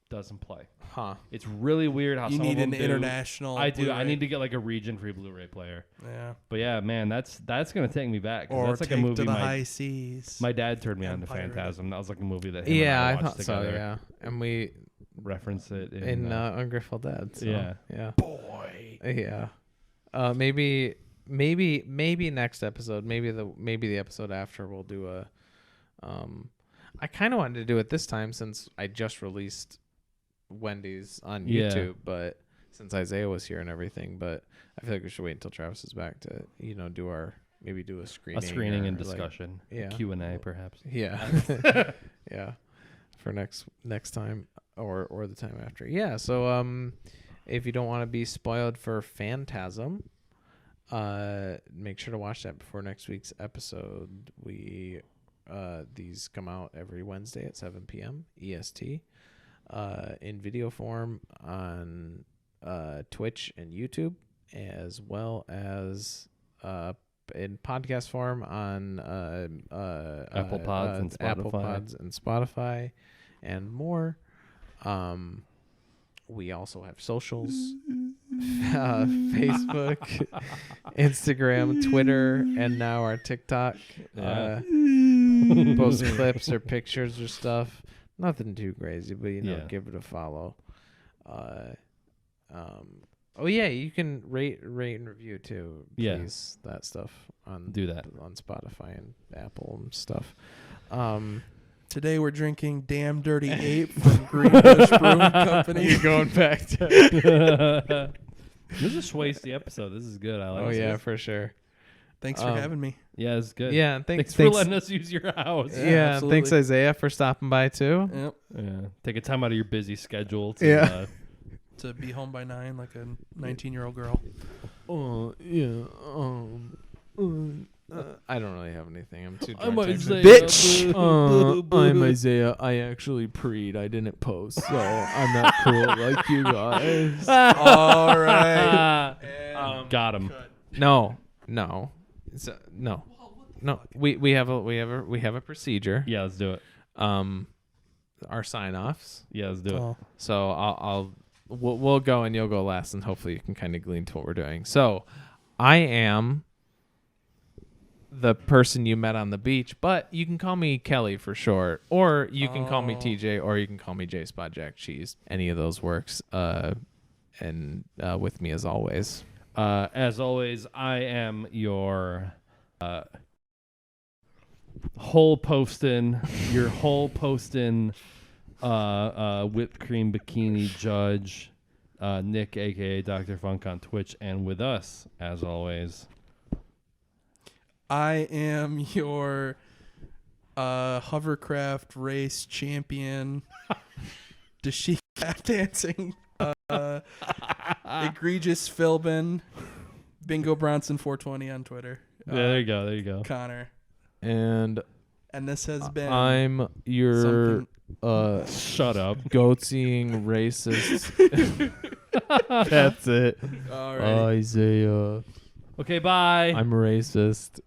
doesn't play. Huh. It's really weird how you some need of them an international. I do. Blu-ray. I need to get like a region-free Blu-ray player. Yeah. But yeah, man, that's gonna take me back. 'Cause Or that's like take a movie to the my high seas. my dad turned me on to Empire. Phantasm. That was like a movie that Yeah, him I and I watched thought so. together. Yeah, and we Reference it in Ungrateful Dead. So, Yeah. yeah. Boy. Yeah. Maybe next episode. Maybe the episode after we'll do a. I kind of wanted to do it this time since I just released Wendy's on YouTube, but since Isaiah was here and everything, but I feel like we should wait until Travis is back to do a screening. A screening and like, discussion. yeah. Q&A perhaps. Yeah. Yeah. For next time or the time after. Yeah. So if you don't want to be spoiled for Phantasm, make sure to watch that before next week's episode. These come out every Wednesday at 7 p.m. EST in video form on Twitch and YouTube, as well as in podcast form on Apple Pods and Spotify. Apple Pods and Spotify and more. We also have socials, Facebook, Instagram, Twitter, and now our TikTok. Post clips or pictures or stuff. Nothing too crazy, but give it a follow. Oh yeah, you can rate and review too. Please, that stuff on Spotify and Apple and stuff. Today we're drinking Damn Dirty Ape from Greenbush Brewing Company. You're going back to. This is Swayze episode. This is good. I like this. Oh yeah, for sure. Thanks for having me. Yeah, it's good. Yeah, thanks for letting us use your house. Yeah, thanks Isaiah for stopping by too. Yep. Yeah, take a time out of your busy schedule to to be home by 9 like a 19-year-old girl. Oh yeah. I don't really have anything. I'm too drunk. Bitch. I'm Isaiah. I actually preed. I didn't post, so I'm not cool like you guys. All right. Got him. No. So, no. We have a procedure. Yeah, let's do it. Our sign-offs. Yeah, let's do it. So we'll go and you'll go last, and hopefully you can kind of glean to what we're doing. So I am the person you met on the beach, but you can call me Kelly for short, or you can call me TJ, or you can call me J Spot Jack Cheese. Any of those works. And with me as always. As always, I am your whole postin' whipped cream bikini judge, Nick, aka Dr. Funk on Twitch, and with us, as always, I am your hovercraft race champion, Dashik tap dancing, egregious Philbin, Bingo Bronson 420 on Twitter. There you go. Connor. And this has been I'm your shut up, goat-seeing racist. That's it. All right. Isaiah. Okay, bye. I'm racist.